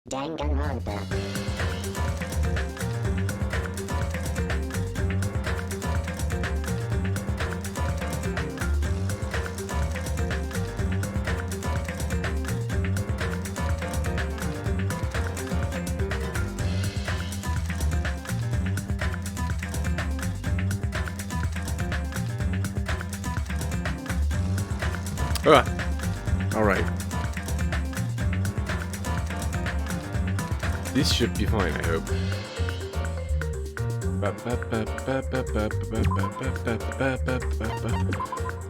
Danganronpa. Alright. This should be fine, I hope.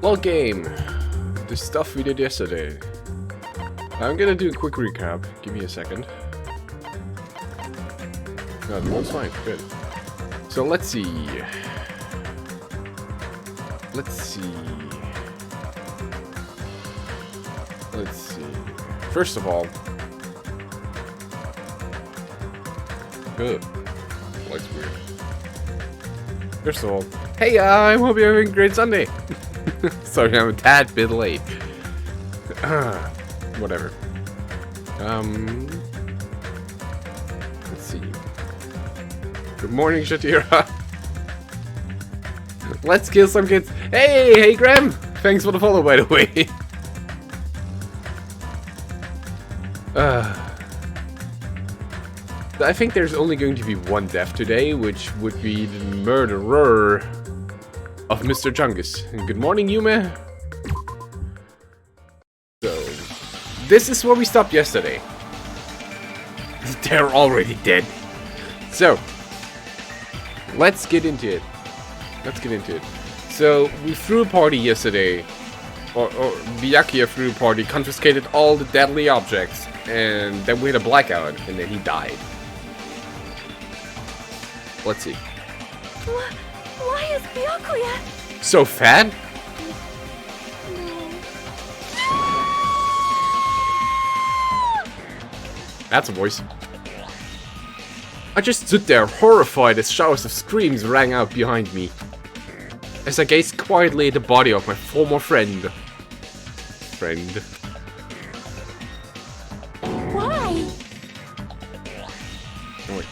Log game. The stuff we did yesterday. I'm gonna do a quick recap. Give me a second. No, the one's fine. Good. So let's see. Let's see. First of all, good. Looks weird. First of all, hey, I hope you're having a great Sunday. Sorry, I'm a tad bit late. Whatever. Let's see. Good morning, Shatira. Let's kill some kids. Hey, Graham. Thanks for the follow, by the way. I think there's only going to be one death today, which would be the murderer of Mr. Chungus. Good morning, Yume. So, this is where we stopped yesterday. They're already dead. So, let's get into it. So, we threw a party yesterday. Or Byakuya threw a party, confiscated all the deadly objects, and then we had a blackout, and then he died. Let's see. Why is Byakuya so fat? That's a voice. I just stood there, horrified, as showers of screams rang out behind me, as I gazed quietly at the body of my former friend. Why? Oh, wait.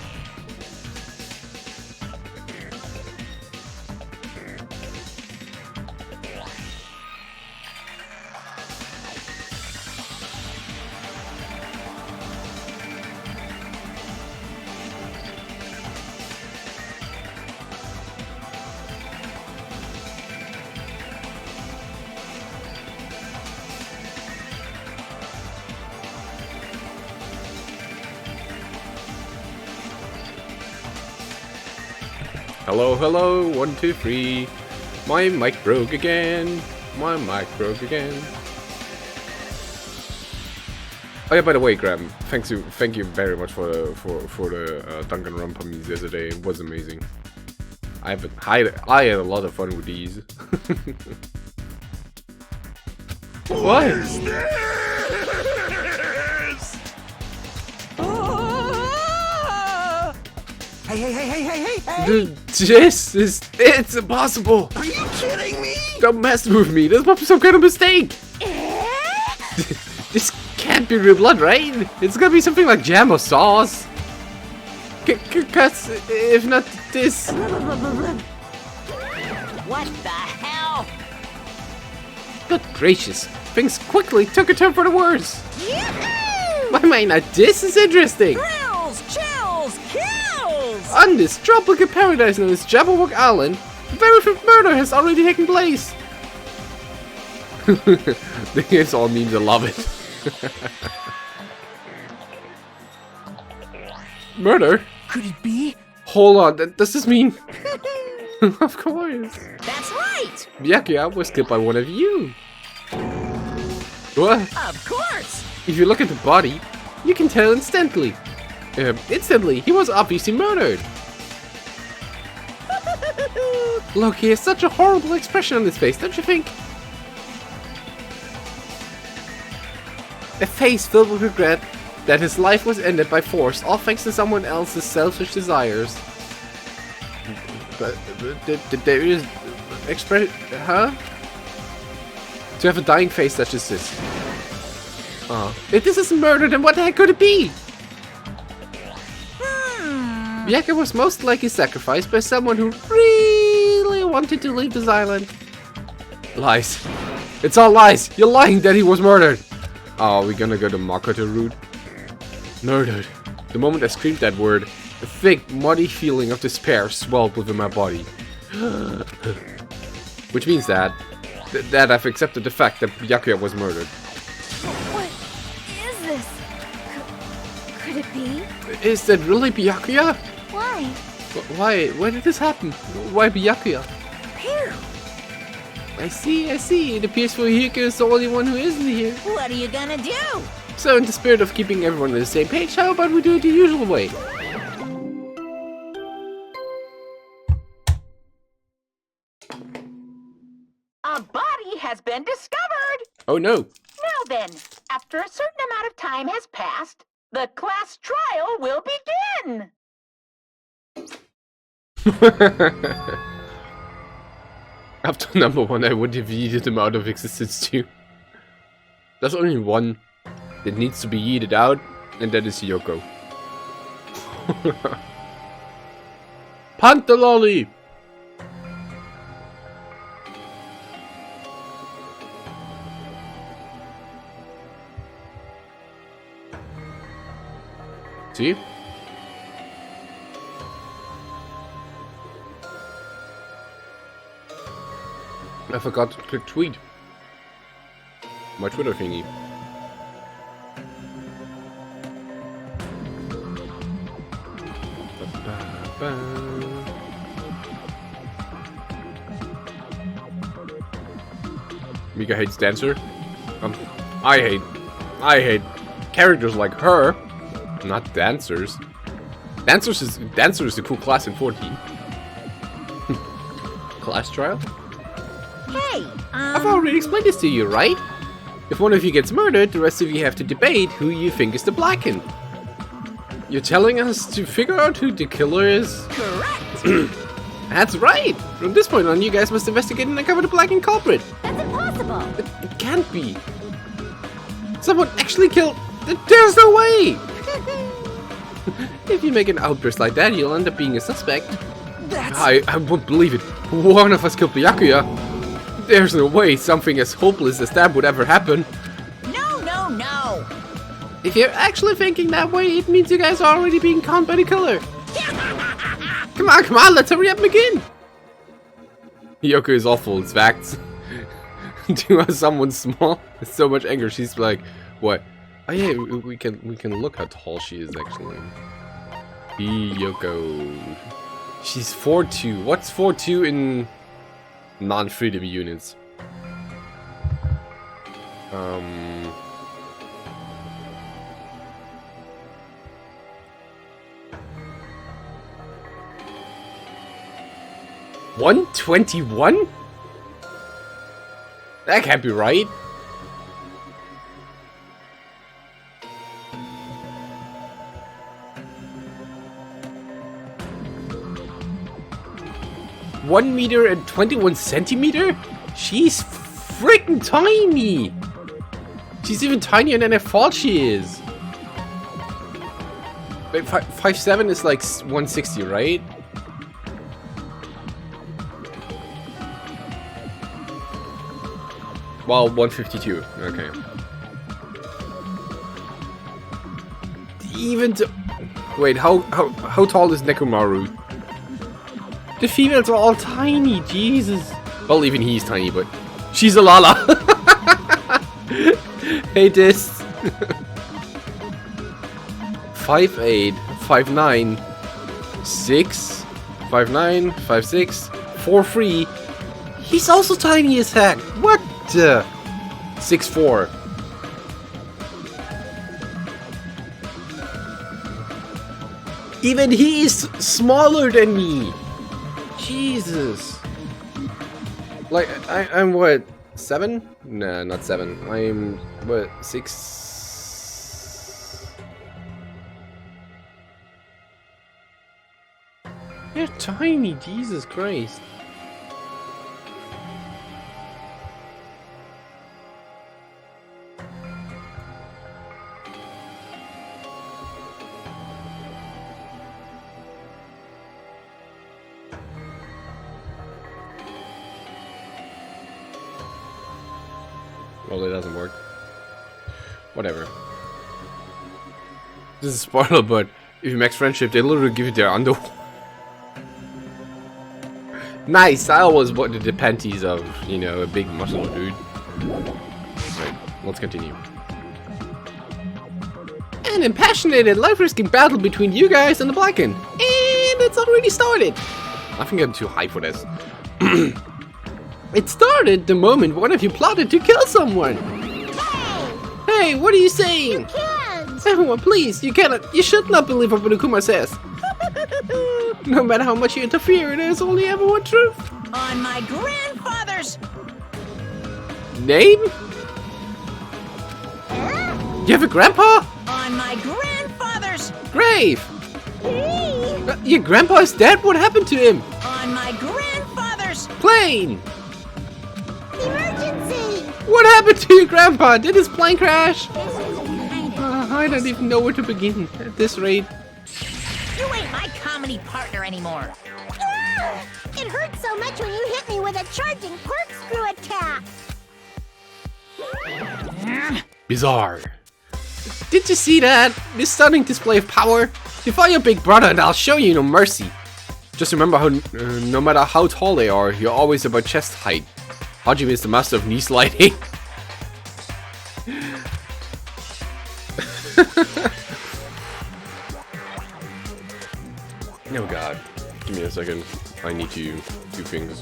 Hello, 1, 2, 3. My mic broke again. Oh yeah, by the way, Graham, thank you very much for the Danganronpa memes yesterday. It was amazing. I had a lot of fun with these. What is this? Hey! It's impossible! Are you kidding me? Don't mess with me, this must be some kind of mistake! This can't be real blood, right? It's gotta be something like jam or sauce. Cause if not this... What the hell? Good gracious, things quickly took a turn for the worse. Yahoo! Why might not this is interesting? Thrills, chills, kills! On this tropical paradise known as Jabberwock Island, a very first murder has already taken place. It's all memes, I love it. Murder? Could it be? Hold on, does this mean... Of course. That's right! Byakuya was killed by one of you. What? Of course! If you look at the body, you can tell instantly. He was obviously murdered. Look, he has such a horrible expression on his face, don't you think? A face filled with regret that his life was ended by force, all thanks to someone else's selfish desires. But there is huh? To have a dying face such as this. If this isn't murder, then what the heck could it be? Byakuya was most likely sacrificed by someone who really wanted to leave this island. Lies. It's all lies. You're lying that he was murdered. Oh, we're gonna go the Makoto route. Murdered. The moment I screamed that word, a thick, muddy feeling of despair swelled within my body. Which means that I've accepted the fact that Byakuya was murdered. What is this? Could it be? Is that really Byakuya? Why? Why? Why did this happen? Why Byakuya? Phew! I see. It appears Fuyuka is the only one who isn't here. What are you gonna do? So in the spirit of keeping everyone on the same page, how about we do it the usual way? A body has been discovered! Oh no. Now then, after a certain amount of time has passed, the class trial will begin! After number 1, I would have yeeted him out of existence too. There's only one that needs to be yeeted out, and that is Yoko. Pantaloli! See? I forgot to click tweet. My Twitter thingy. Mika hates Dancer. I hate characters like her, not dancers. Dancer is the cool class in 14. Class trial? Hey, I've already explained this to you, right? If one of you gets murdered, the rest of you have to debate who you think is the blackened. You're telling us to figure out who the killer is? correct. That's right! From this point on, you guys must investigate and uncover the blackened culprit. That's impossible! It can't be. Someone actually killed... There's no way! If you make an outburst like that, you'll end up being a suspect. That's I won't believe it. One of us killed Byakuya. There's no way something as hopeless as that would ever happen. no. If you're actually thinking that way, it means you guys are already being conned by the killer. Come on, let's hurry up and begin. Yoko is awful, it's facts. To someone small, with so much anger, she's like, what? Oh yeah, we can look how tall she is actually. Yoko. She's 4'2". What's 4'2" in non-freedom units? $121? That can't be right. $1 and 21 centimeter? She's freaking tiny! She's even tinier than I thought she is. Wait, 5'7" is like 160, right? Well, 152. Okay. Even to... Wait, how tall is Nekomaru? The females are all tiny, Jesus. Well, even he's tiny, but she's a Lala. Hey, this. 5'8", 5'9", 6, 5'9", 5'6", 4'3". He's also tiny as heck. What the? 6'4". Even he is smaller than me. Jesus. Like, I'm what? 7? Nah, not 7. I'm what? 6. You're tiny, Jesus Christ. Well, it doesn't work. Whatever. This is a spoiler, but if you max friendship, they literally give you their underwear. Nice! I always wanted the panties of, you know, a big muscle dude. Right, let's continue. An impassioned, life-risking battle between you guys and the Blacken. And it's already started! I think I'm too high for this. It started the moment one of you plotted to kill someone! Hey, what are you saying? Can't! Everyone, please, you cannot, you should not believe what Monokuma says. No matter how much you interfere, there's only ever one truth. On my grandfather's. Name? You have a grandpa? On my grandfather's. Grave! Your grandpa is dead? What happened to him? On my grandfather's. Plane! Emergency! What happened to your grandpa? Did his plane crash? I don't even know where to begin at this rate. You ain't my comedy partner anymore. Ah! It hurt so much when you hit me with a charging corkscrew attack. Bizarre. Did you see that? This stunning display of power? Defy your big brother and I'll show you no mercy. Just remember how, no matter how tall they are, you're always about chest height. Hajime is the master of knee sliding. Oh god. Give me a second. I need to do things.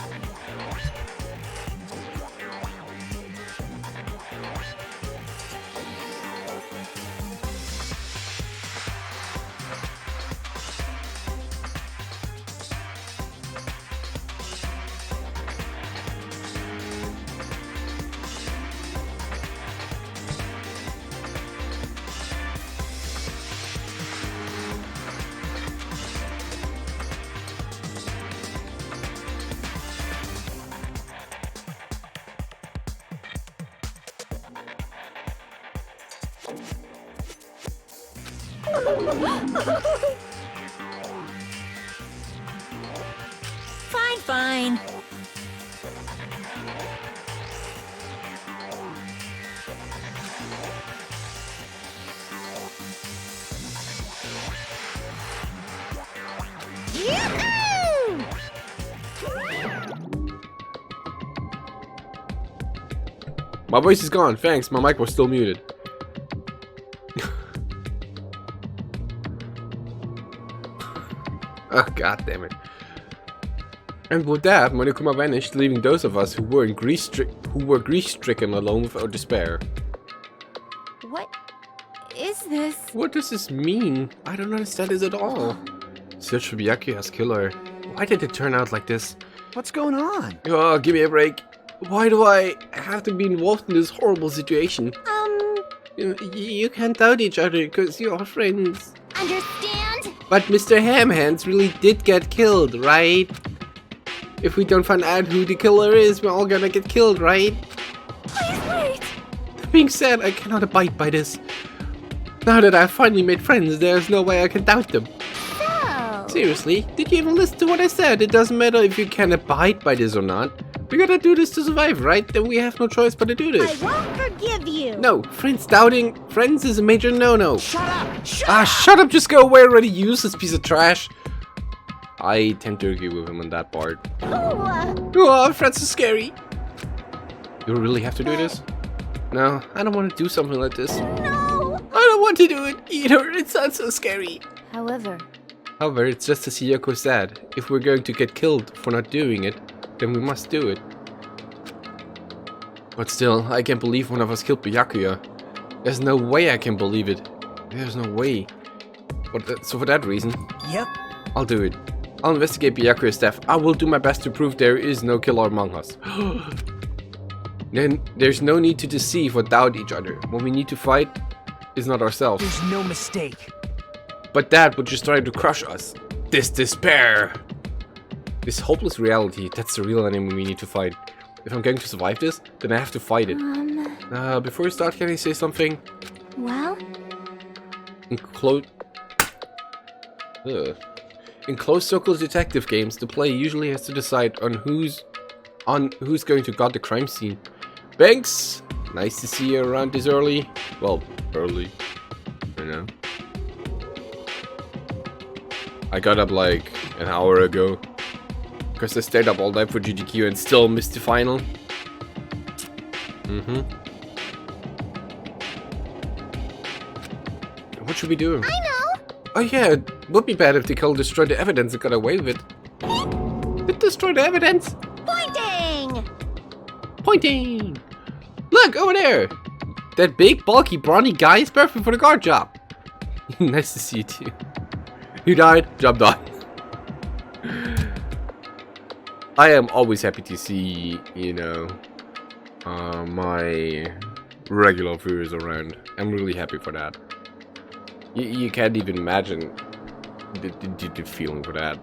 Fine, fine. Yoo-hoo! My voice is gone. Thanks. My mic was still muted. Oh, god damn it. And with that, Monokuma vanished, leaving those of us who were grief-stricken alone with our despair. What is this? What does this mean? I don't understand this at all. Search for Byakuya's killer. Why did it turn out like this? What's going on? Oh, give me a break. Why do I have to be involved in this horrible situation? You can't doubt each other because you are friends. Understand? But Mr. Hamhands really did get killed, right? If we don't find out who the killer is, we're all gonna get killed, right? Please wait. That being said, I cannot abide by this. Now that I've finally made friends, there's no way I can doubt them. So, Seriously, did you even listen to what I said? It doesn't matter if you can abide by this or not. We gotta do this to survive, right? Then we have no choice but to do I this. won't forgive you. No, friends doubting friends is a major no-no. Shut up! Shut up, just go away already, you useless piece of trash. I tend to agree with him on that part. Oh, friends are scary. You really have to do this? No, I don't want to do something like this. No. I don't want to do it either. It sounds so scary. However, It's just to see Yoko sad. If we're going to get killed for not doing it, then we must do it. But still, I can't believe one of us killed Byakuya. There's no way I can believe it. There's no way. So for that reason, Yep. I'll do it. I'll investigate Byakuya's death. I will do my best to prove there is no killer among us. Then there's no need to deceive or doubt each other. What we need to fight is not ourselves, There's no mistake. but that which is trying to crush us. This despair. This hopeless reality, that's the real enemy we need to fight. If I'm going to survive this, then I have to fight it. Before we start, can I say something? well, In closed circle detective games, the player usually has to decide on who's going to guard the crime scene. Banks Nice to see you around this early. Well, early. You know. I got up like an hour ago. Because I stayed up all night for GGQ and still missed the final. What should we do? I know. Oh yeah, it would be bad if the cult destroyed the evidence and got away with it. It destroyed the evidence! Pointing. Pointing! Look, over there! That big, bulky, brawny guy is perfect for the guard job. Nice to see you too. You died, job done. I am always happy to see, you know, my regular viewers around. I'm really happy for that. You can't even imagine the feeling for that.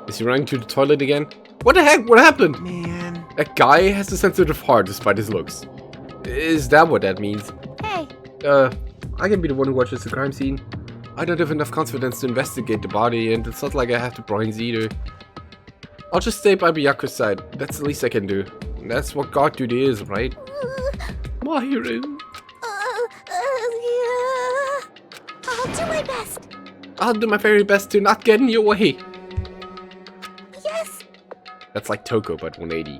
Is he running to the toilet again? What the heck? What happened? Man. That guy has a sensitive heart despite his looks. Is that what that means? Hey. I can be the one who watches the crime scene. I don't have enough confidence to investigate the body, and it's not like I have the brains either. I'll just stay by Byaku's side. That's the least I can do. That's what guard duty is, right? My hero. Yeah. I'll do my best. I'll do my very best to not get in your way. Yes. That's like Toko, but 180.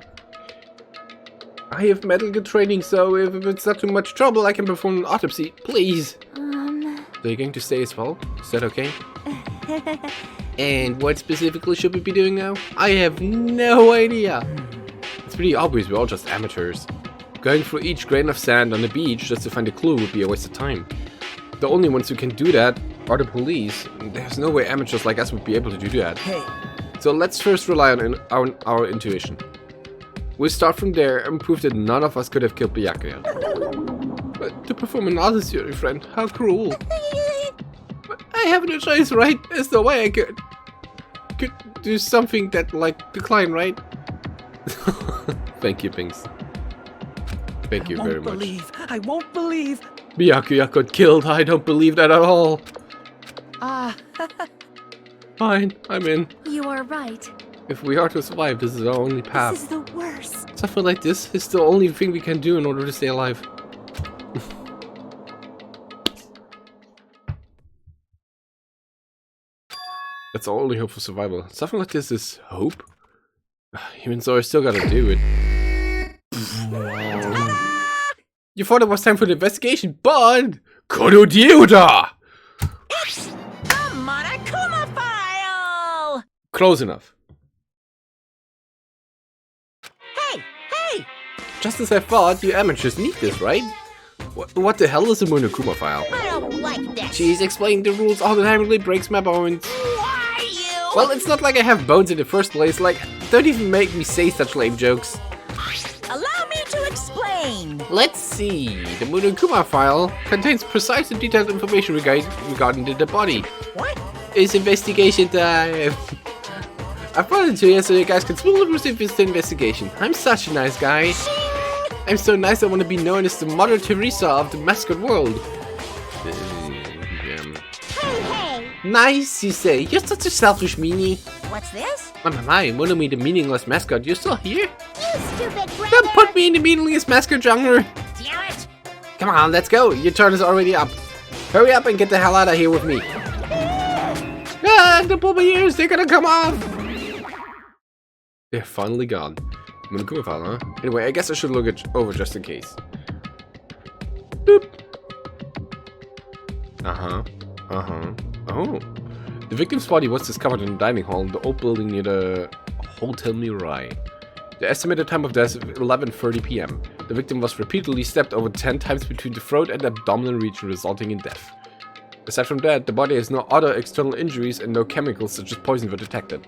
I have medical training, so if it's not too much trouble, I can perform an autopsy. Please. So you're going to stay as well? Is that okay? And what specifically should we be doing now? I have no idea. It's pretty obvious we're all just amateurs. Going through each grain of sand on the beach just to find a clue would be a waste of time. The only ones who can do that are the police. There's no way amateurs like us would be able to do that. Hey. So let's first rely on our intuition. We'll start from there and prove that none of us could have killed Byaku yet. But to perform an autopsy, friend, how cruel. But I have no choice, right? There's no way I could do something that, like, decline, right? Thank you, Pinks. Thank you very much. I won't believe. Byakuya got killed. I don't believe that at all. Fine, I'm in. You are right. If we are to survive, this is our only path. This is the worst. Something like this is the only thing we can do in order to stay alive. That's our only hope for survival. Something like this is hope? Even so, I still gotta do it. You thought it was time for the investigation, but... Korodioda! It's the Monokuma file! Close enough. Hey! Just as I thought, you amateurs need this, right? What the hell is a Monokuma file? I don't like this! She's explaining the rules all the time, really breaks my bones. Why you? Well, it's not like I have bones in the first place, like, don't even make me say such lame jokes. Allow me to explain! Let's see, the Monokuma file contains precise and detailed information regarding the body. What? It's investigation time! I brought it to you so you guys can smoothly receive this investigation. I'm such a nice guy. I'm so nice I want to be known as the Mother Teresa of the mascot world. Hey. Nice, you say. You're such a selfish meanie. What's this? Oh my, Monomi the meaningless mascot, you're still here? You stupid brother. Don't put me in the meaningless mascot genre. Damn it! Come on, let's go. Your turn is already up. Hurry up and get the hell out of here with me. Ah, the bubble ears, they're gonna come off. They're finally gone. Monokuma file, huh? Anyway, I guess I should look it over just in case. Boop. Oh. The victim's body was discovered in the dining hall in the old building near the Hotel Mirai. The estimated time of death is 11:30 p.m. The victim was repeatedly stabbed over 10 times between the throat and abdominal region, resulting in death. Aside from that, the body has no other external injuries and no chemicals such as poison were detected.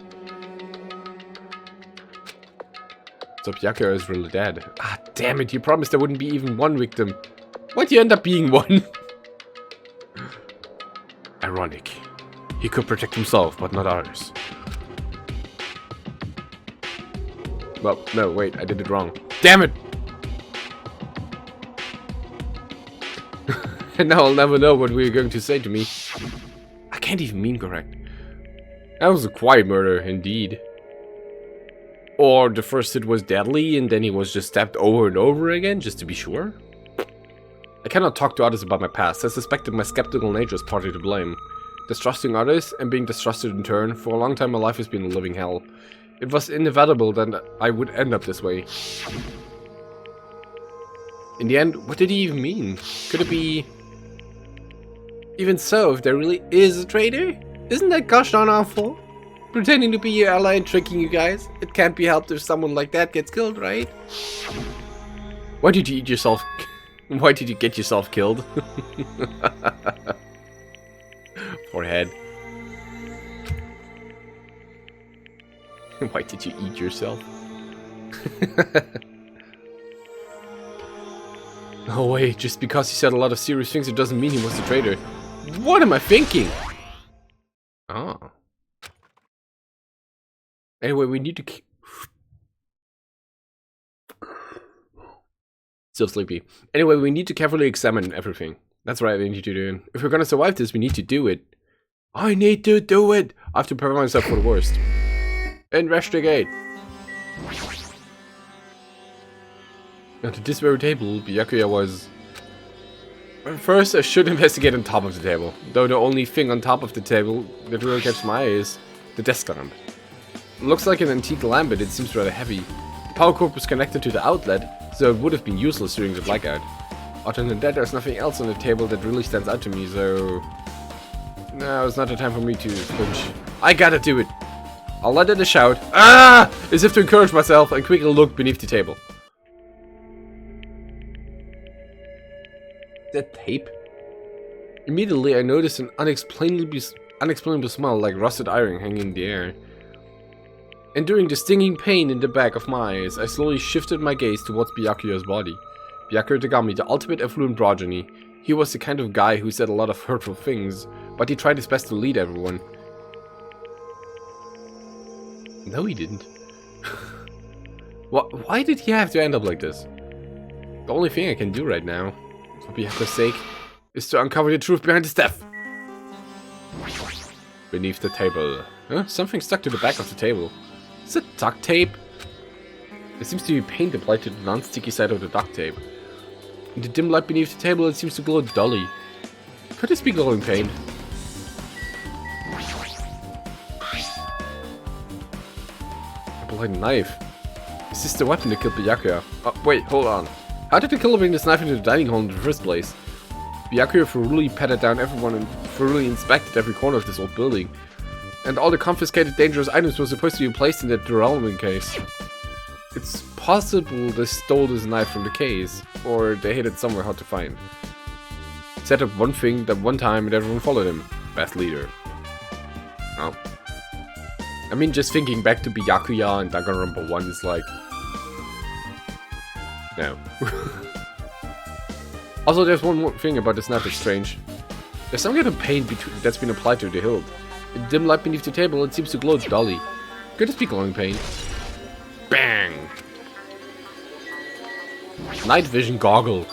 So Byakuya is really dead. Ah, damn it, you promised there wouldn't be even one victim. Why'd you end up being one? Ironic. He could protect himself, but not others. Well, no, wait, I did it wrong. Damn it! And now I'll never know what we're going to say to me. I can't even mean correct. That was a quiet murder, indeed. Or the first hit was deadly and then he was just stabbed over and over again, just to be sure? I cannot talk to others about my past. I suspect that my skeptical nature is partly to blame. Distrusting others and being distrusted in turn, for a long time my life has been a living hell. It was inevitable that I would end up this way. In the end, what did he even mean? Could it be... Even so, if there really is a traitor? Isn't that gosh darn awful? Pretending to be your ally and tricking you guys? It can't be helped if someone like that gets killed, right? Why did you eat yourself... Why did you get yourself killed? Poor head. Why did you eat yourself? No way, just because he said a lot of serious things it doesn't mean he was a traitor. What am I thinking? Oh. Anyway, we need to still sleepy. Anyway, we need to carefully examine everything. That's right, we need to do it. If we're gonna survive this, we need to do it. I need to do it! I have to prepare myself for the worst. Investigate! At this very table, Byakuya was... First, I should investigate on top of the table. Though the only thing on top of the table that really catches my eye is the desk lamp. It looks like an antique lamp, but it seems rather heavy. The power cord was connected to the outlet, so it would have been useless during the blackout. Other than that, there's nothing else on the table that really stands out to me, so... No, it's not the time for me to flinch. I gotta do it! I'll let out a shout, ah! As if to encourage myself, and quickly look beneath the table. That tape? Immediately, I noticed an unexplainable smell like rusted iron hanging in the air. Enduring the stinging pain in the back of my eyes, I slowly shifted my gaze towards Byakuya's body. Byakuya Tagami, the ultimate affluent progeny. He was the kind of guy who said a lot of hurtful things, but he tried his best to lead everyone. No, he didn't. Why did he have to end up like this? The only thing I can do right now, for Byakuya's sake, is to uncover the truth behind his death. Beneath the table. Huh? Something stuck to the back of the table. Is it duct tape? There seems to be paint applied to the non-sticky side of the duct tape. In the dim light beneath the table, it seems to glow dully. Could this be glowing paint? A bloody knife. Is this the weapon that killed Byakuya? Oh, wait, hold on. How did the killer bring this knife into the dining hall in the first place? Byakuya thoroughly patted down everyone and thoroughly inspected every corner of this old building. And all the confiscated dangerous items were supposed to be placed in that derailment case. It's possible they stole this knife from the case, or they hid it somewhere hard to find. He set up one thing that one time and everyone followed him. Best leader. Oh. I mean, just thinking back to Byakuya and Danganronpa 1 is like... No. Also, there's one more thing about this knife that's strange. There's some kind of paint that's been applied to the hilt. In dim light beneath the table, it seems to glow dully. Could this be glowing paint? Bang! Night vision goggles.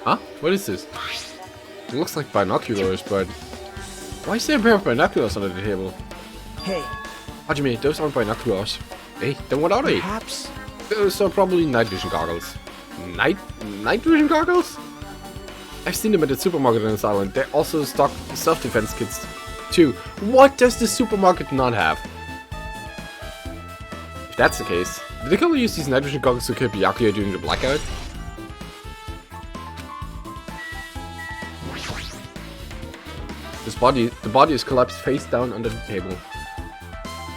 Huh? What is this? It looks like binoculars, but... Why is there a pair of binoculars under the table? Hey, Hajime, those aren't binoculars. Hey, then what are they? perhaps... Those are probably night vision goggles. Night vision goggles? I've seen them at the supermarket on this island. They also stock self-defense kits too. What does the supermarket not have? If that's the case, did the killer use these night vision goggles to kill Byakuya during the blackout? The body is collapsed face down under the table.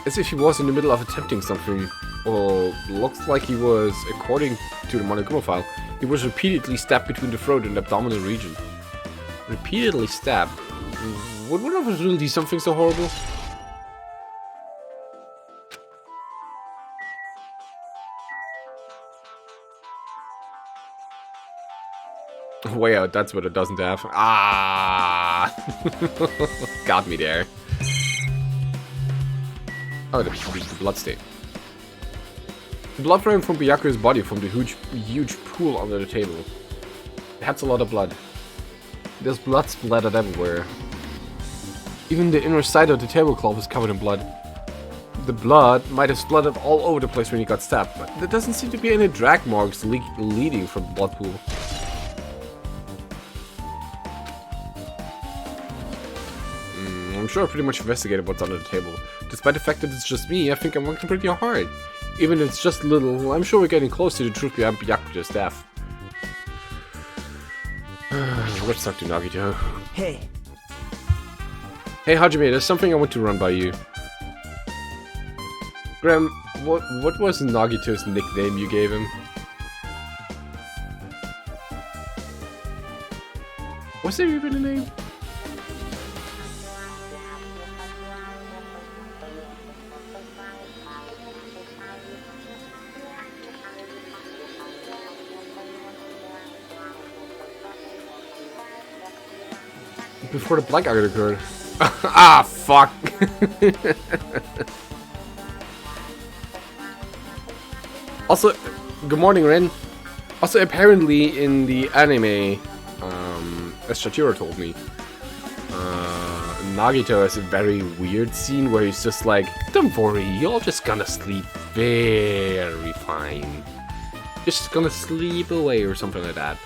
As if he was in the middle of attempting something. Or looks like he was, according to the Monogama file, he was repeatedly stabbed between the throat and abdominal region. Repeatedly stabbed? Would one of us really do something so horrible? Way out, that's what it doesn't have. Ah! Got me there. Oh, the blood stain. The blood flowing from Byakuya's body from the huge pool under the table. That's a lot of blood. There's blood splattered everywhere. Even the inner side of the tablecloth is covered in blood. The blood might have splattered all over the place when he got stabbed, but there doesn't seem to be any drag marks leading from the blood pool. I'm sure I pretty much investigated what's under the table. Despite the fact that it's just me, I think I'm working pretty hard. Even if it's just little, I'm sure we're getting close to the truth behind Byakuya's death. Let's talk to Nagito. Hey, Hey Hajime, there's something I want to run by you. Graham, what was Nagito's nickname you gave him? Was there even a name? Before the blackout occurred. Ah, fuck. Also, good morning, Ren. Also, apparently in the anime, as Shachiro told me, Nagito has a very weird scene where he's just like, don't worry, you're just gonna sleep very fine. Just gonna sleep away or something like that.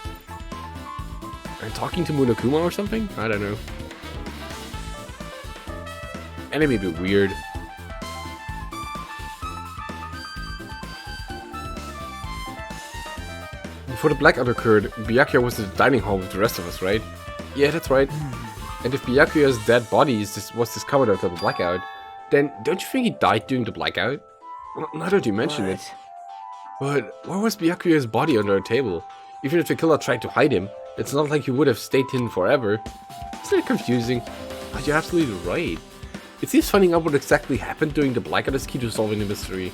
And talking to Monokuma or something? I don't know. Anime a bit weird. Before the blackout occurred, Byakuya was in the dining hall with the rest of us, right? Yeah, that's right. And if Byakuya's dead body was discovered after the blackout, then don't you think he died during the blackout? Well, now that you mention it. But where was Byakuya's body under a table? Even if the killer tried to hide him, it's not like he would have stayed hidden forever. Isn't it confusing? Oh, you're absolutely right. It seems finding out what exactly happened during the blackout is key to solving the mystery.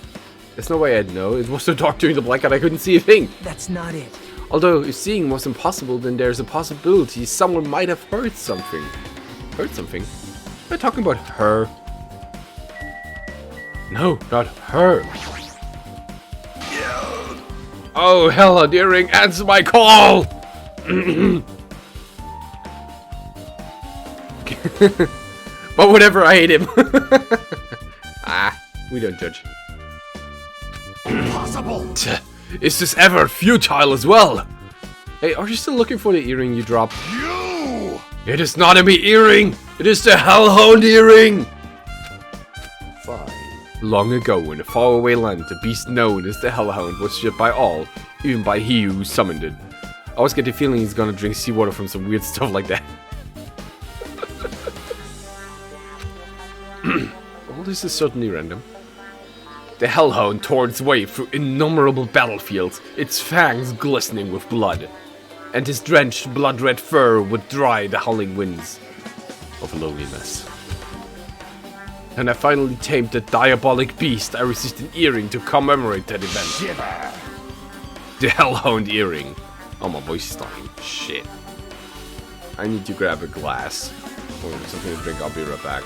There's no way I'd know. It was so dark during the blackout I couldn't see a thing. that's not it. Although, if seeing was impossible, then there's a possibility someone might have heard something. Heard something? Am I talking about her? No, not her. Oh, hell, Deering, answer my call! But whatever, I hate him. We don't judge. Impossible. Is this ever futile as well? Hey, are you still looking for the earring you dropped? You! It is not a me earring! It is the Hellhound earring! Fine. Long ago, in a faraway land, the beast known as the Hellhound was shipped by all, even by he who summoned it. I always get the feeling he's gonna drink seawater from some weird stuff like that. All this is certainly random. The Hellhound tore its way through innumerable battlefields, its fangs glistening with blood. And his drenched, blood-red fur would dry the howling winds of loneliness. And I finally tamed the diabolic beast. I received an earring to commemorate that event. Shiver. The Hellhound earring. Oh, my voice is dying. Shit. I need to grab a glass or something to drink. I'll be right back.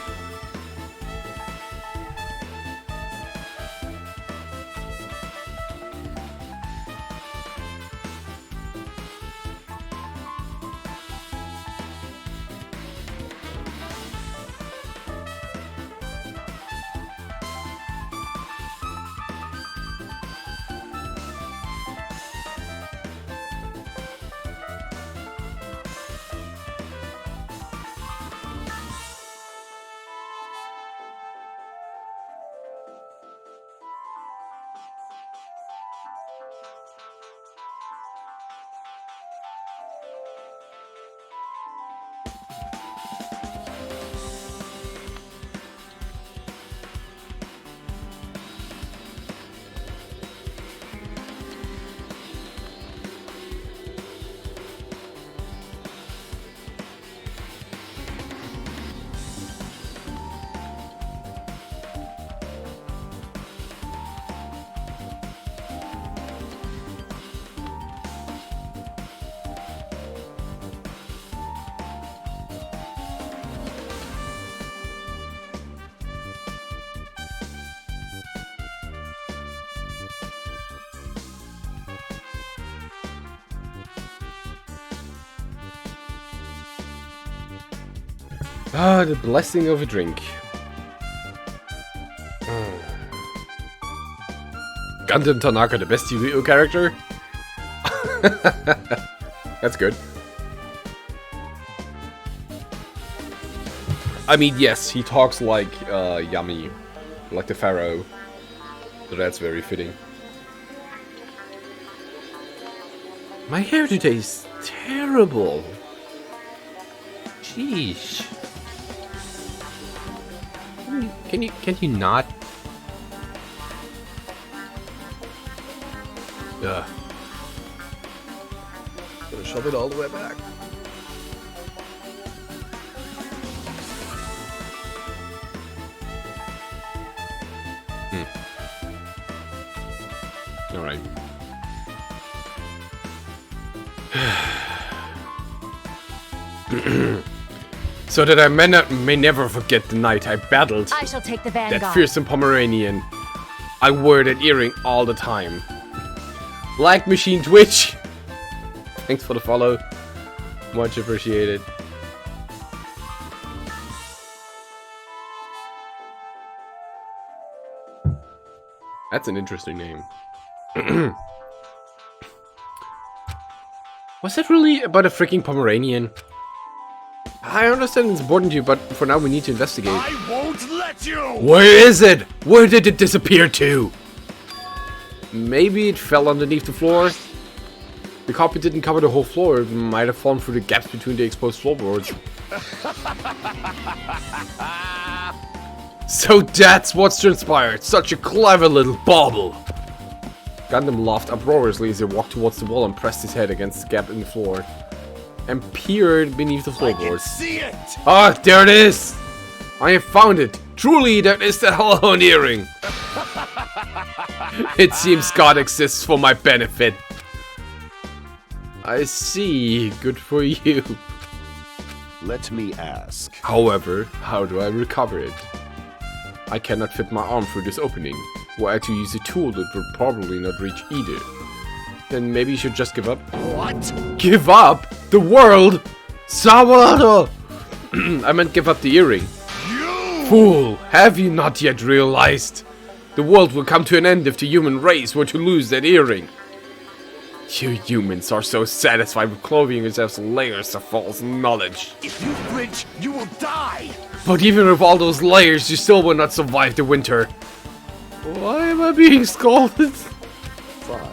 Ah, the blessing of a drink. Gundam Tanaka, the best TV character? That's good. I mean, yes, he talks like Yami, like the Pharaoh. So that's very fitting. My hair today is terrible. Sheesh. Can you not? Ugh. Gonna shove it all the way back. All right. So that I may never forget the night I battled I shall take the vanguard. that fearsome Pomeranian. I wore that earring all the time. Like Machine Twitch. Thanks for the follow. Much appreciated. That's an interesting name. Was that really about a freaking Pomeranian? I understand it's important to you, but for now we need to investigate. I won't let you! Where is it? Where did it disappear to? Maybe it fell underneath the floor. The carpet didn't cover the whole floor. It might have fallen through the gaps between the exposed floorboards. So that's what's transpired. Such a clever little bauble. Gundam laughed uproariously as he walked towards the wall and pressed his head against the gap in the floor. And peered beneath the floorboards. I can see it! Ah, there it is! I have found it! Truly, that is the hellhound earring! It seems God exists for my benefit. I see. Good for you. Let me ask. However, how do I recover it? I cannot fit my arm through this opening. Were I to use a tool that would probably not reach either. Then maybe you should just give up. What? Give up? The world? Sawada! I meant give up the earring. You! Fool, have you not yet realized? The world will come to an end if the human race were to lose that earring. You humans are so satisfied with clothing yourselves in layers of false knowledge. If you flinch, you will die! But even with all those layers, you still will not survive the winter. Why am I being scolded? Fine.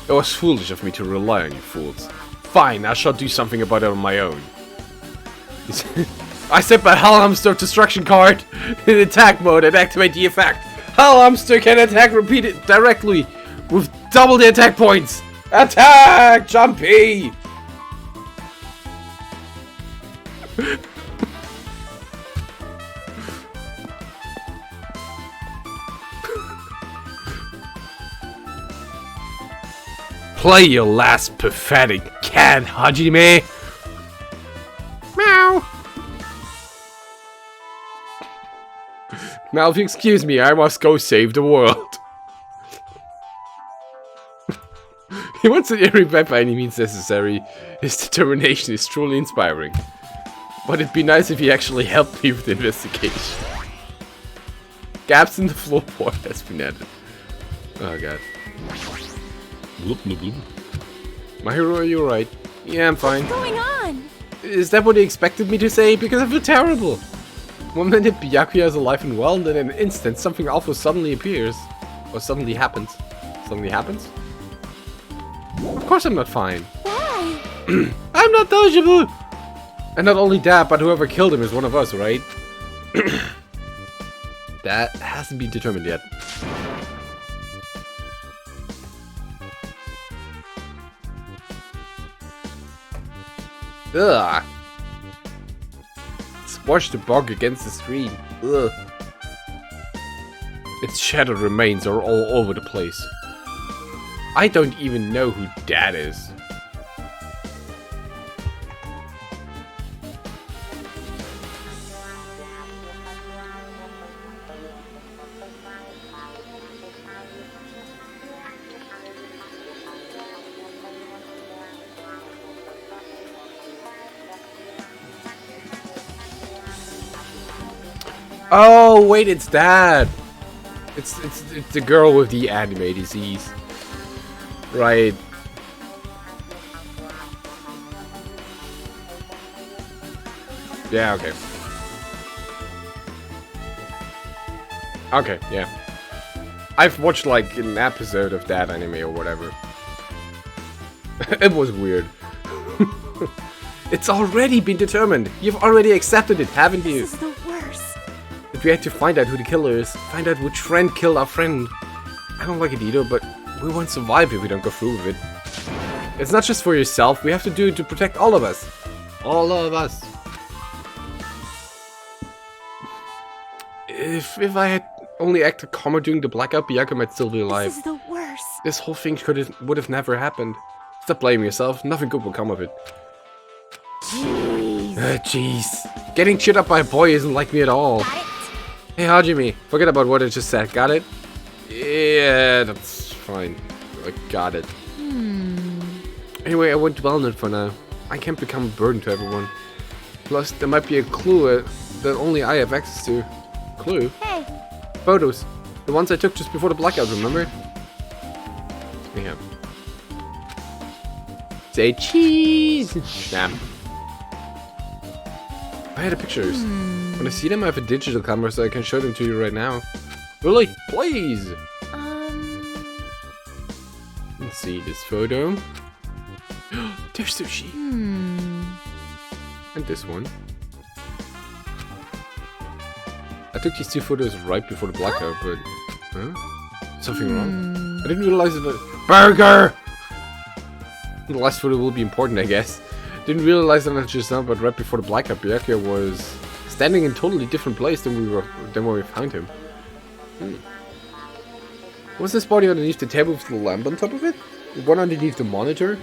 It was foolish of me to rely on you fools. Fine, I shall do something about it on my own. I set my Hellhamster destruction card in attack mode and activate the effect. Hellhamster can attack repeated directly with double the attack points. Attack, Jumpy! Play your last pathetic cat, Hajime! Meow! Now, if you excuse me, I must go save the world. He wants an earring back by any means necessary. His determination is truly inspiring. But it'd be nice if he actually helped me with the investigation. Gaps in the floorboard has been added. Oh god. Bloop, bloop, bloop. My hero, are you alright? Yeah, I'm fine. What's going on? Is that what he expected me to say? Because I feel terrible. One minute Byakuya is alive and well, and then in an instant something awful suddenly appears. Or suddenly happens. Suddenly happens? Of course I'm not fine. Why? I'm not touchable! And not only that, but whoever killed him is one of us, right? That hasn't been determined yet. Ugh. Squash the bug against the stream. Ugh. Its shattered remains are all over the place. I don't even know who that is. Oh, wait, it's Dad! It's the girl with the anime disease. Right. Yeah, okay. Okay, yeah. I've watched like an episode of that anime or whatever. It was weird. It's already been determined. You've already accepted it, haven't you? This is the worst. But we have to find out who the killer is. Find out which friend killed our friend. I don't like it either, but we won't survive if we don't go through with it. It's not just for yourself. We have to do it to protect all of us. All of us. If I had only acted calmer during the blackout, Byakuya might still be alive. This is the worst. This whole thing would have never happened. Stop blaming yourself. Nothing good will come of it. Jeez. Jeez. Getting cheered up by a boy isn't like me at all. Got it? Hey, Hajime. Forget about what I just said. Got it? Yeah, that's fine. I got it. Anyway, I won't dwell on it for now. I can't become a burden to everyone. Plus, there might be a clue that only I have access to. Clue? Hey. Photos. The ones I took just before the blackout, remember? Yeah. Say cheese! Nah. I had the pictures. When I see them, I have a digital camera so I can show them to you right now. Really? Please! Let's see this photo. There's sushi. And this one. I took these two photos right before the blackout, but... Huh? Something wrong? I didn't realize that... Burger! The last photo will be important, I guess. Didn't realize that just now, but right before the blackout, Byakuya was standing in a totally different place than when we found him. Was this body underneath the table with the lamp on top of it? One underneath the monitor?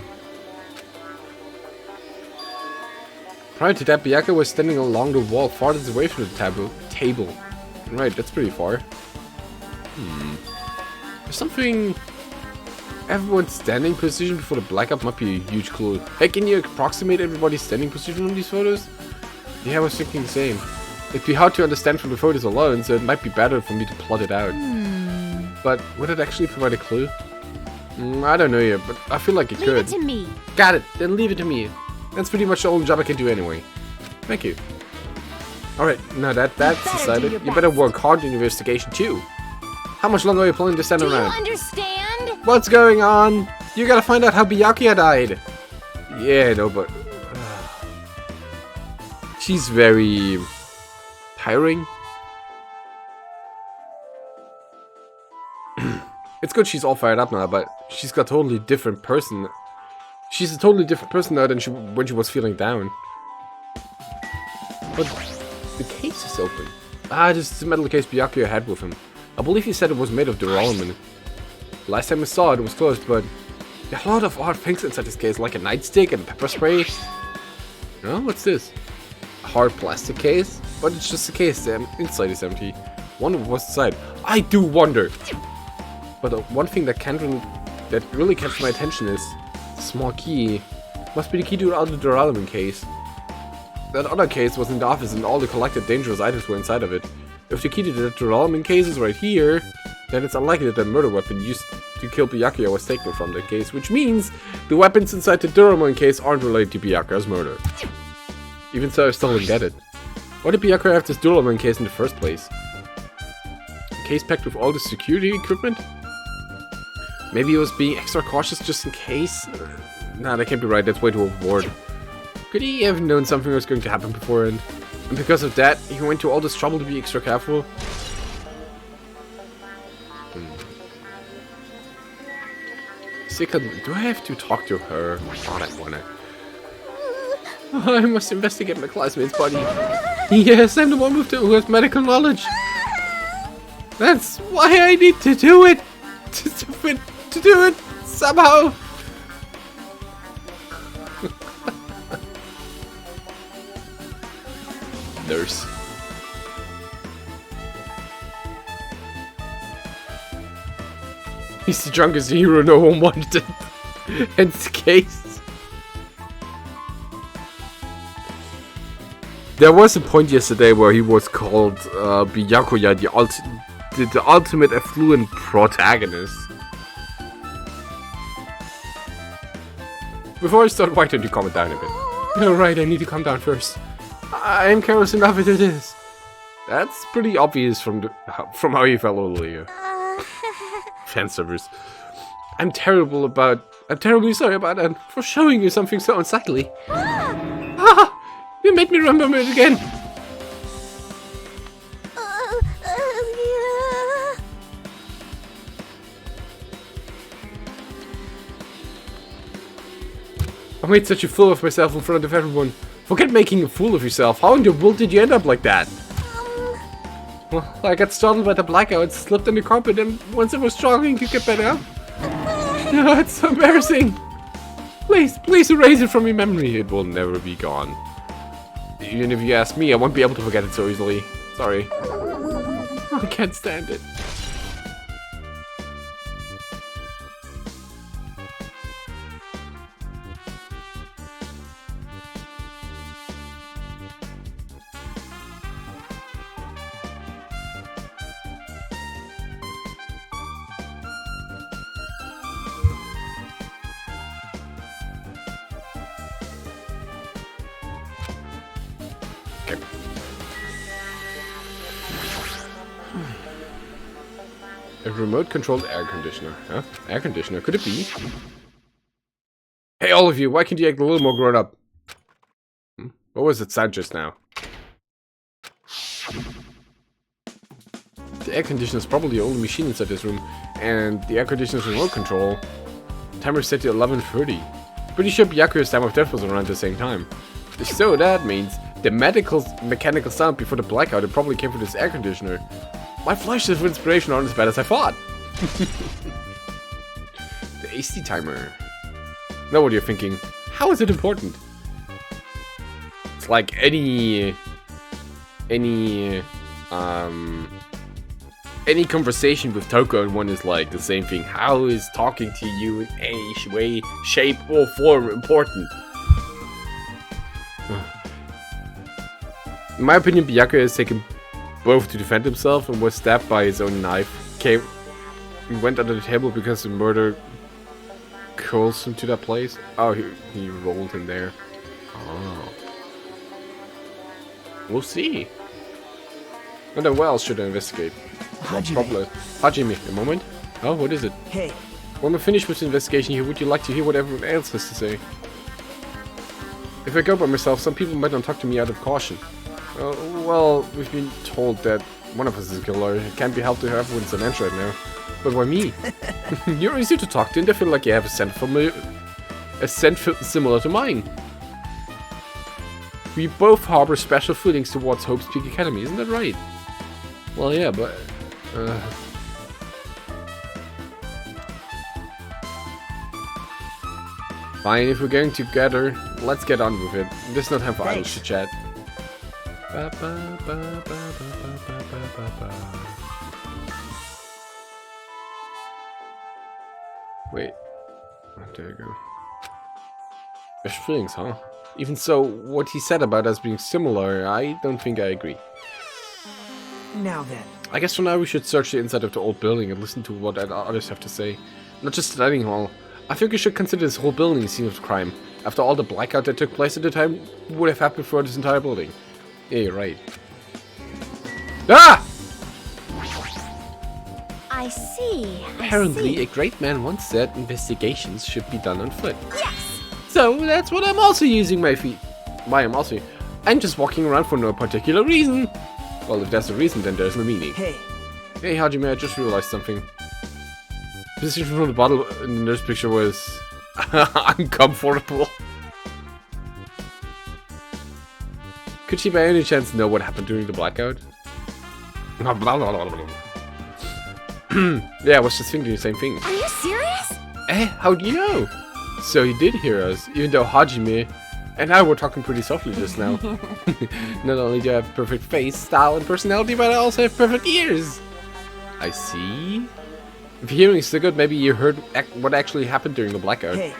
Prior to that, Byakuya was standing along the wall farthest away from the table. Right, that's pretty far. There's something... Everyone's standing position before the blackout might be a huge clue. Hey, can you approximate everybody's standing position on these photos? Yeah, I was thinking the same. It'd be hard to understand from the photos alone, so it might be better for me to plot it out. But would it actually provide a clue? I don't know yet, but I feel like it could. Leave it to me. Got it, then leave it to me. That's pretty much the only job I can do anyway. Thank you. Alright, now that's decided, you better work hard in your investigation too. How much longer are you planning to stand Do you around? understand? What's going on? You gotta find out how Byakuya died. Yeah, no, but... she's very... tiring. It's good she's all fired up now, but she's got a totally different person. She's a totally different person now than when she was feeling down. But the case is open. Ah, this is the metal case Byakuya had with him. I believe he said it was made of duralumin. Last time I saw it, it was closed, but there are a lot of odd things inside this case, like a nightstick and pepper spray. Oh, what's this? A hard plastic case? But it's just a case, the inside is empty. Wonder what's inside. I do wonder! But the one thing that really catches my attention is the small key. Must be the key to the other duralumin case. That other case was in the office and all the collected dangerous items were inside of it. If the key to the duralumin case is right here, then it's unlikely that the murder weapon used to kill Byakuya was taken from the case, which means the weapons inside the duralumin case aren't related to Byakuya's murder. Even so, I still don't get it. Why did Byakuya have this duralumin case in the first place? A case packed with all the security equipment? Maybe he was being extra cautious just in case? Nah, that can't be right, that's way too overboard. Could he have known something was going to happen beforehand? And because of that, he went to all this trouble to be extra careful? Second, do I have to talk to her? Oh, I wanna. I must investigate my classmate's body. Yes, I'm the one who has medical knowledge. That's why I need to do it. To do it somehow. Nurse. He's the drunkest hero no one wanted. Hence the case. There was a point yesterday where he was called Byakuya, the ultimate affluent protagonist. Before I start, why don't you calm it down a bit? You're right, I need to calm down first. I am careless enough as it is. That's pretty obvious from how you felt earlier. Fan service. I'm terribly sorry about that, for showing you something so unsightly. Ah! You made me remember it again. I made such a fool of myself in front of everyone. Forget making a fool of yourself. How in the world did you end up like that? Well, I got startled by the blackout, slipped on the carpet, and once I was struggling to get better up. Oh, it's so embarrassing. Please erase it from your memory. It will never be gone. Even if you ask me, I won't be able to forget it so easily. Sorry. I can't stand it. A remote-controlled air conditioner. Huh? Air conditioner? Could it be? Hey, all of you, why can't you act a little more grown up? What was that sound just now? The air conditioner is probably the only machine inside this room, and the air conditioner's remote control. Timer set to 11:30. Pretty sure Byakuya's time of death was around the same time. So that means the mechanical sound before the blackout it probably came from this air conditioner. My flashes of inspiration aren't as bad as I thought. The AC timer. Now what you're thinking, how is it important? It's like any conversation with Toko and one is like the same thing. How is talking to you in any way, shape, or form important? In my opinion, Byakuya has taken both to defend himself and was stabbed by his own knife. Went under the table because the murder curls him to that place. Oh, he rolled him there. Oh. We'll see. And then what else should I investigate? Hajime, a moment? Oh, what is it? Hey. When we're finished with the investigation here, would you like to hear what everyone else has to say? If I go by myself, some people might not talk to me out of caution. Well, we've been told that one of us is a killer. It can't be helped to have everyone's an answer right now. But why me? You're easy to talk to and I feel like you have a scent similar to mine. We both harbor special feelings towards Hope's Peak Academy, isn't that right? Well, yeah, but... Fine, if we're going together, let's get on with it. There's no time for idle chit-chat. Wait. There you go. Special feelings, huh? Even so, what he said about us being similar, I don't think I agree. Now then. I guess for now we should search the inside of the old building and listen to what others have to say. Not just the dining hall. I think we should consider this whole building a scene of crime. After all the blackout that took place at the time would have happened for this entire building. Yeah, you're right. Ah! I see. Apparently, a great man once said investigations should be done on foot. Yes. So that's what I'm also using my feet. I'm just walking around for no particular reason. Well, if there's a reason, then there's no meaning. Hey. Hey, Hajime, I just realized something. Position from the bottle in the nurse picture was uncomfortable. Could she by any chance know what happened during the blackout? Yeah, I was just thinking the same thing. Are you serious? Eh, how do you know? So he did hear us, even though Hajime and I were talking pretty softly just now. Not only do I have perfect face, style, and personality, but I also have perfect ears. I see. If your hearing is so good, maybe you heard what actually happened during the blackout. Hey.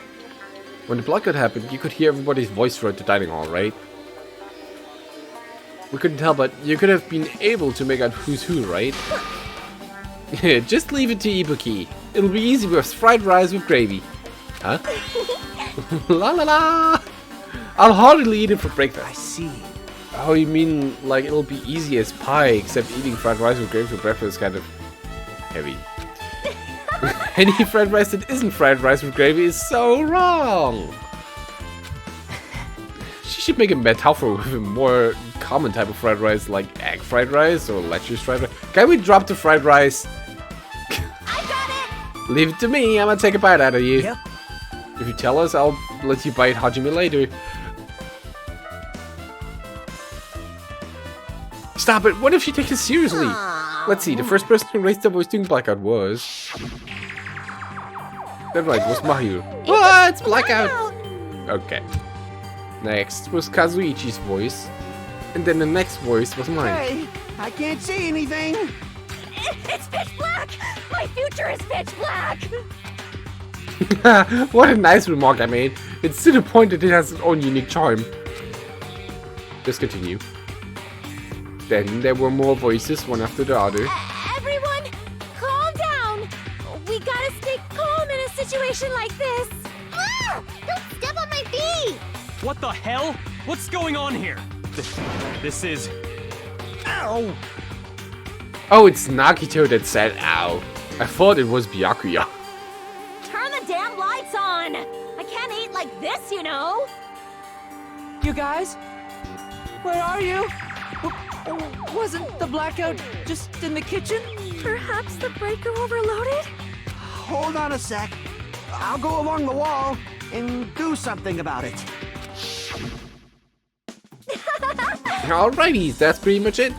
When the blackout happened, you could hear everybody's voice throughout the dining hall, right? We couldn't tell, but you could have been able to make out who's who, right? Just leave it to Ibuki. It'll be easy with fried rice with gravy. Huh? La la la! I'll hardly eat it for breakfast. I see. Oh, you mean like it'll be easy as pie, except eating fried rice with gravy for breakfast is kind of heavy. Any fried rice that isn't fried rice with gravy is so wrong! She should make a metaphor with a more common type of fried rice, like egg fried rice or lettuce fried rice. Can we drop the fried rice? I got it! Leave it to me, I'm gonna take a bite out of you. Yep. If you tell us, I'll let you bite Hajime later. Stop it! What if she takes it seriously? Let's see, the first person who raised their voice doing Blackout was... That right, was Mahiro. What? It's Blackout! Okay. Next was Kazuichi's voice. And then the next voice was mine. Hey, I can't see anything. It's pitch black! My future is pitch black! What a nice remark I made. It's to the point that it has its own unique charm. Just continue. Then there were more voices, one after the other. Everyone, calm down! We gotta stay calm in a situation like this! Ah! Don't step on my feet! What the hell? What's going on here? This is... Ow! Oh, it's Nagito that said ow. I thought it was Byakuya. Turn the damn lights on! I can't eat like this, you know! You guys? Where are you? Wasn't the blackout just in the kitchen? Perhaps the breaker overloaded? Hold on a sec. I'll go along the wall and do something about it. Alrighty, that's pretty much it.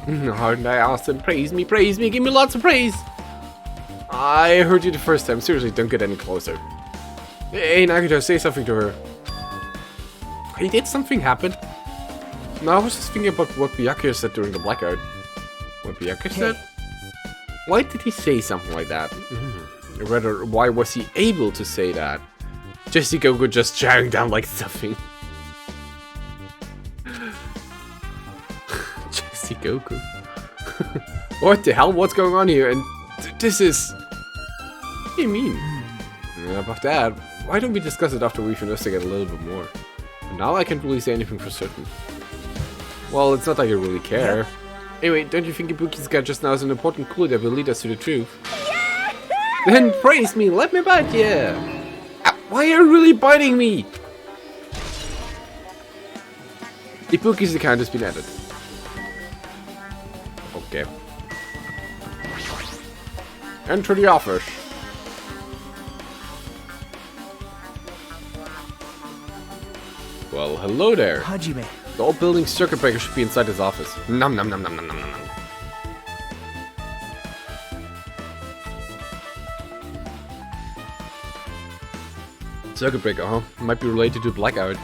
Aren't I awesome? Praise me, give me lots of praise. I heard you the first time. Seriously, don't get any closer. Hey, Nagito, say something to her. Hey, did something happen? No, I was just thinking about what Byakuya said during the blackout. What Byakuya said? Why did he say something like that? Or rather, why was he able to say that? Jesse Goku just chowing down like stuffing. Jesse Goku. What the hell? What's going on here? And this is... What do you mean? About that, why don't we discuss it after we've investigated a little bit more? And now I can't really say anything for certain. Well, it's not like I really care. Anyway, don't you think Ibuki's guy just now is an important clue that will lead us to the truth? Yeah! Then praise me, let me bite ya! Why are you really biting me? Ibuki's account has been added. Okay. Enter the office. Well, hello there. Hajime. The old building circuit breaker should be inside his office. Nom nom nom nom nom nom nom nom. Circuit breaker, huh? Might be related to blackout.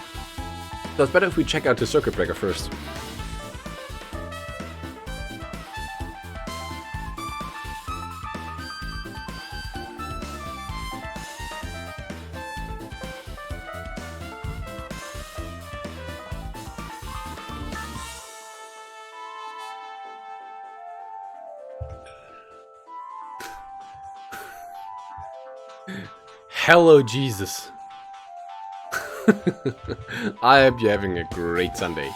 So it's better if we check out the circuit breaker first. Hello, Jesus. I hope you're having a great Sunday.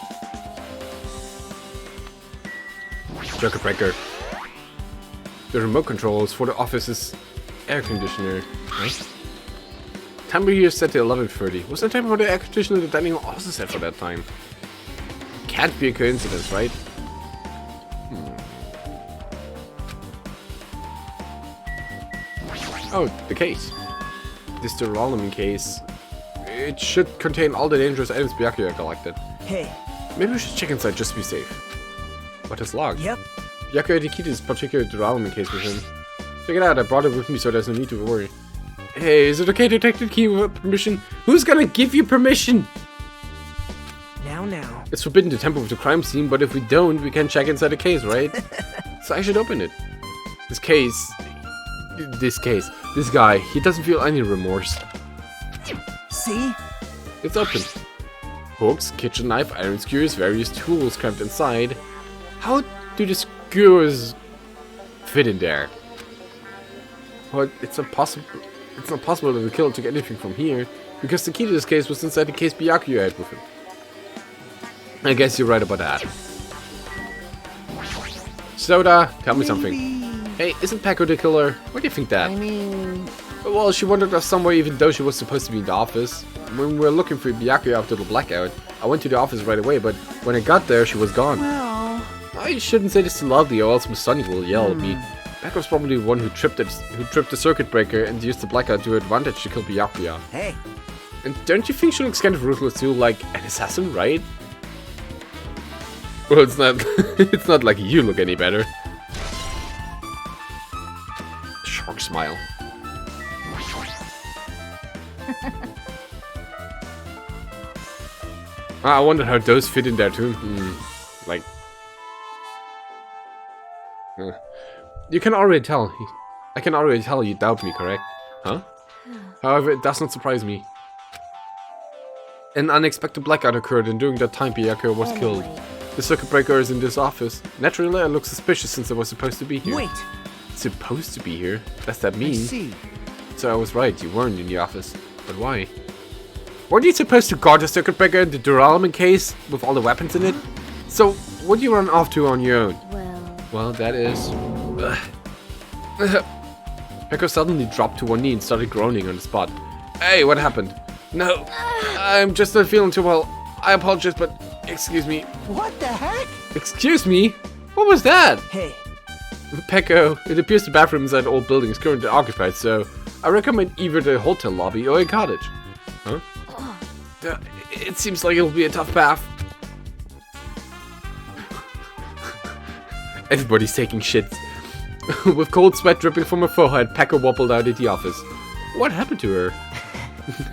Circuit breaker. The remote controls for the office's air conditioner. Right? Timer here is set to 11:30. Was that time for the air conditioner the dining room also set for that time? Can't be a coincidence, right? Oh, the case. This Duralum case. It should contain all the dangerous items Byakuya collected. Hey. Maybe we should check inside just to be safe. But it's locked. Yep. Byakuya had to keep this particular Duralum case with him. Check it out, I brought it with me so there's no need to worry. Hey, is it okay to take the key without permission? Who's gonna give you permission? Now. It's forbidden to tamper with the crime scene, but if we don't, we can check inside the case, right? So I should open it. This guy, he doesn't feel any remorse. See? It's open. Hooks, kitchen knife, iron skewers, various tools crammed inside. How do the skewers fit in there. But it's impossible. It's not possible that the killer took anything from here, because the key to this case was inside the case Byakuya had with him. I guess you're right about that. Soda, tell me something. Hey, isn't Peko the killer? Why do you think that? I mean... Well, she wandered off somewhere even though she was supposed to be in the office. When we were looking for Byakuya after the blackout, I went to the office right away, but when I got there, she was gone. Well... I shouldn't say this too loudly or else Miss Sunny will yell at me. Peko's probably the one who tripped the circuit breaker and used the blackout to her advantage to kill Byakuya. Hey. And don't you think she looks kind of ruthless too, like an assassin, right? Well, it's not. It's not like you look any better. Shark smile. I wondered how those fit in there too. Like, you can already tell. I can already tell you doubt me, correct? Huh? However, it does not surprise me. An unexpected blackout occurred, and during that time, Byakuya was killed. The circuit breaker is in this office. Naturally, I look suspicious since I was supposed to be here. Wait! Supposed to be here? Does that mean? I see. So I was right, you weren't in the office. But why? Weren't you supposed to guard the circuit breaker in the duralumin case with all the weapons in it? So, what do you run off to on your own? Well, that is... Peko suddenly dropped to one knee and started groaning on the spot. Hey, what happened? No, I'm just not feeling too well. I apologize, but excuse me. What the heck? Excuse me? What was that? Hey. Peko, it appears the bathroom inside the old building is currently occupied, so I recommend either the hotel lobby or a cottage. Huh? It seems like it'll be a tough path. Everybody's taking shits. With cold sweat dripping from her forehead, Peko wobbled out of the office. What happened to her?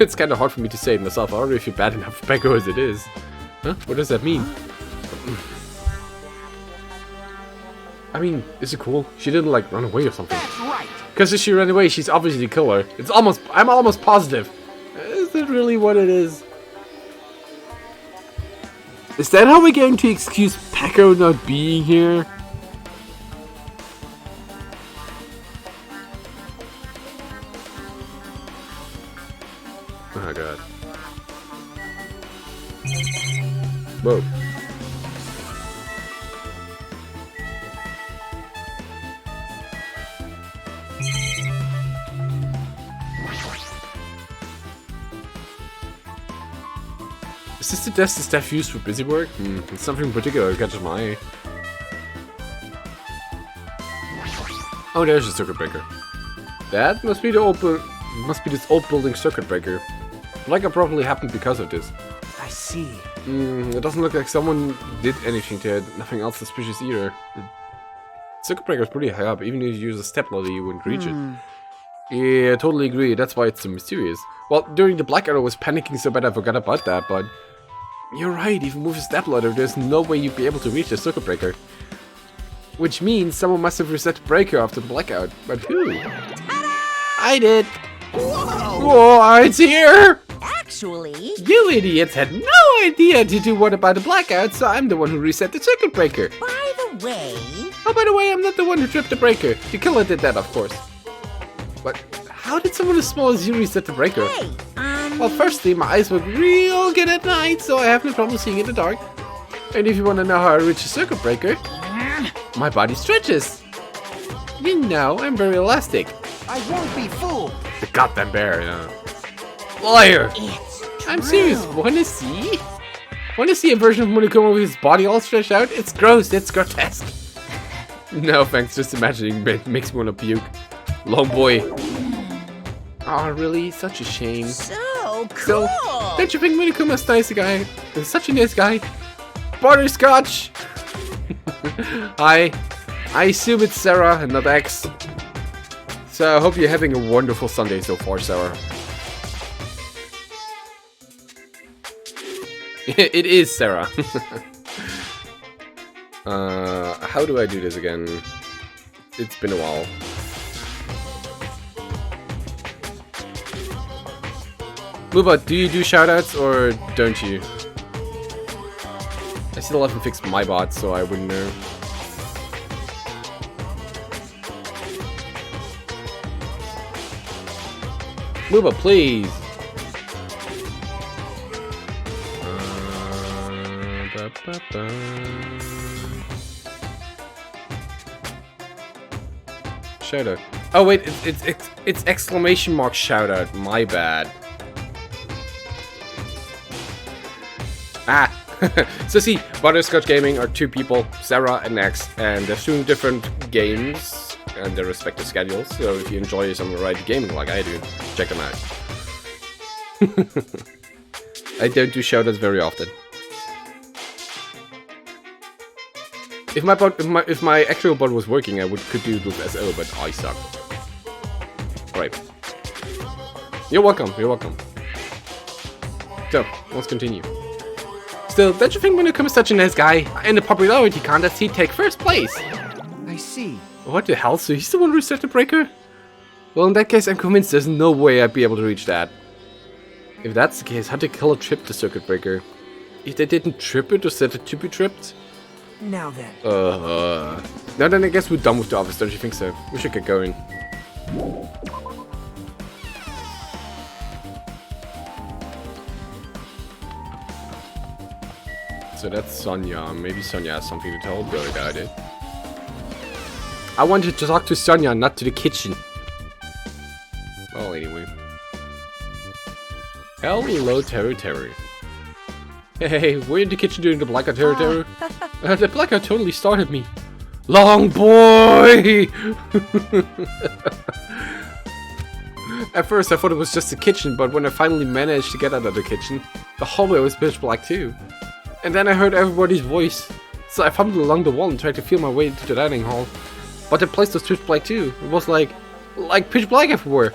It's kind of hard for me to say it myself. I already feel bad enough for Peko as it is. Huh? What does that mean? I mean, is it cool? She didn't like run away or something. That's right. Because if she ran away, she's obviously the killer. I'm almost positive. Is that really what it is? Is that how we're going to excuse Peko not being here? Oh god. Whoa. Is this the desk the staff used for busy work? It's something in particular that catches my eye. Oh, there's a circuit breaker. That must be the this old building circuit breaker. Blackout probably happened because of this. I see. It doesn't look like someone did anything to it. Nothing else suspicious either. The circuit breaker is pretty high up. Even if you use a stepladder, you wouldn't reach it. Yeah, I totally agree. That's why it's so mysterious. Well, during the blackout, I was panicking so bad I forgot about that, but you're right. Even with a stepladder, there's no way you'd be able to reach the circuit breaker. Which means someone must have reset the breaker after the blackout. But who? I did. Whoa, it's here! Actually, You idiots had no idea to do what about the blackout, so I'm the one who reset the circuit breaker. by the way, Oh, by the way, I'm not the one who tripped the breaker. The killer did that, of course. But how did someone as small as you reset the breaker? hey, Well, firstly, my eyes work real good at night, so I have no problem seeing in the dark. And if you want to know how I reach the circuit breaker, my body stretches. You know, I'm very elastic. I won't be fooled. The goddamn bear, yeah. Liar! it's true. I'm serious. Wanna see? Wanna see a version of Monokuma with his body all stretched out? It's gross. It's grotesque. No thanks. Just imagining it makes me wanna puke. Long boy. Oh, really? Such a shame. So So, cool. don't you think Monokuma's nice guy? He's such a nice guy. Butterscotch. Hi. I assume it's Sarah and not X. So I hope you're having a wonderful Sunday so far, Sarah. It is Sarah. How do I do this again? It's been a while. Luba, do you do shoutouts or don't you? I still haven't fixed my bot, so I wouldn't know. Move up, please. Shoutout. Oh wait, it's exclamation mark shoutout. My bad. Ah. So see, Butterscotch Gaming are 2 people, Sarah and X, and they're doing different games and their respective schedules. So if you enjoy some variety gaming like I do, check them out. I don't do shoutouts very often. If my actual bot was working, I could do this as SO, but I suck. Alright. You're welcome. You're welcome. So let's continue. Still, don't you think when you become such a nice guy in the popularity contest, he'd take first place? I see. What the hell? So he's the one who set the breaker? Well, in that case, I'm convinced there's no way I'd be able to reach that. If that's the case, how to kill or trip the circuit breaker? If they didn't trip it or set it to be tripped? Now then. Now then I guess we're done with the office, don't you think so? We should get going. So that's Sonia. Maybe Sonia has something to tell the other guy did. I wanted to talk to Sonia, not to the kitchen. Well, anyway. Hello, Terry. Hey, we're in the kitchen during the blackout, Terry. The blackout totally started me. Long boy! At first I thought it was just the kitchen, but when I finally managed to get out of the kitchen, the hallway was pitch black too. And then I heard everybody's voice. So I fumbled along the wall and tried to feel my way into the dining hall. But the place was pitch black too. It was like pitch black everywhere.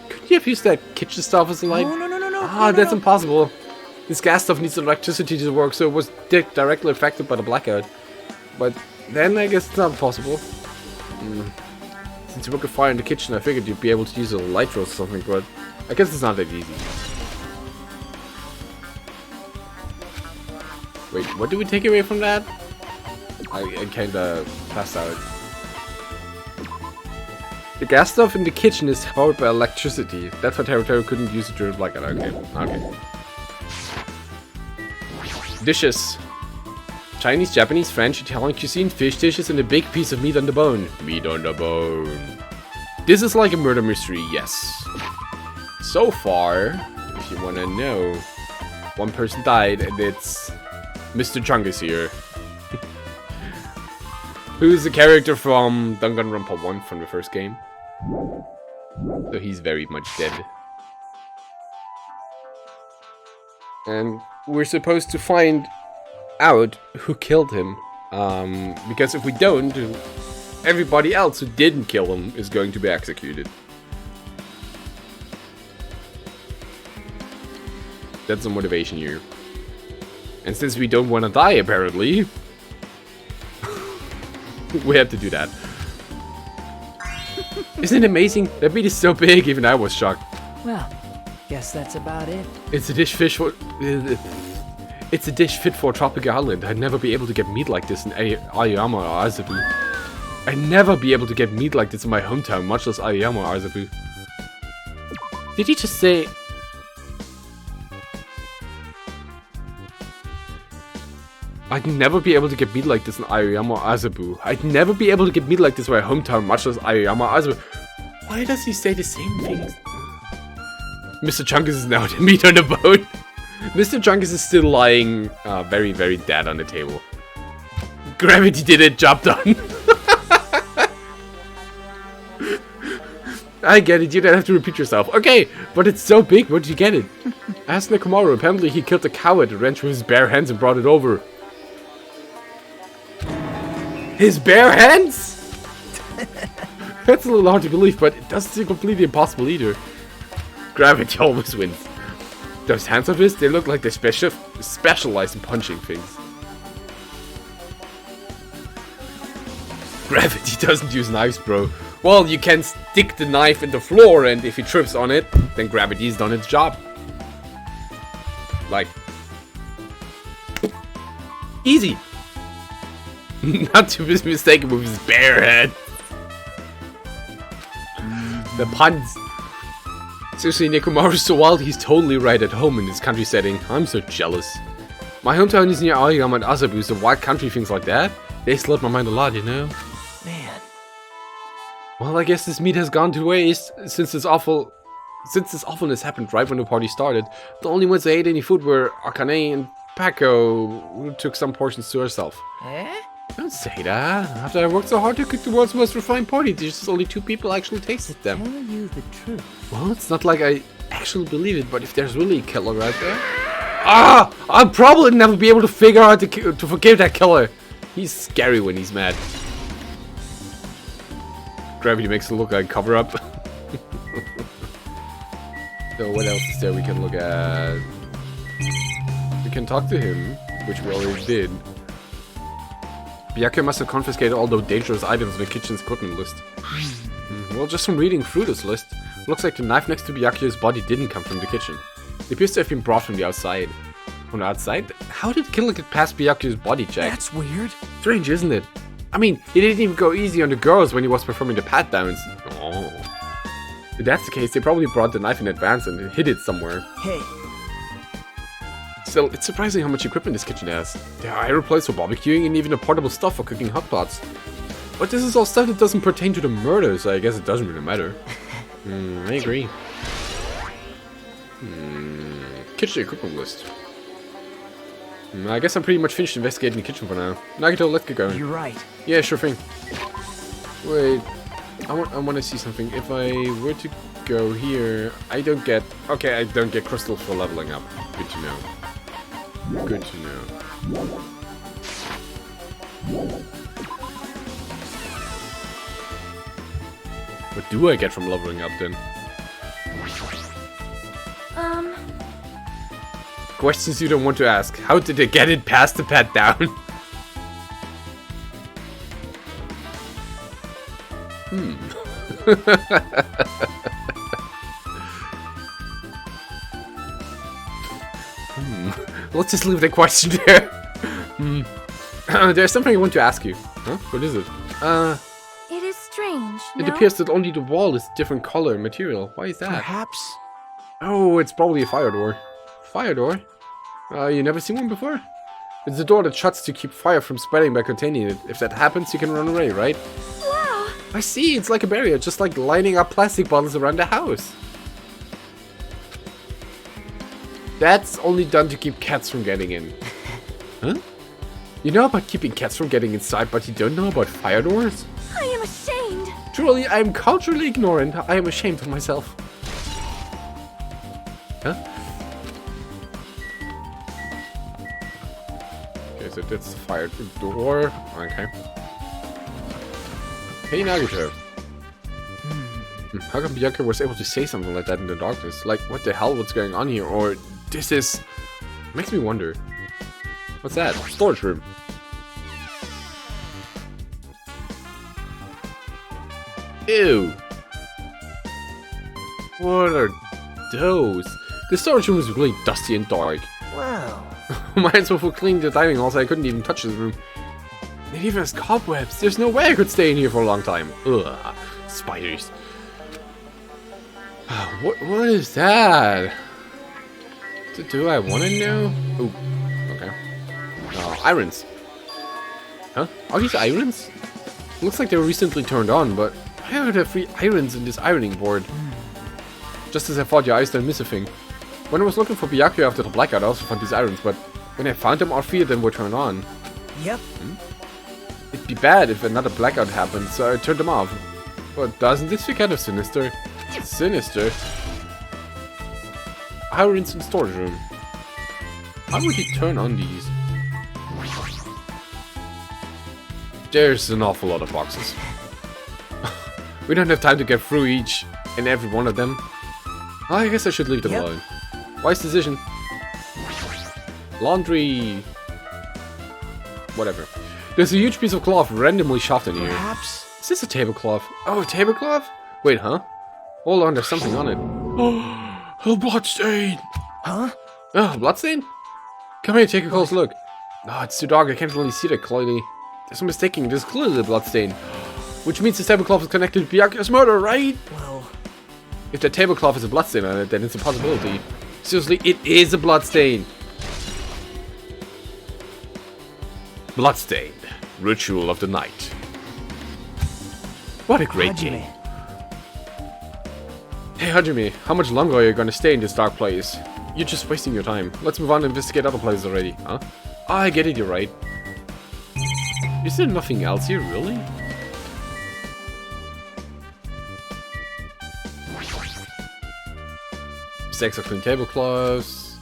Couldn't you have used that kitchen stuff as a light? No. That's impossible. This gas stuff needs electricity to work, so it was directly affected by the blackout. But then I guess it's not possible. Since you work a fire in the kitchen, I figured you'd be able to use a light source or something, but I guess it's not that easy. Wait, what do we take away from that? I kinda passed out. The gas stuff in the kitchen is powered by electricity. That's why Terry couldn't use it during blackout. Okay. Dishes. Chinese, Japanese, French, Italian cuisine, fish dishes, and a big piece of meat on the bone. Meat on the bone. This is like a murder mystery, yes. So far, if you wanna know, one person died, and it's Mr. Chungus here. Who's a character from Danganronpa 1 from the first game. So he's very much dead. And we're supposed to find out who killed him. Because if we don't, everybody else who didn't kill him is going to be executed. That's the motivation here. And since we don't want to die, apparently, we have to do that. Isn't it amazing? That meat is so big, even I was shocked. Well, guess that's about it. It's a dish fit for a tropical island. I'd never be able to get meat like this in Aoyama or Azabu. I'd never be able to get meat like this in my hometown, much less Aoyama or Azabu. Did he just say... I'd never be able to get meat like this in Aoyama or Azabu. I'd never be able to get meat like this in my hometown, much less Aoyama or Azabu. Why does he say the same things? Mr. Chungus is now the meat on the bone. Mr. Chungus is still lying very, very dead on the table. Gravity did it, job done. I get it, you don't have to repeat yourself. Okay, but it's so big, where did you get it? Ask Nekomaru, apparently he killed a cow that ran through his bare hands and brought it over. His bare hands? That's a little hard to believe, but it doesn't seem completely impossible either. Gravity always wins. Those hands of his, they look like they specialize in punching things. Gravity doesn't use knives, bro. Well, you can stick the knife in the floor, and if he trips on it, then gravity's done its job. Like... easy! Not to be mistaken with his bare head. The puns. Seriously, Nekomaru's so wild, he's totally right at home in this country setting. I'm so jealous. My hometown is near Aoyama and Asabu, so wild country things like that, they slowed my mind a lot, you know? Man. Well, I guess this meat has gone to waste since this awfulness happened right when the party started. The only ones that ate any food were Akane and Pako, who took some portions to herself. Eh? Don't say that. After I worked so hard to cook the world's most refined party dishes, only 2 people actually tasted them. Tell you the truth. Well, it's not like I actually believe it, but if there's really a killer out there... Ah! I'll probably never be able to figure out to forgive that killer. He's scary when he's mad. Gravity makes it look like cover-up. So what else is there we can look at? We can talk to him, which we already did. Byakuya must have confiscated all those dangerous items on the kitchen's cooking list. Well, just from reading through this list, looks like the knife next to Byakuya's body didn't come from the kitchen. It appears to have been brought from the outside. From the outside? How did the killer get past Byakuya's body check? That's weird. Strange, isn't it? I mean, he didn't even go easy on the girls when he was performing the pat-downs. Oh. If that's the case, they probably brought the knife in advance and hid it somewhere. Hey. Still, it's surprising how much equipment this kitchen has. There are air plates for barbecuing and even a portable stuff for cooking hot pots. But this is all stuff that doesn't pertain to the murder, so I guess it doesn't really matter. I agree. Kitchen equipment list. I guess I'm pretty much finished investigating the kitchen for now. Nagito, let's get going. You're right. Yeah, sure thing. Wait, I want to see something. If I were to go here, I don't get... Okay, I don't get crystals for leveling up. Good to know. Good to know. What do I get from leveling up then? Questions you don't want to ask. How did they get it past the pat down? Let's just leave the question there. There's something I want to ask you. Huh? What is it? It is strange, It no? appears that only the wall is different color and material. Why is that? Perhaps. Oh, it's probably a fire door. Fire door? You never seen one before? It's a door that shuts to keep fire from spreading by containing it. If that happens, you can run away, right? Wow! I see, it's like a barrier, just like lining up plastic bottles around the house. That's only done to keep cats from getting in. Huh? You know about keeping cats from getting inside, but you don't know about fire doors? I am ashamed! Truly, I am culturally ignorant. I am ashamed of myself. Huh? Okay, so that's the fire door. Okay. Hey, Nagito. How come Byakuya was able to say something like that in the darkness? Like, what the hell? What's going on here? Or this is... Makes me wonder. What's that? Storage room. Ew. What are those? The storage room is really dusty and dark. Wow. Might as well for cleaning the dining hall, so I couldn't even touch this room. It even has cobwebs. There's no way I could stay in here for a long time. Ugh. Spiders. What is that? Do I want to know? Ooh. Okay. Irons. Huh? Are these irons? Looks like they were recently turned on, but why are there 3 irons in this ironing board? Just as I thought, your eyes don't miss a thing. When I was looking for Byakuya after the blackout, I also found these irons, but when I found them, all 3 of them were turned on. Yep. It'd be bad if another blackout happened, so I turned them off. But doesn't this feel kind of sinister? Sinister? Irons in storage room. How would he turn on these? There's an awful lot of boxes. We don't have time to get through each and every one of them. I guess I should leave them alone. Wise decision. Laundry. Whatever. There's a huge piece of cloth randomly shoved in here. Perhaps. Is this a tablecloth? Oh, a tablecloth? Wait, huh? Hold on, there's something on it. Oh, a bloodstain! Huh? Oh, a bloodstain? Come here, take a close look. Oh, it's too dark, I can't really see that clearly. There's no mistaking, there's clearly a bloodstain. Which means this tablecloth is connected to Byakuya's murder, right? Well, If the tablecloth is a bloodstain on it, then it's a possibility. Seriously, it is a bloodstain. Bloodstained. Ritual of the Night. What a great game. Hey Hajime, how much longer are you gonna stay in this dark place? You're just wasting your time. Let's move on and investigate other places already, huh? Oh, I get it, you're right. Is there nothing else here, really? Stacks of clean tablecloths.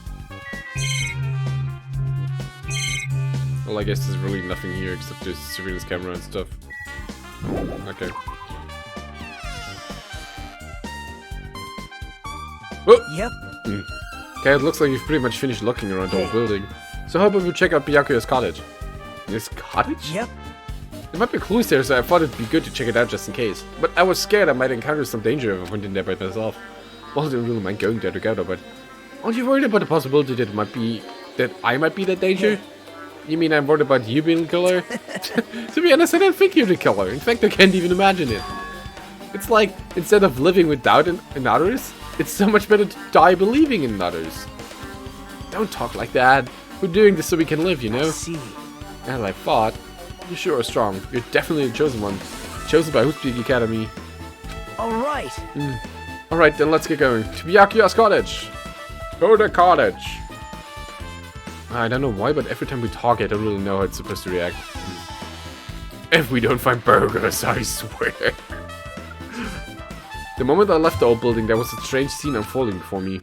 Well, I guess there's really nothing here except this surveillance camera and stuff. Okay. Oh! Yep. Okay, it looks like you've pretty much finished looking around the whole building. So how about we check out Byakuya's cottage? His cottage? Yep. There might be clues there, so I thought it'd be good to check it out just in case. But I was scared I might encounter some danger if I went in there by myself. Well, I didn't really mind going there together, but aren't you worried about the possibility that I might be that danger? You mean I'm worried about you being the killer? To be honest, I don't think you're the killer. In fact, I can't even imagine it. It's like, instead of living with doubt in others, it's so much better to die believing in others. Don't talk like that. We're doing this so we can live, you know? I see. As I thought. You sure are strong. You're definitely the chosen one. Chosen by Hoospeak Academy. Alright. Alright, then let's get going. To Byakuya's cottage. To the cottage. I don't know why, but every time we talk, I don't really know how it's supposed to react. If we don't find burgers, I swear. The moment I left the old building, there was a strange scene unfolding before me.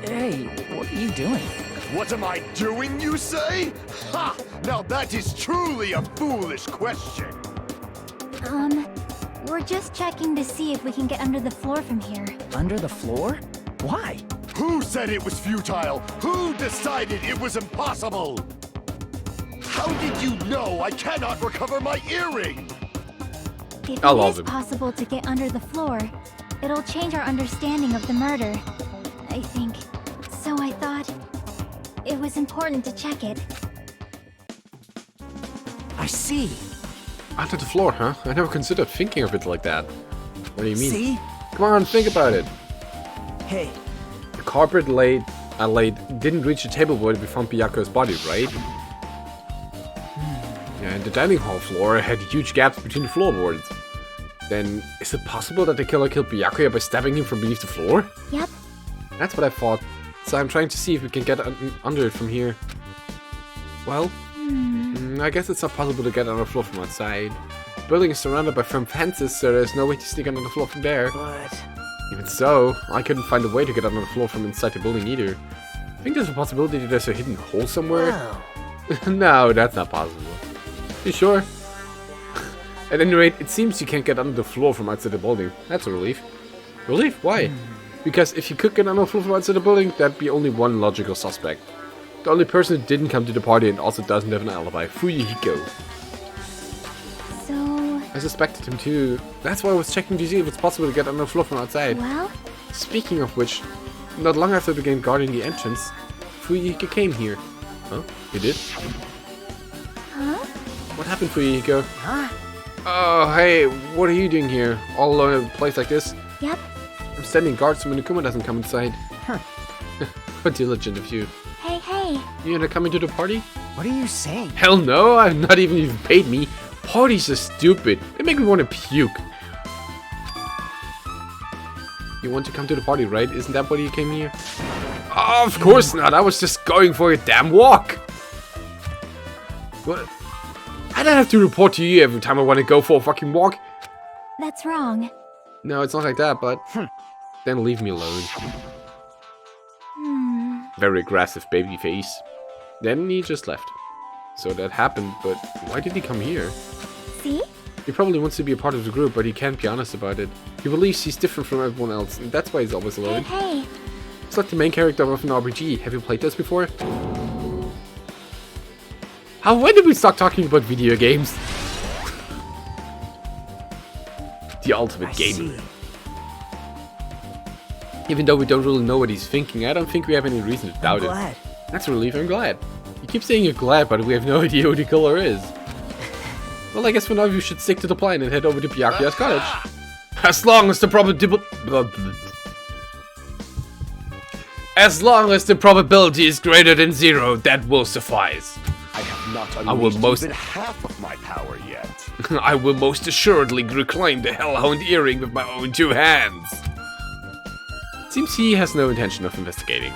Hey, what are you doing? What am I doing, you say? Ha! Now that is truly a foolish question. We're just checking to see if we can get under the floor from here. Under the floor? Why? Who said it was futile? Who decided it was impossible? How did you know I cannot recover my earring? If I it love is him. possible to get under the floor, it'll change our understanding of the murder, I think. So I thought it was important to check it. I see. Under the floor, huh? I never considered thinking of it like that. What do you mean? See? Come on, think about it. Hey, The carpet I laid didn't reach the table where we found Byakuya's body, right? Yeah, and the dining hall floor had huge gaps between the floorboards. Then, is it possible that the killer killed Byakuya by stabbing him from beneath the floor? Yep. That's what I thought. So I'm trying to see if we can get under it from here. Well, I guess it's not possible to get on the floor from outside. The building is surrounded by firm fences, so there's no way to sneak under the floor from there. but... Even so, I couldn't find a way to get under the floor from inside the building either. I think there's a possibility that there's a hidden hole somewhere. Wow. No, that's not possible. You sure? At any rate, it seems you can't get under the floor from outside the building. That's a relief. Relief? Why? Because if you could get under the floor from outside the building, that'd be only one logical suspect. The only person who didn't come to the party and also doesn't have an alibi, Fuyuhiko. So, I suspected him too. That's why I was checking to see if it's possible to get under the floor from outside. well, Speaking of which, not long after I began guarding the entrance, Fuyuhiko came here. Huh? He did? huh? What happened, Fuyuhiko? Huh? Oh, hey, what are you doing here? All alone in a place like this? Yep. I'm standing guard so Minokuma doesn't come inside. Huh. How diligent of you. Hey, hey. You gonna come into the party? What are you saying? Hell no, I've not even paid me. Parties are stupid. They make me want to puke. You want to come to the party, right? Isn't that why you came here? Oh, of course not. I was just going for a damn walk. What? I don't have to report to you every time I want to go for a fucking walk. That's wrong. No, it's not like that, but... Then leave me alone. Very aggressive baby face. Then he just left. So that happened, but why did he come here? See? He probably wants to be a part of the group, but he can't be honest about it. He believes he's different from everyone else, and that's why he's always Hey, alone. hey. It's like the main character of an RPG. Have you played this before? When did we start talking about video games? The ultimate I gamer. see. Even though we don't really know what he's thinking, I don't think we have any reason to doubt I'm it. glad. That's a relief, I'm glad. You keep saying you're glad, but we have no idea who the killer is. Well, I guess for now you should stick to the plan and head over to Byakuya's cottage. As long as the probability is greater than 0, that will suffice. I have not will unleashed most- even half of my power yet. I will most assuredly reclaim the Hellhound earring with my own 2 hands. Seems he has no intention of investigating.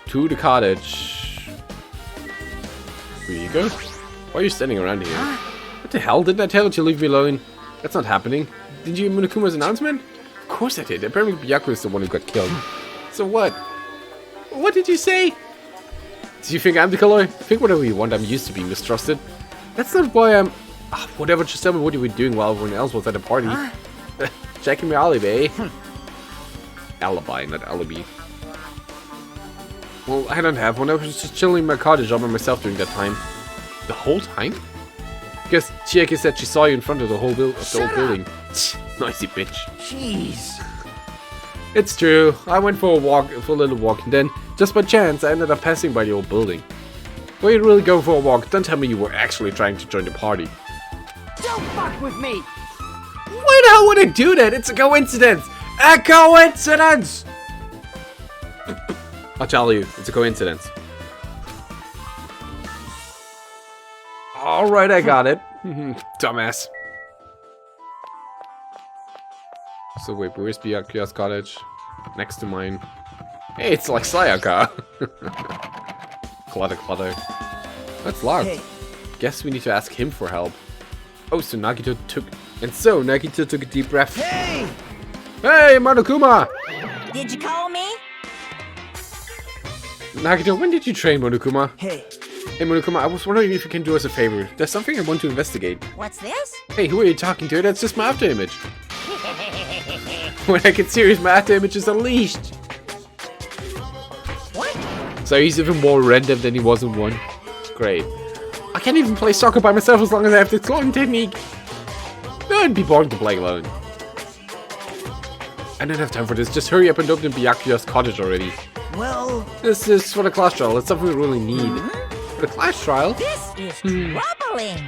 To the cottage. Here you go. Why are you standing around here? What the hell? Didn't I tell you to leave me alone? That's not happening. Did you hear Monokuma's announcement? Of course I did. Apparently Byakuya is the one who got killed. So what? What did you say? Do you think I'm the killer? Think whatever you want. I'm used to being mistrusted. That's not why I'm... whatever, just tell me what you were doing while everyone else was at the party. Checking my alibi. Alibi, not alibi. Well, I don't have one. I was just chilling in my cottage all by myself during that time. The whole time? Because Chiaki said she saw you in front of the whole old building. Noisy bitch. Jeez. It's true. I went for a little walk, and then, just by chance, I ended up passing by the old building. Were you really going for a walk? Don't tell me you were actually trying to join the party. Don't fuck with me. Why the hell would I do that? It's a coincidence! A coincidence! I'll tell you, it's a coincidence. Alright, I got it. Dumbass. So wait, where's Byakuya's cottage? Next to mine. Hey, it's like Sayaka. Clutter. That's locked. Hey. Guess we need to ask him for help. Oh, so Nagito took a deep breath. Hey! Hey, Monokuma! Did you call me? Nagito, when did you train Monokuma? Hey. Hey, Monokuma, I was wondering if you can do us a favor. There's something I want to investigate. What's this? Hey, who are you talking to? That's just my after image. When I get serious, my after image is unleashed. What? So he's even more random than he was in 1. Great. I can't even play soccer by myself as long as I have this cloning technique. No, it'd be boring to play alone. I don't have time for this. Just hurry up and open Byakuya's cottage already. Well, This is for the class trial. It's something we really need. For the class trial? This is troubling.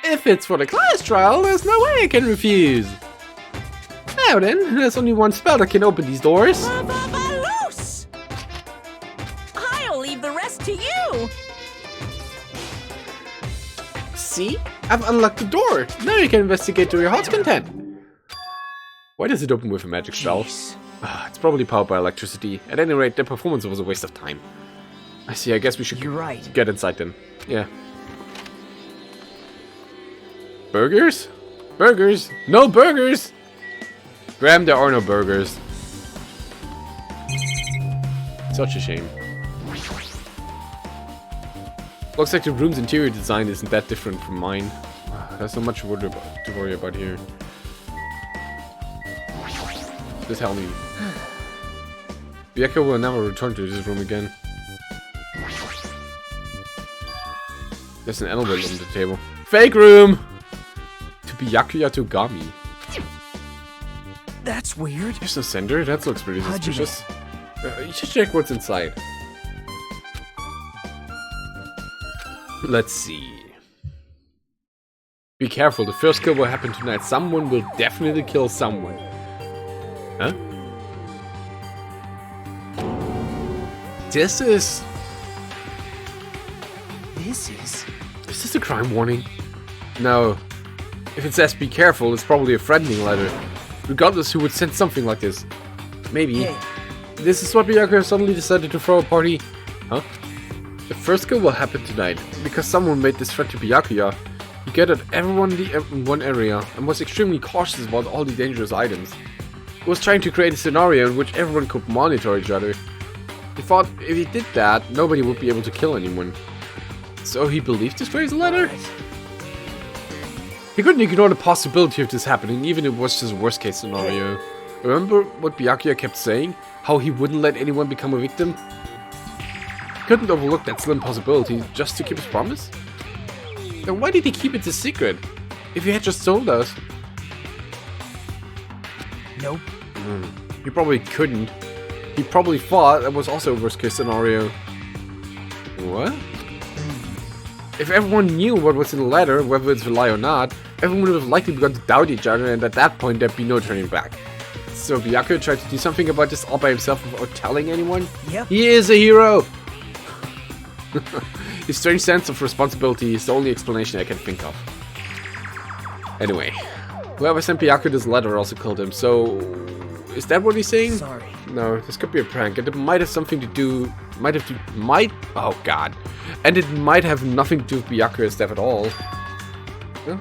If it's for the class trial, there's no way I can refuse. Now then, there's only one spell that can open these doors. Loose! I'll leave the rest to you. See? I've unlocked the door. Now you can investigate to your heart's content. Why does it open with a magic spell? It's probably powered by electricity. At any rate, the performance was a waste of time. I see, I guess we should you're right. get inside then. Yeah. Burgers? Burgers? No burgers! Graham, there are no burgers. Such a shame. Looks like the room's interior design isn't that different from mine. There's not much to worry about here. Just tell me. Byakuya will never return to this room again. There's an elevator on the table. Fake room! To Byakuya Togami. That's weird. There's no sender? That looks pretty How'd you suspicious. You should check what's inside. Let's see. Be careful, the first kill will happen tonight. Someone will definitely kill someone. Huh? This is... Is this a crime warning? No. If it says be careful, it's probably a threatening letter. Regardless, who would send something like this? Maybe. Hey. This is what Byakuya suddenly decided to throw a party. Huh? The first kill will happen tonight, because someone made this threat to Byakuya. He gathered everyone in one area, and was extremely cautious about all the dangerous items. He was trying to create a scenario in which everyone could monitor each other. He thought if he did that, nobody would be able to kill anyone. So he believed this crazy letter? He couldn't ignore the possibility of this happening, even if it was just a worst case scenario. Remember what Byakuya kept saying? How he wouldn't let anyone become a victim? He couldn't overlook that slim possibility just to keep his promise? Then why did he keep it a secret? If he had just told us. Nope. He probably couldn't. He probably thought that was also a worst case scenario. What? If everyone knew what was in the letter, whether it's a lie or not, everyone would have likely begun to doubt each other, and at that point there'd be no turning back. So Byakuya tried to do something about this all by himself without telling anyone? Yep. He is a hero! His strange sense of responsibility is the only explanation I can think of. Anyway, whoever sent Byakuya this letter also killed him, so... Is that what he's saying? Sorry. No, this could be a prank, and it might have something to do... Oh god. And it might have nothing to do with Byakuya's death at all. Huh?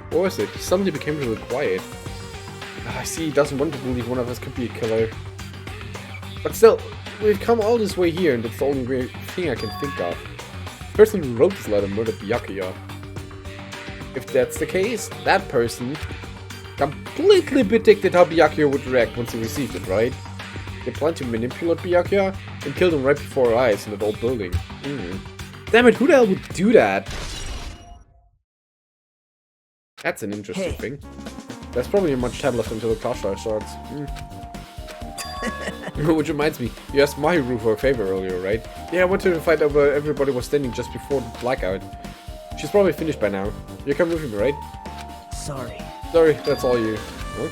What was it? He suddenly became really quiet. I see he doesn't want to believe one of us could be a killer. But still, we've come all this way here, and it's the only thing I can think of. The person who wrote this letter murdered Byakuya. If that's the case, that person completely predicted how Byakuya would react once he received it, right? They planned to manipulate Byakuya and killed him right before our eyes in that old building. Damn it, who the hell would do that? That's an interesting thing. There's probably not much time left until the class starts. Which reminds me, you asked Mahiru for a favor earlier, right? Yeah, I wanted to find out where everybody was standing just before the blackout. She's probably finished by now. You come with me, right? Sorry. Sorry, that's all you. Huh?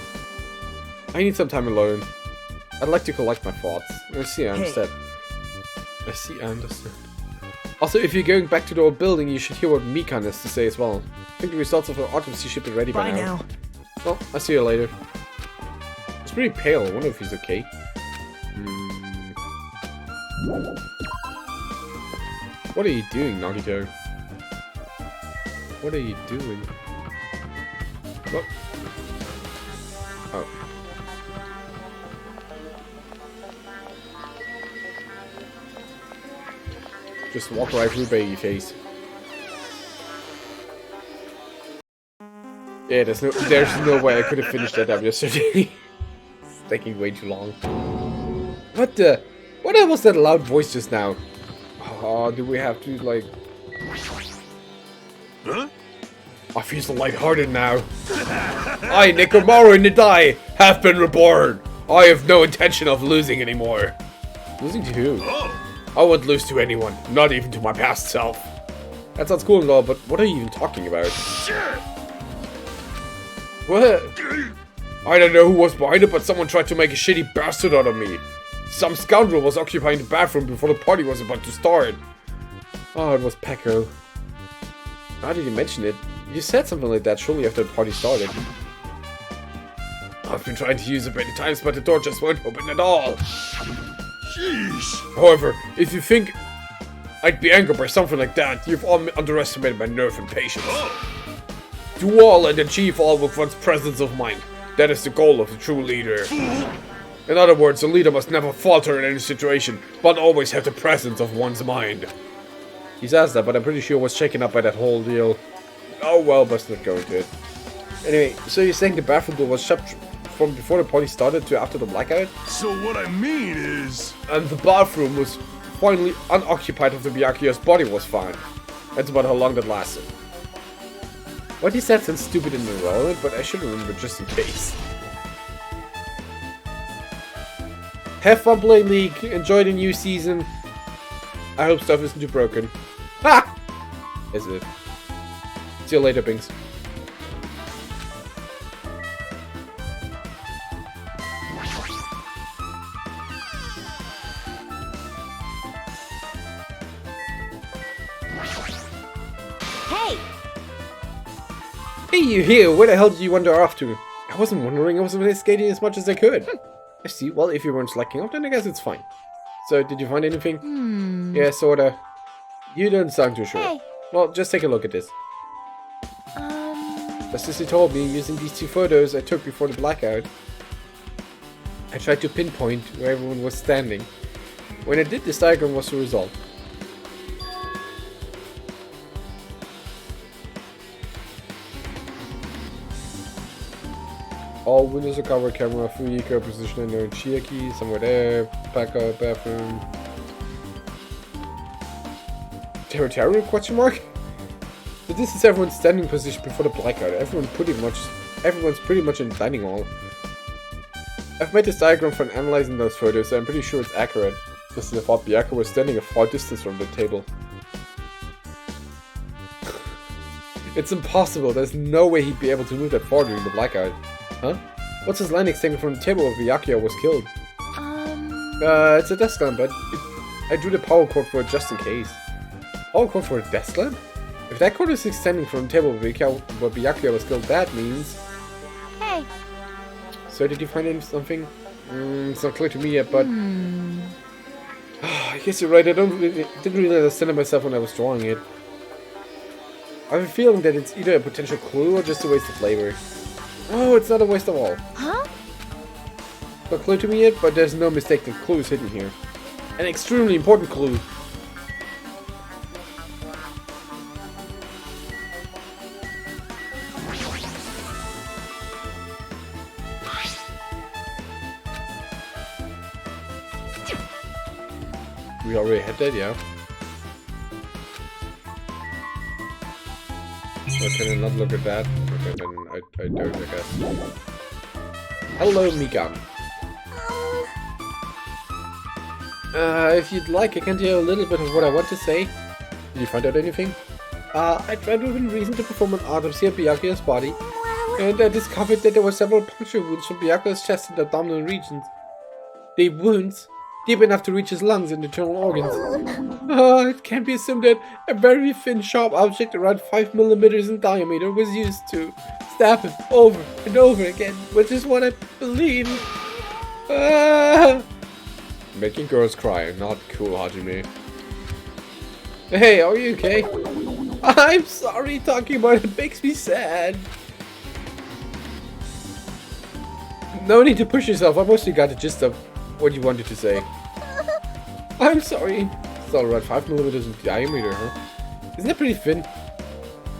I need some time alone. I'd like to collect my thoughts. I see, I understand. I see, I understand. Also, if you're going back to the old building, you should hear what Mikan has to say as well. I think the results of her autopsy should be ready by now. Well, I'll see you later. He's pretty pale. I wonder if he's okay. What are you doing, Nagito? What are you doing? What? Oh. Just walk right through baby face. Yeah, there's no way I could have finished that up yesterday. It's taking way too long. What the? What was that loud voice just now? Oh, do we have to like? Huh? I feel so lighthearted now. I, Nekomaru Nidai, have been reborn. I have no intention of losing anymore. Losing to who? I won't lose to anyone, not even to my past self. That sounds cool and all, but what are you even talking about? What? I don't know who was behind it, but someone tried to make a shitty bastard out of me. Some scoundrel was occupying the bathroom before the party was about to start. Oh, it was Peko. How did you mention it? You said something like that shortly after the party started. I've been trying to use it many times, but the door just won't open at all. Jeez. However, if you think I'd be angered by something like that, you've all underestimated my nerve and patience. Do all and achieve all with one's presence of mind. That is the goal of a true leader. In other words, a leader must never falter in any situation, but always have the presence of one's mind. He says that, but I'm pretty sure was shaken up by that whole deal. Oh well, best not go into it. Anyway, so you're saying the bathroom door was shut from before the party started to after the blackout? So what I mean is... And the bathroom was finally unoccupied after Byakuya's body was found. That's about how long that lasted. What he said sounds stupid and irrelevant, but I should remember just in case. Have fun playing League, enjoy the new season. I hope stuff isn't too broken. Ha! Is it? See you later, Binks. Hey! Hey, you here! Where the hell did you wander off to? I wasn't wondering, I was investigating as much as I could. I see, well, if you weren't slacking off, then I guess it's fine. So, did you find anything? Yeah, sorta. You don't sound too sure. Hey. Well, just take a look at this. Just as you told me, using these two photos I took before the blackout, I tried to pinpoint where everyone was standing. When I did, this diagram was the result. All windows are covered, camera free, current position unknown, Chiaki, somewhere there, backup, bathroom. Territorial question mark? So this is everyone's standing position before the blackout. Everyone's pretty much in the dining hall. I've made this diagram from analyzing those photos, so I'm pretty sure it's accurate. Just as I thought Byakuya was standing a far distance from the table. It's impossible. There's no way he'd be able to move that far during the blackout. Huh? What's his landing statement from the table where Byakuya was killed? It's a desk lamp, but I drew the power cord for it just in case. Power cord for a desk lamp? If that cord is extending from the table where Byakuya was killed, that means... Hey. So did you find something? It's not clear to me yet, but... I guess you're right, I didn't really understand it myself when I was drawing it. I have a feeling that it's either a potential clue or just a waste of flavor. Oh, it's not a waste of all. Huh? Not clear to me yet, but there's no mistake, the clue is hidden here. An extremely important clue. We already had that, yeah. So can I not look at that? Okay, then I don't, I guess. Hello, Mikan. If you'd like, I can tell you a little bit of what I want to say. Did you find out anything? I tried within reason to perform an autopsy of Byakuya's body, and I discovered that there were several puncture wounds from Byakuya's chest and abdominal regions. The wounds, deep enough to reach his lungs and internal organs. It can be assumed that a very thin, sharp object around 5 millimeters in diameter was used to stab him over and over again, which is what I believe. Making girls cry, not cool, Hajime. Hey, are you okay? I'm sorry, talking about it makes me sad. No need to push yourself, I mostly got the gist of what you wanted to say. I'm sorry. It's all around 5 millimeters in diameter, huh? Isn't that pretty thin?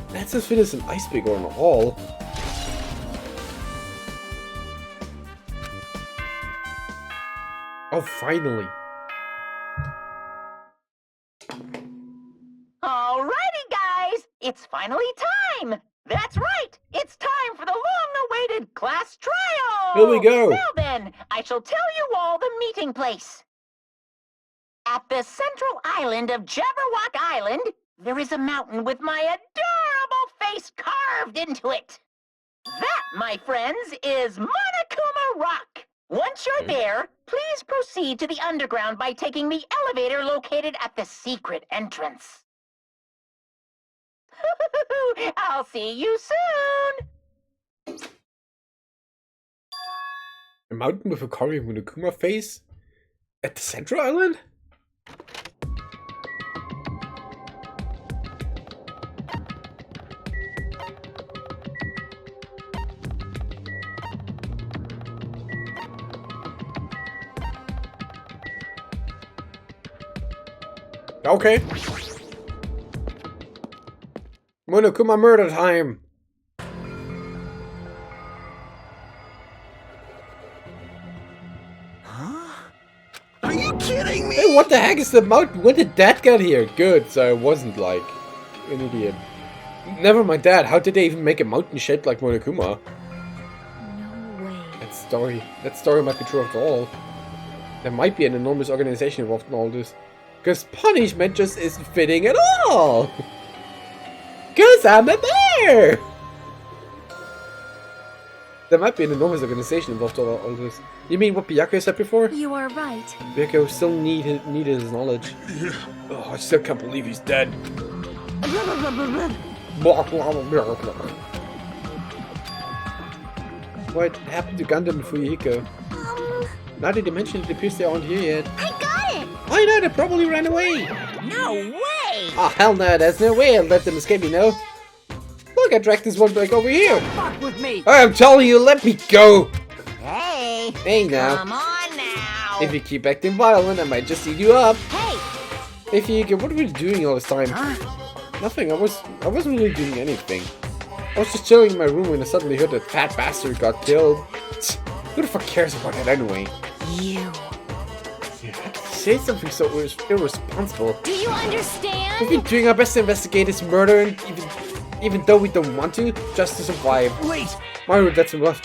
That's as thin as an ice pick or an awl. Oh, finally. Alrighty, guys! It's finally time! That's right! It's time for the long-awaited class trial! Here we go! Now then, I shall tell you all the meeting place. At the central island of Jabberwock Island, there is a mountain with my adorable face carved into it. That, my friends, is Monokuma Rock. Once you're there, please proceed to the underground by taking the elevator located at the secret entrance. I'll see you soon! A mountain with a carving Monokuma face? At the central island? Okay. Monokuma murder time! Are you kidding me? Hey, what the heck is the mountain? When did that get here? Good, so I wasn't like an idiot. Never mind that, how did they even make a mountain shaped like Monokuma? No way. That story might be true after all. There might be an enormous organization involved in all this. Because punishment just isn't fitting at all! Because I'm a bear! There might be an enormous organization involved in all this. You mean what Byakuya said before? You are right. Byakuya still needed his knowledge. Oh, I still can't believe he's dead. What happened to Gundam and Fuyuhiko? Now that you mention it, appears they aren't here yet. I got it! I know, they probably ran away! No way! Oh, hell no, there's no way I'll let them escape, you know? Look, I dragged this one back over here! Fuck with me! I'm telling you, let me go! Hey! Hey now. Come on now! If you keep acting violent, I might just eat you up. Hey! Hey, Fuyuhiko, what were you doing all this time? Nothing, I wasn't really doing anything. I was just chilling in my room when I suddenly heard that fat bastard got killed. Who the fuck cares about that anyway? You. Say something so irresponsible. Do you understand? We've been doing our best to investigate this murder, and even though we don't want to, just to survive. Wait! Mario, that's enough.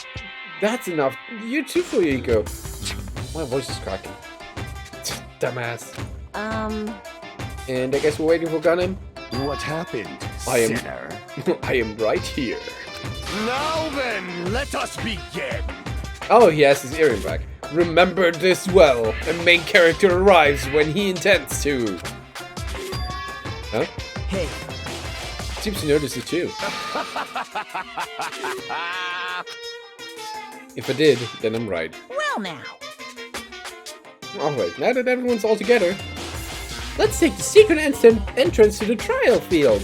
That's enough. You too, Fuyuhiko. My voice is cracking. Dumbass. And I guess we're waiting for Gunham. What happened? I am- sinner. I am right here. Now then, let us begin. Oh, he has his earring back. Remember this well. The main character arrives when he intends to. Huh? Hey, Seems to notice it too. If I did, then I'm right. Well now. Alright, now that everyone's all together, let's take the secret entrance to the trial field.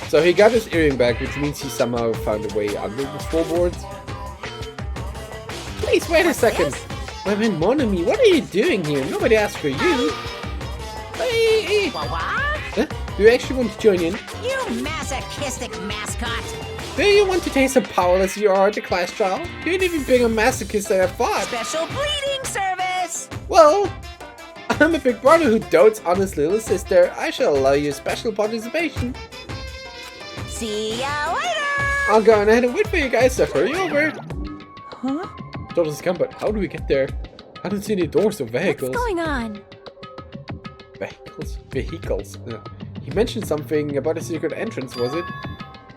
So he got his earring back, which means he somehow found a way under the floorboards. Please wait a second. Women, mon ami, what are you doing here? Nobody asked for you. Hey. What? Huh? Do you actually want to join in? You masochistic mascot. Do you want to taste how powerless you are at the class trial? You're an even bigger masochist than I thought. Special bleeding service. Well, I'm a big brother who dotes on his little sister. I shall allow you special participation. See ya later. I'll go on ahead and wait for you guys to hurry over. Huh? Doors come, but how do we get there? I don't see any doors or vehicles. What's going on? Vehicles? Vehicles. He mentioned something about a secret entrance, was it?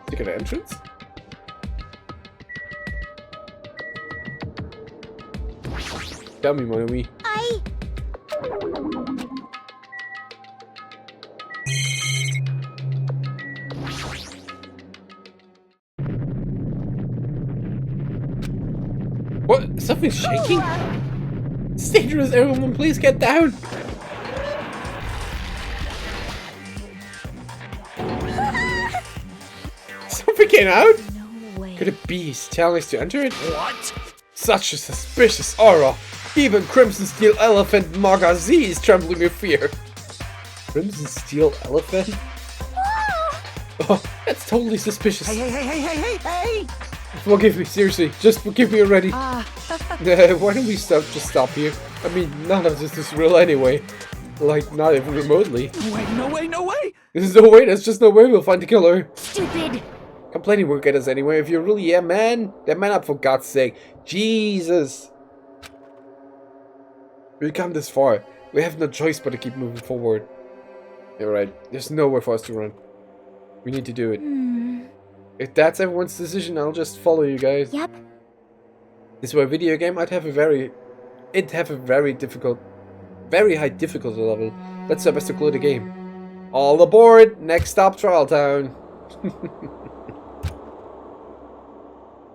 Secret entrance? Tell me, mon ami. What? Something's shaking? It's dangerous, everyone, please get down! Something came out? No way. Could it be he's telling us to enter it? What? Such a suspicious aura! Even Crimson Steel Elephant Magazi is trembling with fear. Crimson Steel Elephant? Oh, that's totally suspicious. hey! Forgive me, seriously. Just forgive me already. Why don't we just stop here? I mean, none of this is real anyway. Like, not even remotely. No way! There's no way, there's just no way we'll find the killer. Stupid. Complaining won't get us anywhere. If you're really a man, then man up for God's sake. Jesus. We've come this far. We have no choice but to keep moving forward. You're right. There's nowhere for us to run. We need to do it. If that's everyone's decision, I'll just follow you guys. Yep. This were a video game, it'd have a very high difficulty level. Let's do our best to clear the game. All aboard! Next stop, Trial Town.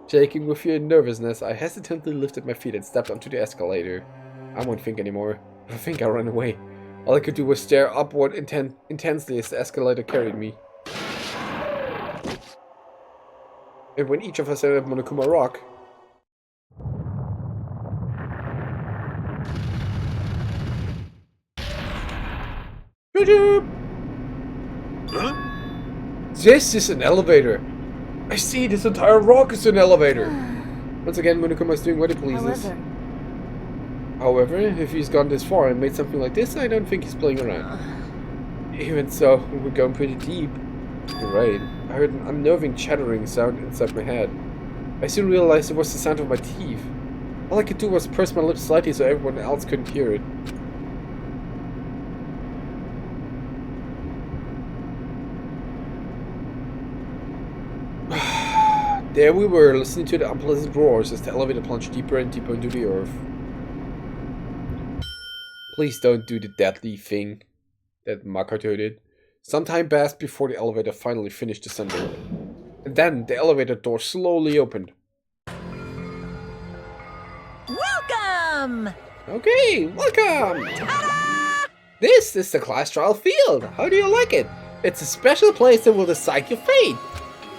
Shaking with fear and nervousness, I hesitantly lifted my feet and stepped onto the escalator. I won't think anymore. I think I ran away. All I could do was stare upward intensely as the escalator carried me. And when each of us entered Monokuma Rock, Huh? this is an elevator. I see, this entire rock is an elevator. Once again, Monokuma is doing what he pleases. However, if he's gone this far and made something like this, I don't think he's playing around. Even so, we're going pretty deep. You're right. I heard an unnerving chattering sound inside my head. I soon realized it was the sound of my teeth. All I could do was purse my lips slightly so everyone else couldn't hear it. There we were, listening to the unpleasant roars as the elevator plunged deeper and deeper into the earth. Please don't do the deadly thing that Makoto did. Some time passed before the elevator finally finished descending. And then the elevator door slowly opened. Welcome. Okay, welcome! This is the class trial field. How do you like it? It's a special place that will decide your fate.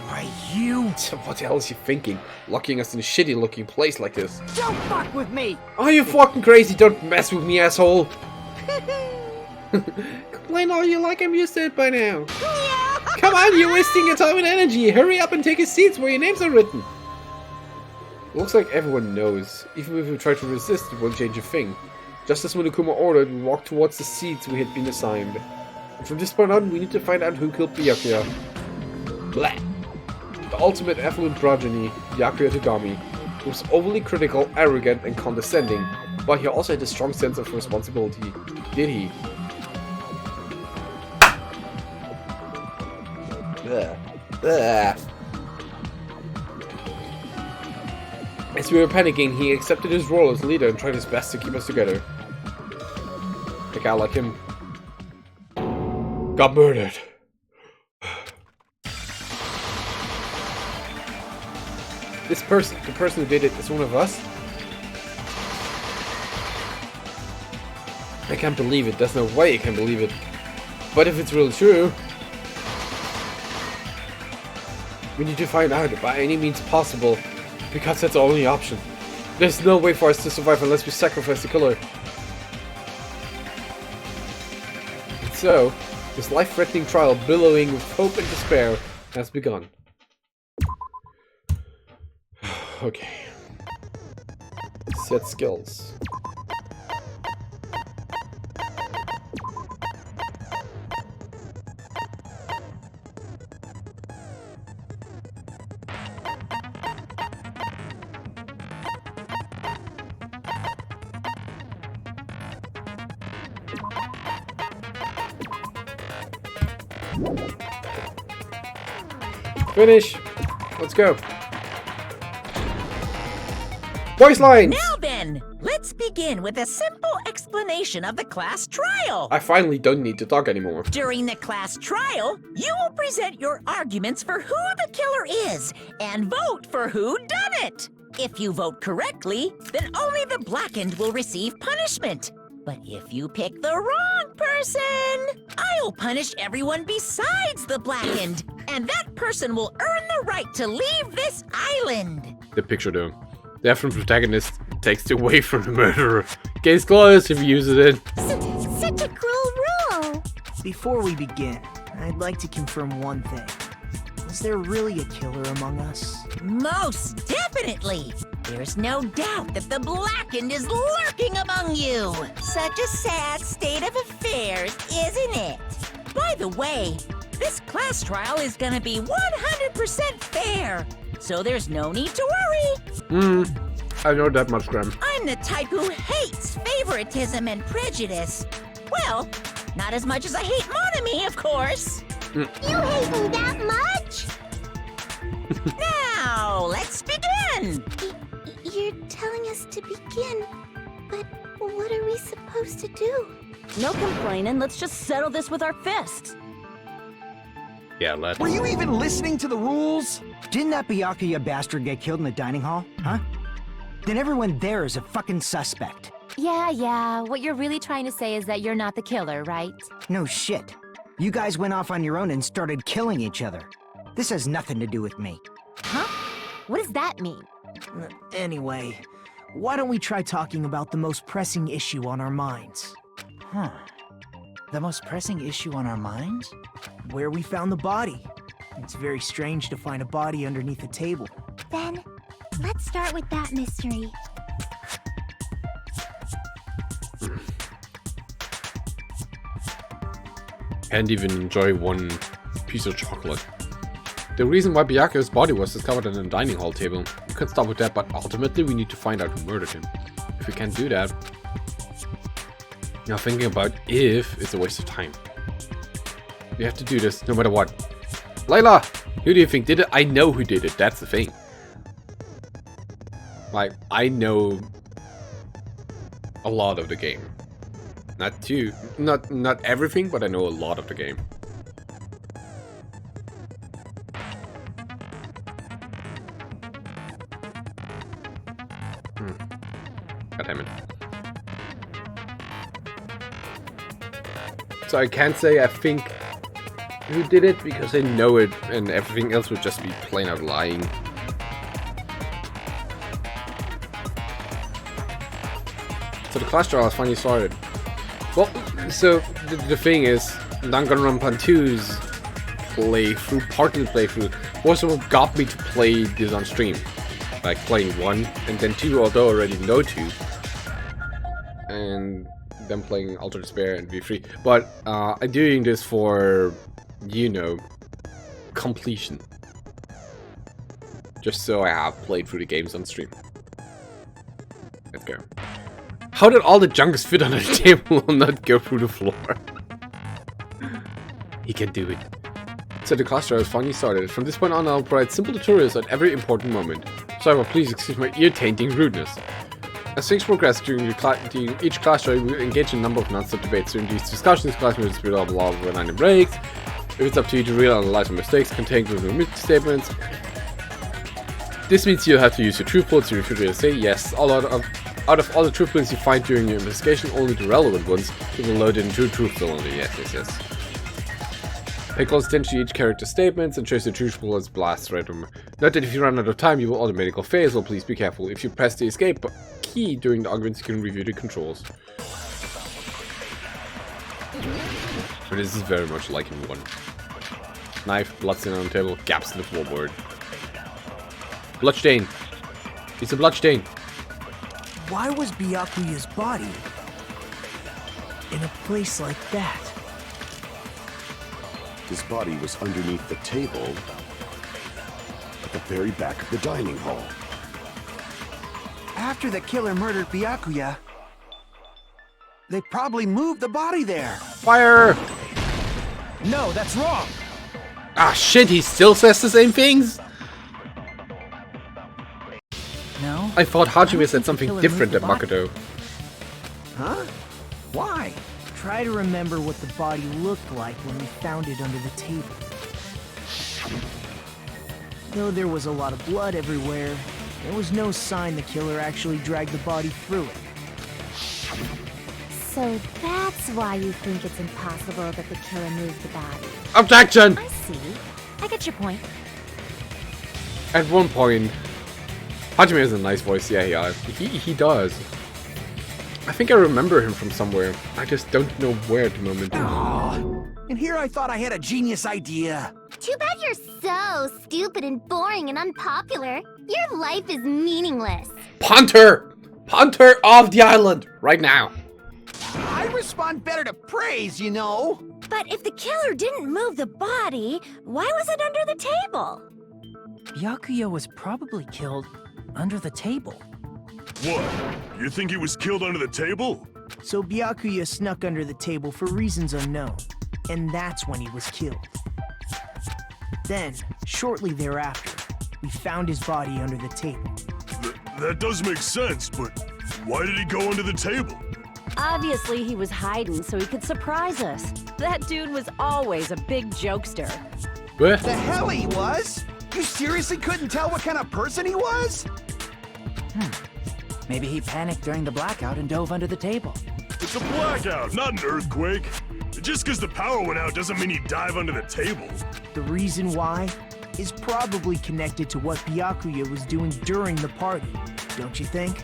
Why, you What the hell is you thinking? Locking us in a shitty looking place like this. don't fuck with me! Are you fucking crazy? Don't mess with me, asshole! Complain all you like, I'm used to it by now. Come on, you're wasting your time and energy. Hurry up and take your seats where your names are written. Looks like everyone knows. Even if we try to resist, it won't change a thing. Just as Monokuma ordered, we walked towards the seats we had been assigned. And from this point on, we need to find out who killed Byakuya. Blah. The ultimate affluent progeny, Byakuya Togami, was overly critical, arrogant, and condescending, but he also had a strong sense of responsibility. Did he? As we were panicking, he accepted his role as leader and tried his best to keep us together. A guy like him got murdered. This person, the person who did it, is one of us? I can't believe it. There's no way I can believe it. But if it's really true, we need to find out by any means possible, because that's our only option. There's no way for us to survive unless we sacrifice the killer. And so, this life-threatening trial, billowing with hope and despair, has begun. Okay. Set skills. Finish. Let's go. Voice lines! Now then, let's begin with a simple explanation of the class trial. I finally don't need to talk anymore. During the class trial, you will present your arguments for who the killer is and vote for who done it. If you vote correctly, then only the blackened will receive punishment. But if you pick the wrong person, I'll punish everyone besides the blackened, and that person will earn the right to leave this island. The picture though. The affluent protagonist takes it away from the murderer. Case closed if he uses it. Such a cruel rule. Before we begin, I'd like to confirm one thing. Is there really a killer among us? Most definitely. There's no doubt that the blackened is lurking among you. Such a sad state of affairs, isn't it? By the way, this class trial is gonna be 100% fair, so there's no need to worry. I know that much, Graham. I'm the type who hates favoritism and prejudice. Well, not as much as I hate monogamy, of course. You hate me that much? Now, let's begin. You're telling us to begin, but what are we supposed to do? No complaining, let's just settle this with our fists. Yeah, let's. Were you even listening to the rules? Didn't that Byakuya bastard get killed in the dining hall? Huh? Then everyone there is a fucking suspect. Yeah, what you're really trying to say is that you're not the killer, right? No shit. You guys went off on your own and started killing each other. This has nothing to do with me. Huh? What does that mean? Anyway, why don't we try talking about the most pressing issue on our minds? Huh. The most pressing issue on our minds? Where we found the body. It's very strange to find a body underneath a table. Then, let's start with that mystery. Can't even enjoy one piece of chocolate. The reason why Byakuya's body was discovered on a dining hall table. We can start with that, but ultimately we need to find out who murdered him. If we can't do that, now thinking about if it's a waste of time. We have to do this no matter what. Layla! Who do you think did it? I know who did it, that's the thing. Like, I know a lot of the game. Not everything, but I know a lot of the game. God damn it. So I can't say I think who did it because I know it, and everything else would just be plain out lying. So the class trial has finally started. Well, so the thing is, Danganronpa 2's playthrough, part of the playthrough, was what got me to play this on stream. Like playing 1 and then 2, although I already know 2. And then playing Ultra Despair and V3. But I'm doing this for, you know, completion. Just so I have played through the games on stream. Let's go. How did all the junk fit on the table and not go through the floor? He can do it. that the class trial is finally started. From this point on, I'll provide simple tutorials at every important moment. So, please excuse my ear-tainting rudeness. As things progress during each class trial, we will engage in a number of non-stop debates. During these discussions, class members will blah blah when I'm breaks. If it's up to you to real analyze my mistakes, contain with statements. This means you'll have to use your truth bullets to refute what I say. Yes, out of all the truth bullets you find during your investigation, only the relevant ones you will load into truth only. Yes. Pay close attention to each character's statements and trace the truth bullets blast right from. Note that if you run out of time, you will automatically fail, so please be careful. If you press the escape key during the arguments, you can review the controls. But this is very much like in 1. Knife, bloodstain on the table, gaps in the floorboard. Bloodstain. It's a bloodstain. Why was Byakuya's body in a place like that? His body was underneath the table at the very back of the dining hall. After the killer murdered Byakuya, they probably moved the body there. Fire! No, that's wrong! Ah shit, he still says the same things? No? I thought Hajime said think something the killer different moved than the body. Makoto. Huh? Why? Try to remember what the body looked like when we found it under the table. Though there was a lot of blood everywhere, there was no sign the killer actually dragged the body through it. So that's why you think it's impossible that the killer moved the body. Objection! I see. I get your point. At one point, Hajime has a nice voice. Yeah, he does. I think I remember him from somewhere. I just don't know where at the moment. And here I thought I had a genius idea. Too bad you're so stupid and boring and unpopular. Your life is meaningless. Punter! Punter of the island! Right now. I respond better to praise, you know. But if the killer didn't move the body, why was it under the table? Byakuya was probably killed under the table. What? You think he was killed under the table? So Byakuya snuck under the table for reasons unknown, and that's when he was killed. Then, shortly thereafter, we found his body under the table. That does make sense, but why did he go under the table? Obviously, he was hiding so he could surprise us. That dude was always a big jokester. What? The hell he was? You seriously couldn't tell what kind of person he was? Maybe he panicked during the blackout and dove under the table. It's a blackout, not an earthquake. Just because the power went out doesn't mean he'd dive under the table. The reason why is probably connected to what Byakuya was doing during the party, don't you think?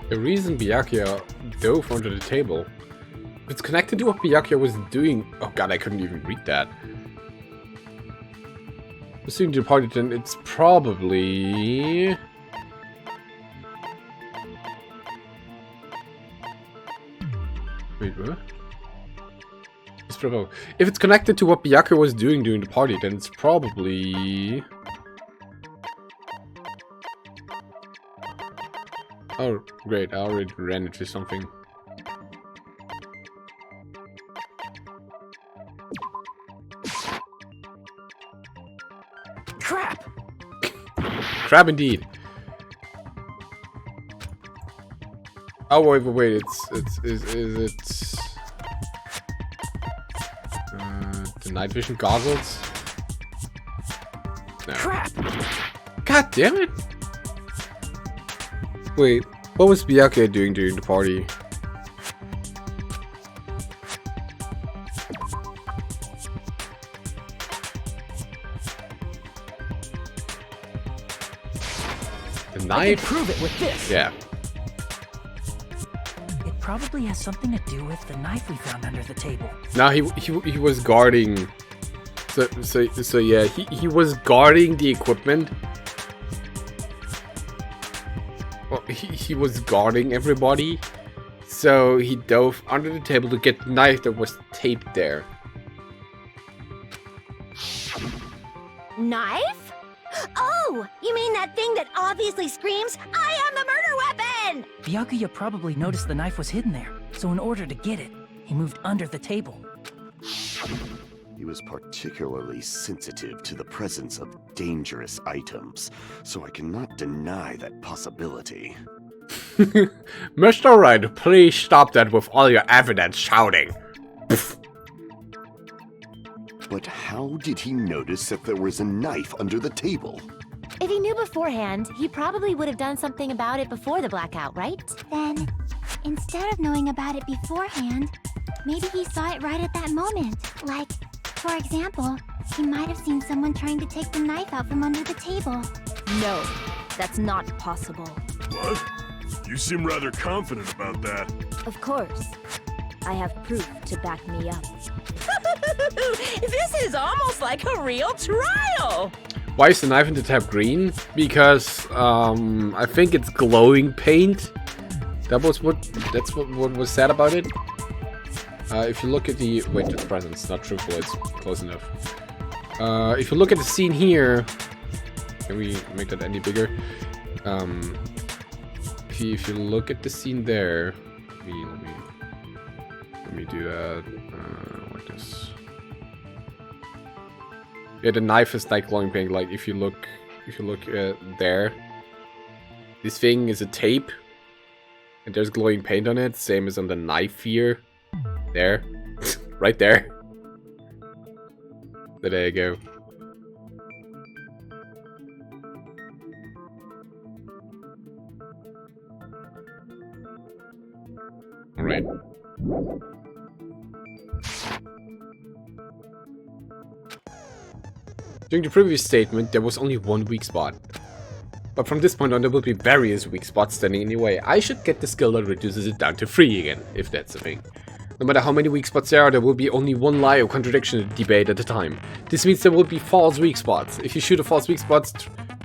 The reason Byakuya dove under the table. It's connected to what Byakuya was doing. Oh god, I couldn't even read that. Assuming the party, then it's probably. Wait, what? It's probably. If it's connected to what Byakuya was doing during the party, then it's probably. Oh, great, I already ran into something. Crap! Crap indeed. Oh wait, is it the night vision goggles? No. Crap! God damn it! Wait, what was Byakuya doing during the party? The knife? I can prove it with this. Yeah. It probably has something to do with the knife we found under the table. No, he was guarding. So yeah, he was guarding the equipment. Well, he was guarding everybody, so he dove under the table to get the knife that was taped there. Knife? Oh, you mean that thing that obviously screams, "I am the murder weapon!" Byakuya probably noticed the knife was hidden there, so in order to get it, he moved under the table. He was particularly sensitive to the presence of dangerous items, so I cannot deny that possibility. Mr. Red, please stop that with all your evidence shouting. But how did he notice that there was a knife under the table? If he knew beforehand, he probably would have done something about it before the blackout, right? Then, instead of knowing about it beforehand, maybe he saw it right at that moment. Like, for example, he might have seen someone trying to take the knife out from under the table. No, that's not possible. What? You seem rather confident about that. Of course. I have proof to back me up. This is almost like a real trial! Why is the knife in the tab green? Because I think it's glowing paint. That's what was said about it. If you look at the the presence, not truthful, it's close enough. If you look at the scene here, can we make that any bigger? If you look at the scene there, let me do that like this. Yeah, the knife is like glowing pink. Like if you look there, this thing is a tape, and there's glowing paint on it. Same as on the knife here. There, right there. There you go. All right. During the previous statement, there was only one weak spot. But from this point on, there will be various weak spots standing in your way. I should get the skill that reduces it down to 3 again, if that's the thing. No matter how many weak spots there will be only one lie or contradiction debate at a time. This means there will be false weak spots. If you shoot a false weak spot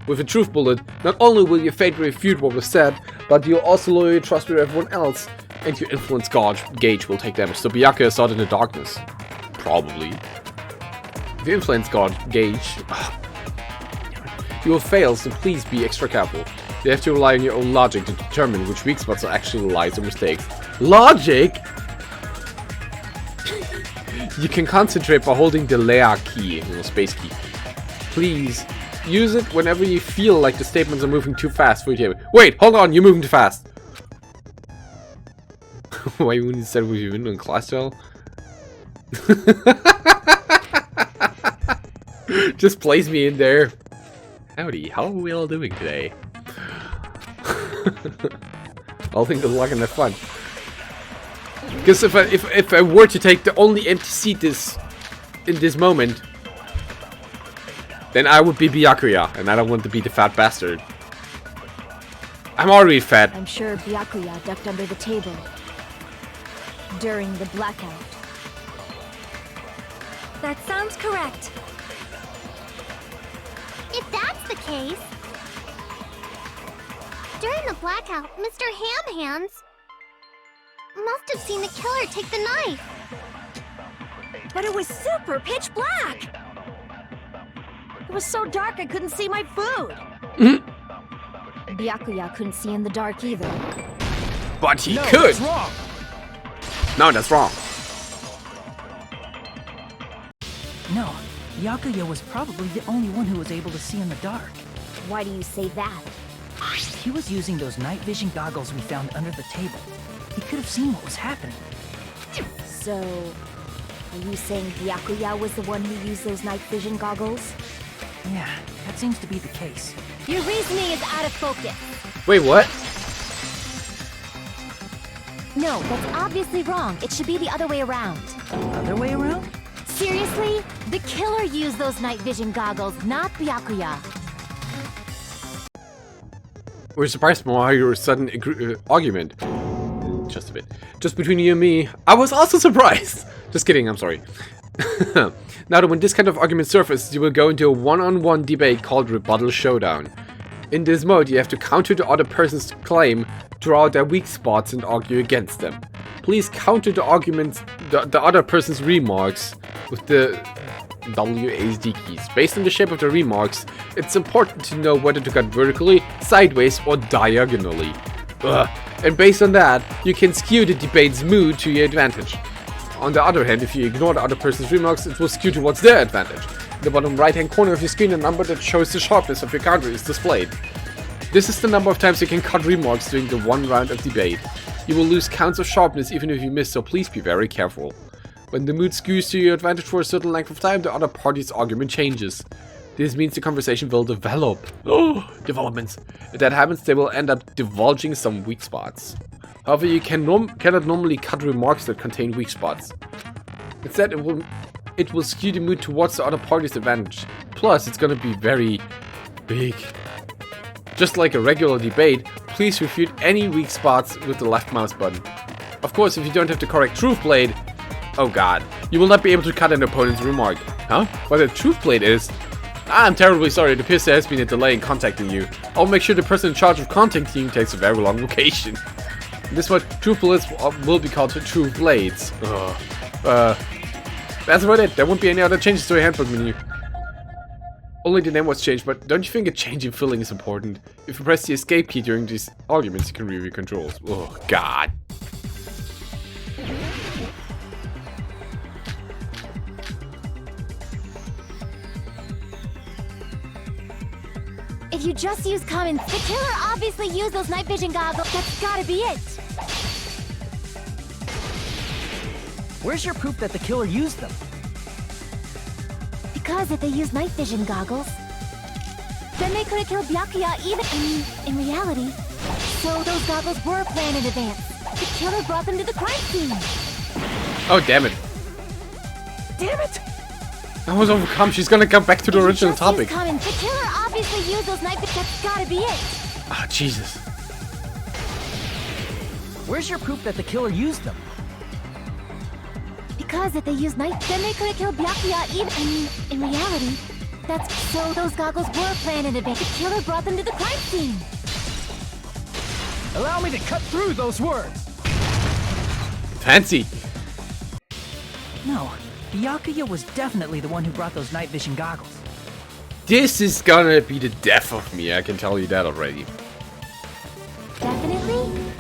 with a truth bullet, not only will your fate refute what was said, but you'll also lower your trust with everyone else, and your influence gauge will take damage. So Byakuya saw it in the darkness. Probably. The influence gauge, you will fail, so please be extra careful. You have to rely on your own logic to determine which weak spots are actually lies or mistakes. Logic? You can concentrate by holding the Lea key, space key. Please, use it whenever you feel like the statements are moving too fast for you to... Wait, hold on, you're moving too fast. Why wouldn't you say with your window in class gel? Just place me in there. Howdy, how are we all doing today? All things of luck and have fun. Because if I were to take the only empty seat in this moment, then I would be Byakuya, and I don't want to be the fat bastard. I'm already fat. I'm sure Byakuya ducked under the table during the blackout. That sounds correct. If that's the case, during the blackout, Mr. Ham Hands must have seen the killer take the knife. But it was super pitch black! It was so dark I couldn't see my food! Byakuya couldn't see in the dark either. But he could! That's wrong. No, that's wrong. No, Byakuya was probably the only one who was able to see in the dark. Why do you say that? He was using those night vision goggles we found under the table. He could have seen what was happening. So, are you saying Byakuya was the one who used those night vision goggles? Yeah, that seems to be the case. Your reasoning is out of focus. Wait, what? No, that's obviously wrong. It should be the other way around. Other way around? Seriously? The killer used those night vision goggles, not Byakuya. We're surprised by your sudden argument. Just a bit. Just between you and me, I was also surprised. Just kidding, I'm sorry. Now that when this kind of argument surfaces, you will go into a one-on-one debate called Rebuttal Showdown. In this mode, you have to counter the other person's claim, draw out their weak spots, and argue against them. Please counter the arguments, the other person's remarks with the WASD keys. Based on the shape of the remarks, it's important to know whether to cut vertically, sideways, or diagonally. And based on that, you can skew the debate's mood to your advantage. On the other hand, if you ignore the other person's remarks, it will skew towards their advantage. In the bottom right hand corner of your screen, a number that shows the sharpness of your counter is displayed. This is the number of times you can cut remarks during the one round of debate. You will lose counts of sharpness even if you miss, so please be very careful. When the mood skews to your advantage for a certain length of time, the other party's argument changes. This means the conversation will develop. Oh, developments. If that happens, they will end up divulging some weak spots. However, you cannot normally cut remarks that contain weak spots. Instead, it will skew the mood towards the other party's advantage. Plus, it's gonna be very big. Just like a regular debate, please refute any weak spots with the left mouse button. Of course, if you don't have the correct truth blade, oh god, you will not be able to cut an opponent's remark. Huh? What a truth blade is? I'm terribly sorry, it appears there has been a delay in contacting you. I'll make sure the person in charge of contacting you takes a very long vacation. This what truth blades will be called truth blades. That's about it. There won't be any other changes to your handbook menu. Only the name was changed, but don't you think a change in filling is important? If you press the escape key during these arguments, you can review controls. Oh god. If you just use common, the killer obviously used those night vision goggles. That's gotta be it. Where's your proof that the killer used them? Because if they used night vision goggles, then they could have killed Byakuya in reality. So those goggles were planned in advance. The killer brought them to the crime scene. Oh damn it. Damn it! I was overcome. She's gonna come back to the original topic. The killer obviously used those night vision. That's gotta be it. Ah, Jesus. Where's your proof that the killer used them? Because if they used night, then they could have killed Byakuya in reality. That's so those goggles were planned in advance. The killer brought them to the crime scene. Allow me to cut through those words. Fancy. No, Byakuya was definitely the one who brought those night vision goggles. This is gonna be the death of me, I can tell you that already. Definitely?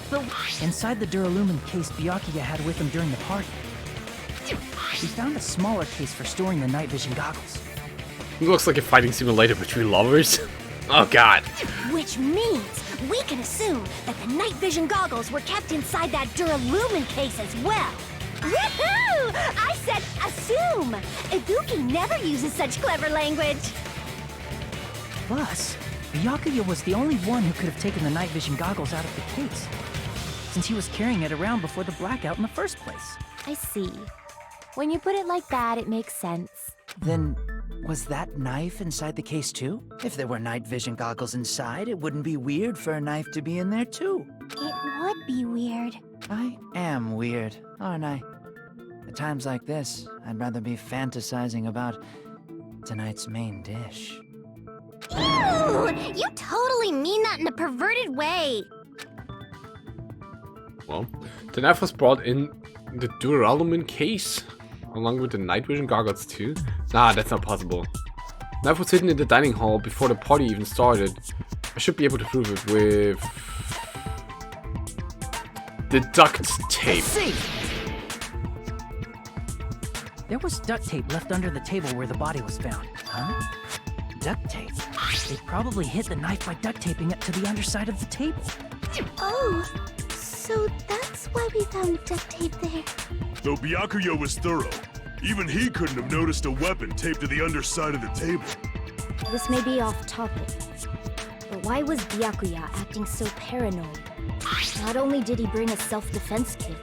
But inside the Duralumin case Byakuya had with him during the party, we found a smaller case for storing the night vision goggles. It looks like a fighting simulator between lovers. Oh god. Which means we can assume that the night vision goggles were kept inside that Duralumin case as well. Woohoo! I said assume! Ibuki never uses such clever language. Plus, Byakuya was the only one who could have taken the night vision goggles out of the case, since he was carrying it around before the blackout in the first place. I see. When you put it like that, it makes sense. Then, was that knife inside the case too? If there were night vision goggles inside, it wouldn't be weird for a knife to be in there too. It would be weird. I am weird, aren't I? At times like this, I'd rather be fantasizing about tonight's main dish. Ew! You totally mean that in a perverted way. Well, the knife was brought in the Duralumin case, along with the night vision goggles too. Nah, that's not possible. The knife was hidden in the dining hall before the party even started. I should be able to prove it with the duct tape. See! There was duct tape left under the table where the body was found. Huh? Duct tape? They probably hid the knife by duct taping it to the underside of the table. Oh, so that's why we found duct tape there. Though Byakuya was thorough, even he couldn't have noticed a weapon taped to the underside of the table. This may be off topic, but why was Byakuya acting so paranoid? Not only did he bring a self-defense kit,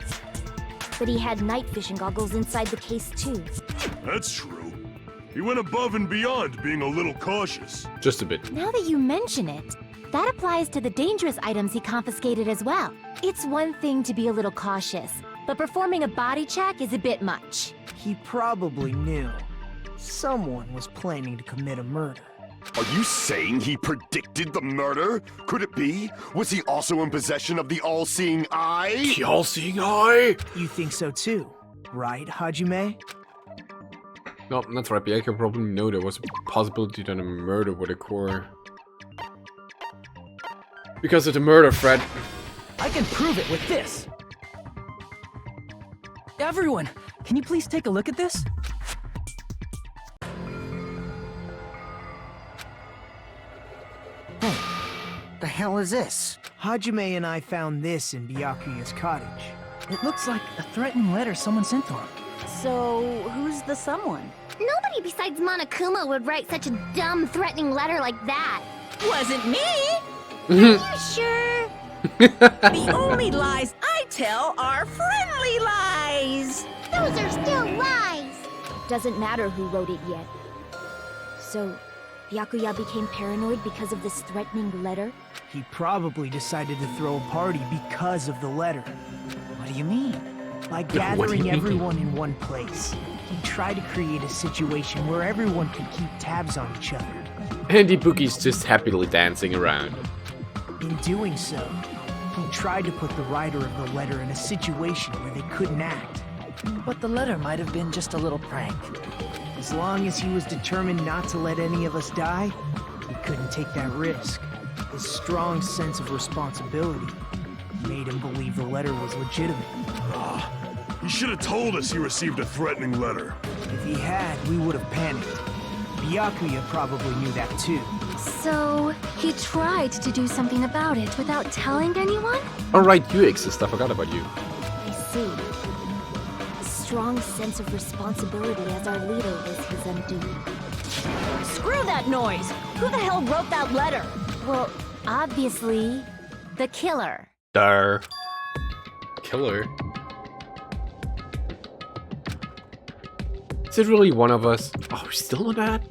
but he had night vision goggles inside the case too. That's true. He went above and beyond being a little cautious. Just a bit. Now that you mention it, that applies to the dangerous items he confiscated as well. It's one thing to be a little cautious, but performing a body check is a bit much. He probably knew someone was planning to commit a murder. Are you saying he predicted the murder? Could it be? Was he also in possession of the all-seeing eye? The all-seeing eye? You think so too, right, Hajime? No, that's right. Byakuya probably knew there was a possibility that a murder would occur. Because of the murder threat. I can prove it with this. Everyone, can you please take a look at this? The hell is this? Hajime and I found this in Byakuya's cottage. It looks like a threatening letter someone sent to him. So, who's the someone? Nobody besides Monokuma would write such a dumb, threatening letter like that. Wasn't me! Are you sure? The only lies I tell are friendly lies! Those are still lies. Doesn't matter who wrote it yet. So, Byakuya became paranoid because of this threatening letter? He probably decided to throw a party because of the letter. What do you mean? By What do you gathering mean? everyone in one place, he tried to create a situation where everyone could keep tabs on each other. And Ibuki's just happily dancing around. In doing so, he tried to put the writer of the letter in a situation where they couldn't act. But the letter might have been just a little prank. As long as he was determined not to let any of us die, he couldn't take that risk. His strong sense of responsibility made him believe the letter was legitimate. He should have told us he received a threatening letter. If he had, we would have panicked. Byakuya probably knew that too. So, he tried to do something about it without telling anyone? Alright, you exist. I forgot about you. I see. A strong sense of responsibility as our leader was his undoing. Screw that noise! Who the hell wrote that letter? Well, obviously, the killer. Dar. Killer. Is it really one of us? Oh, we're still on that?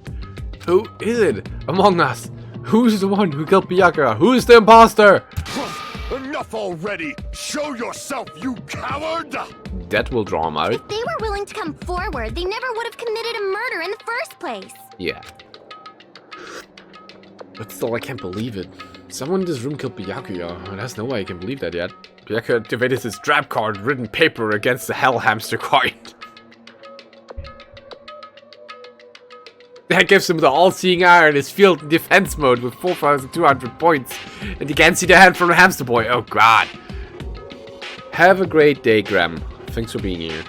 Who is it among us? Who's the one who killed Byakuya? Who's the imposter? Enough already! Show yourself, you coward! That will draw him out. If they were willing to come forward, they never would have committed a murder in the first place. Yeah. But still, I can't believe it. Someone in this room killed Byakuya. There's no way I can believe that yet. Byakuya activated his trap card written paper against the Hell Hamster coin. That gives him the all-seeing eye in his field in defense mode with 4,200 points. And he can't see the hand from the hamster boy. Oh god. Have a great day, Graham. Thanks for being here.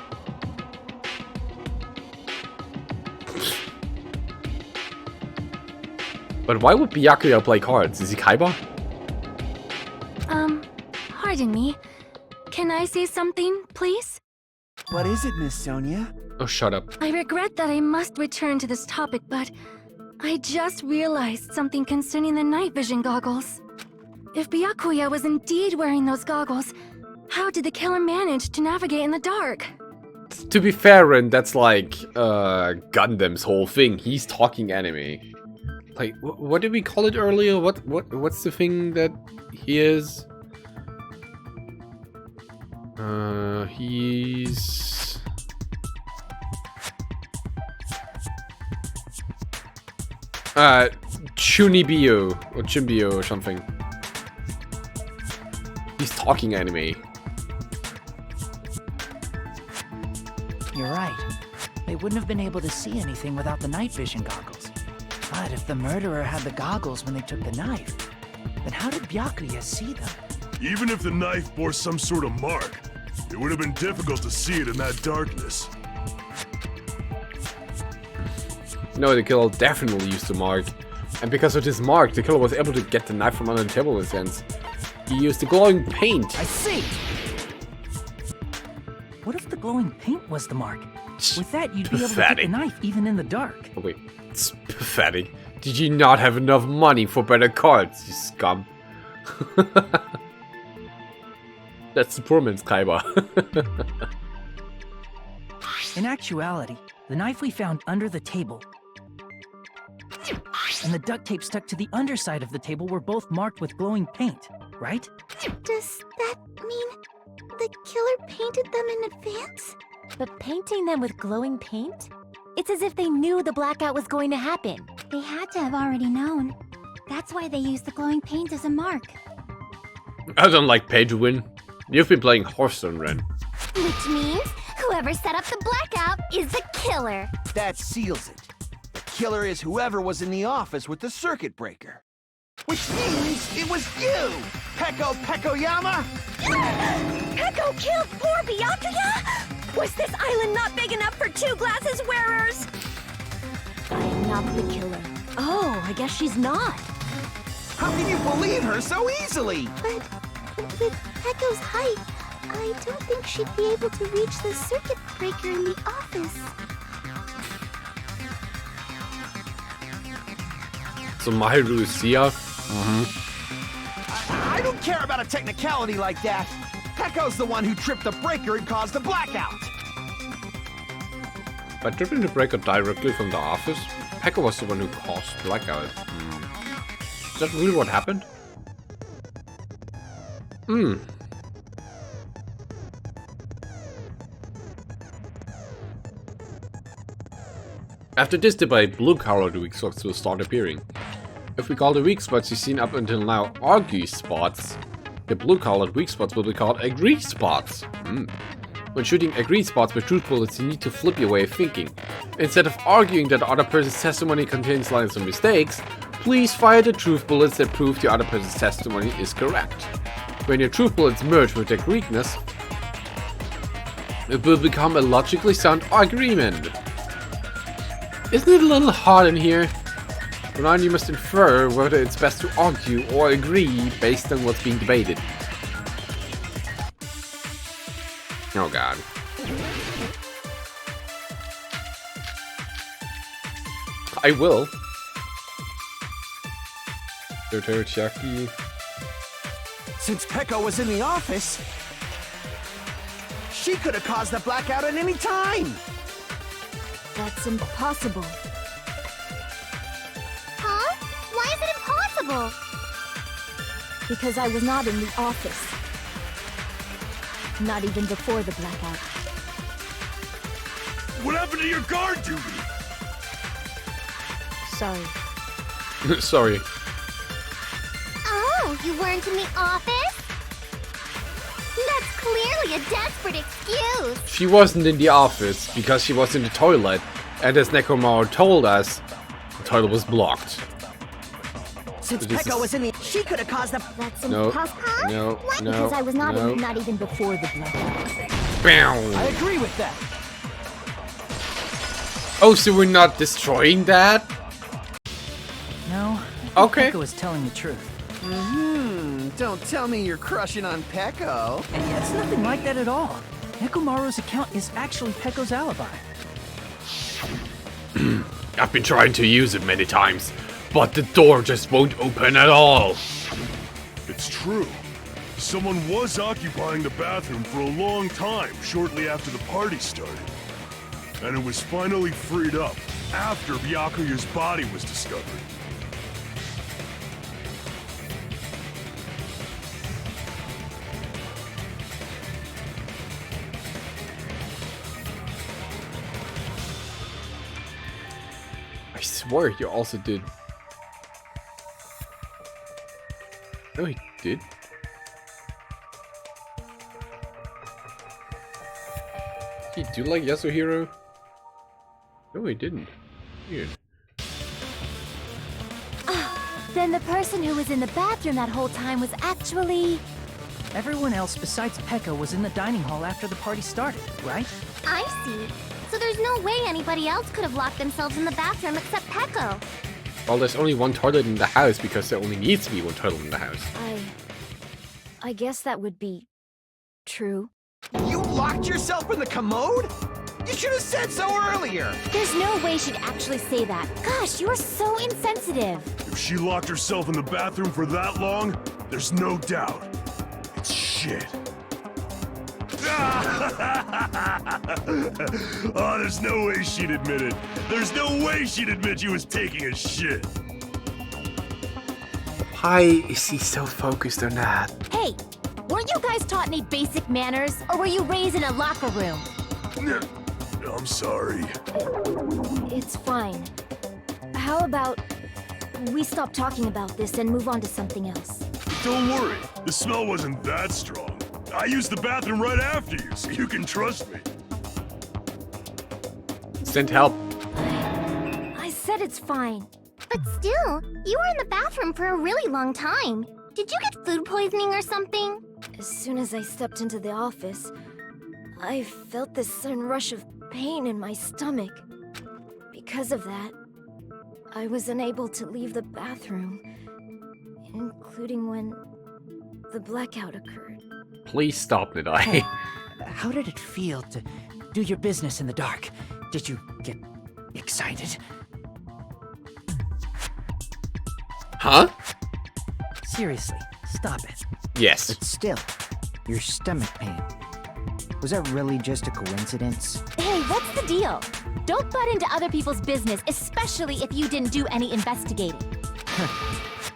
But why would Byakuya play cards? Is he Kaiba? Pardon me. Can I say something, please? What is it, Miss Sonia? Oh, shut up. I regret that I must return to this topic, but I just realized something concerning the night vision goggles. If Byakuya was indeed wearing those goggles, how did the killer manage to navigate in the dark? To be fair, Ren, that's like Gundam's whole thing. He's talking anime. Like, what did we call it earlier? What's the thing that he is? He's... Chunibyo or Chimbio or something. He's talking anime. You're right. They wouldn't have been able to see anything without the night vision goggles. But if the murderer had the goggles when they took the knife, then how did Byakuya see them? Even if the knife bore some sort of mark, it would have been difficult to see it in that darkness. No, the killer definitely used the mark. And because of this mark, the killer was able to get the knife from under the table in a sense. He used the glowing paint. I see! What if the glowing paint was the mark? With that, you'd be able to get the knife even in the dark. Oh wait, it's pathetic. Did you not have enough money for better cards, you scum? That's the poor man's Kaiba. In actuality, the knife we found under the table and the duct tape stuck to the underside of the table were both marked with glowing paint, right? Does that mean the killer painted them in advance? But painting them with glowing paint? It's as if they knew the blackout was going to happen. They had to have already known. That's why they used the glowing paint as a mark. I don't like pay to win. You've been playing Hearthstone, Ren. Which means whoever set up the blackout is the killer. That seals it. The killer is whoever was in the office with the circuit breaker. Which means it was you, Peko Pekoyama! Peko killed poor Byakuya? Was this island not big enough for 2 glasses wearers? I am not the killer. Oh, I guess she's not. How can you believe her so easily? But with Pecco's height, I don't think she'd be able to reach the circuit breaker in the office. So Mahiru is Sia? I don't care about a technicality like that. Pecco's the one who tripped the breaker and caused the blackout. By tripping the breaker directly from the office, Pecco was the one who caused blackout. Is that really what happened? After this debate, blue-colored weak spots will start appearing. If we call the weak spots you've seen up until now argue spots, the blue-colored weak spots will be called agree spots. When shooting agree spots with truth bullets, you need to flip your way of thinking. Instead of arguing that the other person's testimony contains lies or mistakes, please fire the truth bullets that prove the other person's testimony is correct. When your truth bullets merge with their weakness, it will become a logically sound agreement. Isn't it a little hard in here? For now you must infer whether it's best to argue or agree based on what's being debated. Oh god. I will. Teriyaki. Since Pecco was in the office, she could have caused the blackout at any time. That's impossible. Huh? Why is it impossible? Because I was not in the office. Not even before the blackout. What happened to your guard duty? Sorry. Sorry. Oh, you weren't in the office? That's clearly a desperate excuse. She wasn't in the office because she was in the toilet, and as Nekomaru told us, the toilet was blocked. Since Pecco was in the... She could have caused the... That's No, impossible. no, no, Because I was not no. not even before the blackout. Bam. I agree with that. Oh, so we're not destroying that? No, I think Okay. Pecco is telling the truth. Don't tell me you're crushing on Pecco. And it's nothing like that at all. Nekomaru's account is actually Pecco's alibi. I've been trying to use it many times, but the door just won't open at all. It's true. Someone was occupying the bathroom for a long time shortly after the party started. And it was finally freed up after Byakuya's body was discovered. I swear you also did. No, he did. Did he do like Yasuhiro? No, he didn't. Weird. Then the person who was in the bathroom that whole time was actually... Everyone else besides Pecco was in the dining hall after the party started, right? I see. So there's no way anybody else could have locked themselves in the bathroom except Pecco. Well, there's only one toilet in the house because there only needs to be one toilet in the house. I guess that would be... true. You locked yourself in the commode? You should have said so earlier. There's no way she'd actually say that. Gosh, you're so insensitive. If she locked herself in the bathroom for that long, there's no doubt. It's shit. Oh, there's no way she'd admit it. There's no way she'd admit she was taking a shit. Why is he so focused on that? Hey, weren't you guys taught any basic manners, or were you raised in a locker room? I'm sorry. It's fine. How about we stop talking about this and move on to something else? Don't worry, the smell wasn't that strong. I used the bathroom right after you, so you can trust me. Send help. I said it's fine. But still, you were in the bathroom for a really long time. Did you get food poisoning or something? As soon as I stepped into the office, I felt this sudden rush of pain in my stomach. Because of that, I was unable to leave the bathroom, including when the blackout occurred. Please stop, Nidai. How did it feel to do your business in the dark? Did you get excited? Huh? Seriously, stop it. Yes. But still, your stomach pain. Was that really just a coincidence? Hey, what's the deal? Don't butt into other people's business, especially if you didn't do any investigating.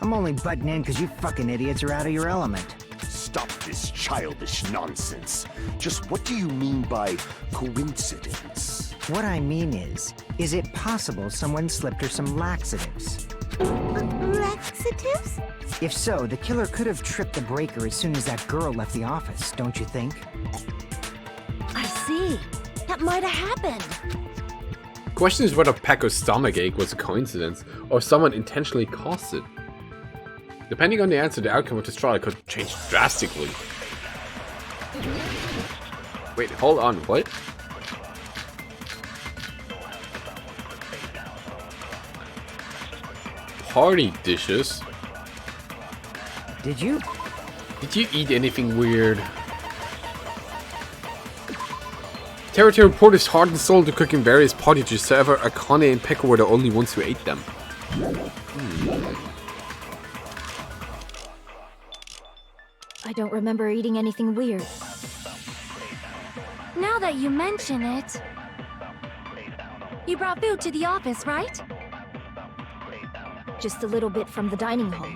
I'm only butting in because you fucking idiots are out of your element. Stop this childish nonsense. Just what do you mean by coincidence? What I mean is it possible someone slipped her some laxatives? Laxatives? If so, the killer could have tripped the breaker as soon as that girl left the office, don't you think? I see. That might have happened. Question is whether Pecco's stomachache was a coincidence or someone intentionally caused it. Depending on the answer, the outcome of this trial could change drastically. Wait, hold on, what? Party dishes? Did you eat anything weird? Territory report is heart and soul to cooking various party dishes. However, Akane and Pecco were the only ones who ate them. I don't remember eating anything weird. Now that you mention it... You brought food to the office, right? Just a little bit from the dining hall.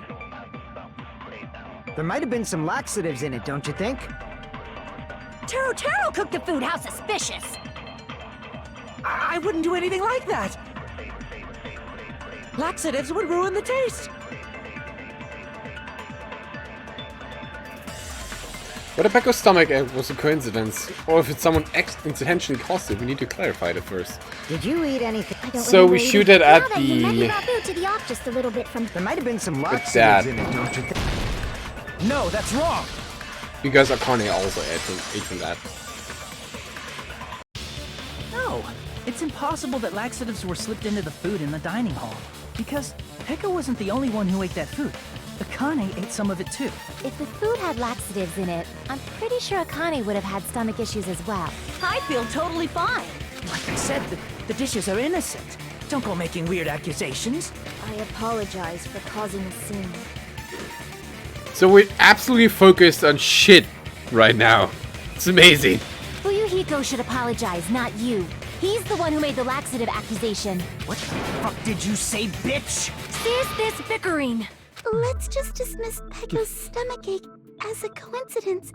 There might have been some laxatives in it, don't you think? Taro cooked the food. How suspicious! I wouldn't do anything like that. Laxatives would ruin the taste. Whether Pecco's stomachache was a coincidence, or if it's someone intentionally caused it, we need to clarify that first. Did you eat anything? So we shoot it at the... You brought food to the office just a little bit from... There might have been some that. laxatives in it, don't you think? No, that's wrong! Because Akane also ate from that. No, it's impossible that laxatives were slipped into the food in the dining hall. Because Pecco wasn't the only one who ate that food. Akane ate some of it too. If the food had laxatives in it, I'm pretty sure Akane would have had stomach issues as well. I feel totally fine. Like I said, the dishes are innocent. Don't go making weird accusations. I apologize for causing a scene. So we're absolutely focused on shit right now. It's amazing. Fuyuhiko should apologize, not you. He's the one who made the laxative accusation. What the fuck did you say, bitch? Cease this bickering. Let's just dismiss Pecco's stomachache as a coincidence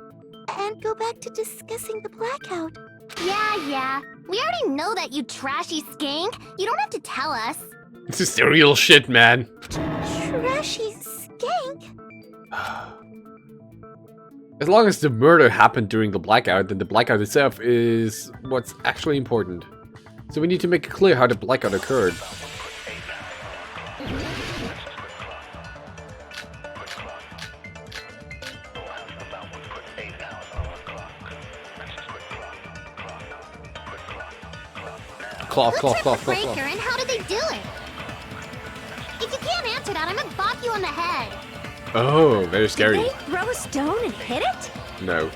and go back to discussing the blackout. Yeah. We already know that, you trashy skank. You don't have to tell us. This is the real shit, man. Trashy skank? As long as the murder happened during the blackout, then the blackout itself is what's actually important. So we need to make it clear how the blackout occurred. Claw. Breaker, and how did they do it? If you can't answer that, I'm gonna bop you on the head. Oh, very scary. Did they throw a stone and hit it? No.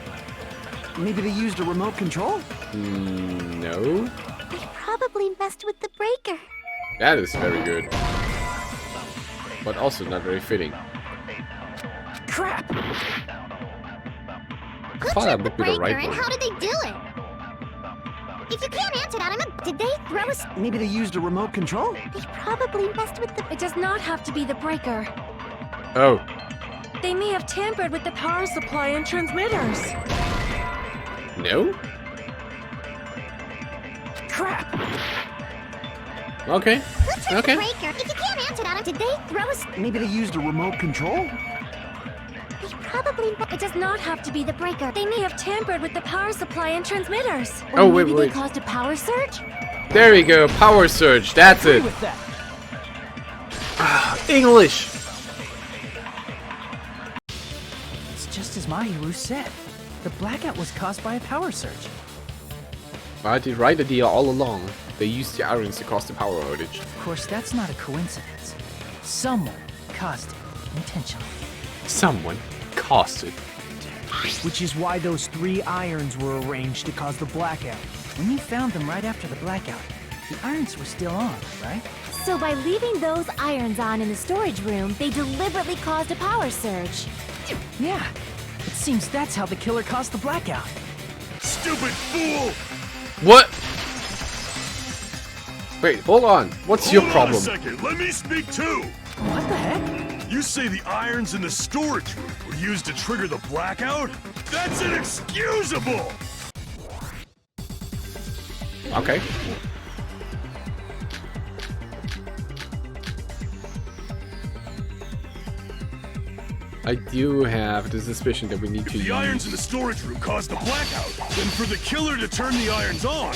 Maybe they used a remote control? No. They probably messed with the breaker. That is very good. But also not very fitting. Crap! Who thought that tripped the would be the breaker, right and one. how did they do it? If you can't answer that, I'm gonna... Did they throw a... Maybe they used a remote control? They probably messed with the... It does not have to be the breaker. Oh. They may have tampered with the power supply and transmitters. No? Crap! Okay. Who tripped Okay. the breaker? If you can't answer that, did they throw a... Maybe they used a remote control? They probably... It does not have to be the breaker. They may have tampered with the power supply and transmitters. Oh, Or wait, maybe wait. they caused a power surge? There we go. Power surge. That's Agree it. with that. English. It's just as Mahiru said. The blackout was caused by a power surge. I had the right idea all along. They used the irons to cause the power outage. Of course, that's not a coincidence. Someone caused it intentionally. Someone caused it. Which is why those 3 irons were arranged to cause the blackout. When you found them right after the blackout, the irons were still on, right? So by leaving those irons on in the storage room, they deliberately caused a power surge. Yeah. It seems that's how the killer caused the blackout. Stupid fool! What? Wait, hold on. What's your problem? Hold on a second, let me speak too! What the heck? You say the irons in the storage room were used to trigger the blackout? That's inexcusable! Okay. I do have the suspicion that we need to use... The irons in the storage room caused the blackout, then for the killer to turn the irons on.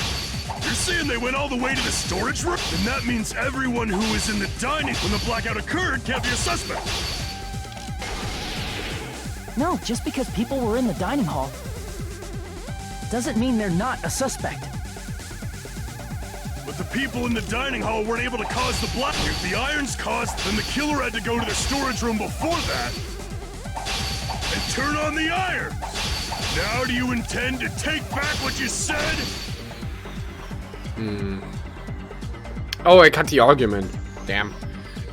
You're saying they went all the way to the storage room? Then that means everyone who was in the dining when the blackout occurred can't be a suspect. No, just because people were in the dining hall doesn't mean they're not a suspect. But the people in the dining hall weren't able to cause the blackout. If the irons caused, then the killer had to go to the storage room before that and turn on the iron. Now do you intend to take back what you said? Oh, I cut the argument. Damn.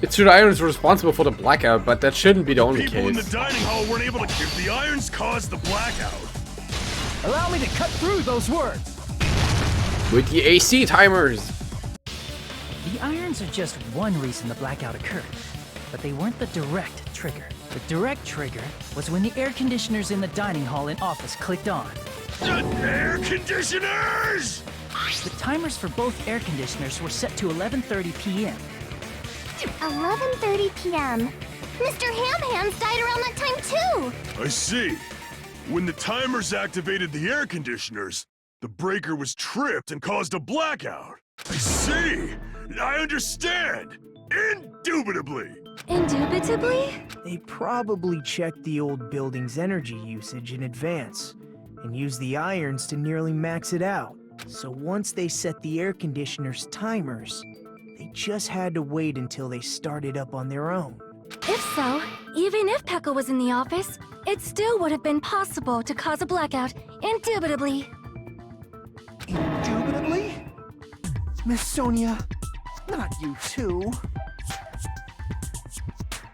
It's true the irons were responsible for the blackout, but that shouldn't be the only People in case. the dining hall weren't able to... If the irons caused the blackout... Allow me to cut through those words. With the AC timers. The irons are just one reason the blackout occurred, but they weren't the direct trigger. The direct trigger was when the air conditioners in the dining hall and office clicked on. The air conditioners! The timers for both air conditioners were set to 11:30 p.m. 11:30 p.m. Mr. Ham-Hands died around that time too! I see. When the timers activated the air conditioners, the breaker was tripped and caused a blackout. I see. I understand. Indubitably. Indubitably? They probably checked the old building's energy usage in advance and used the irons to nearly max it out. So once they set the air conditioner's timers, they just had to wait until they started up on their own. If so, even if Pekka was in the office, it still would have been possible to cause a blackout, indubitably. Indubitably? Miss Sonia, not you too.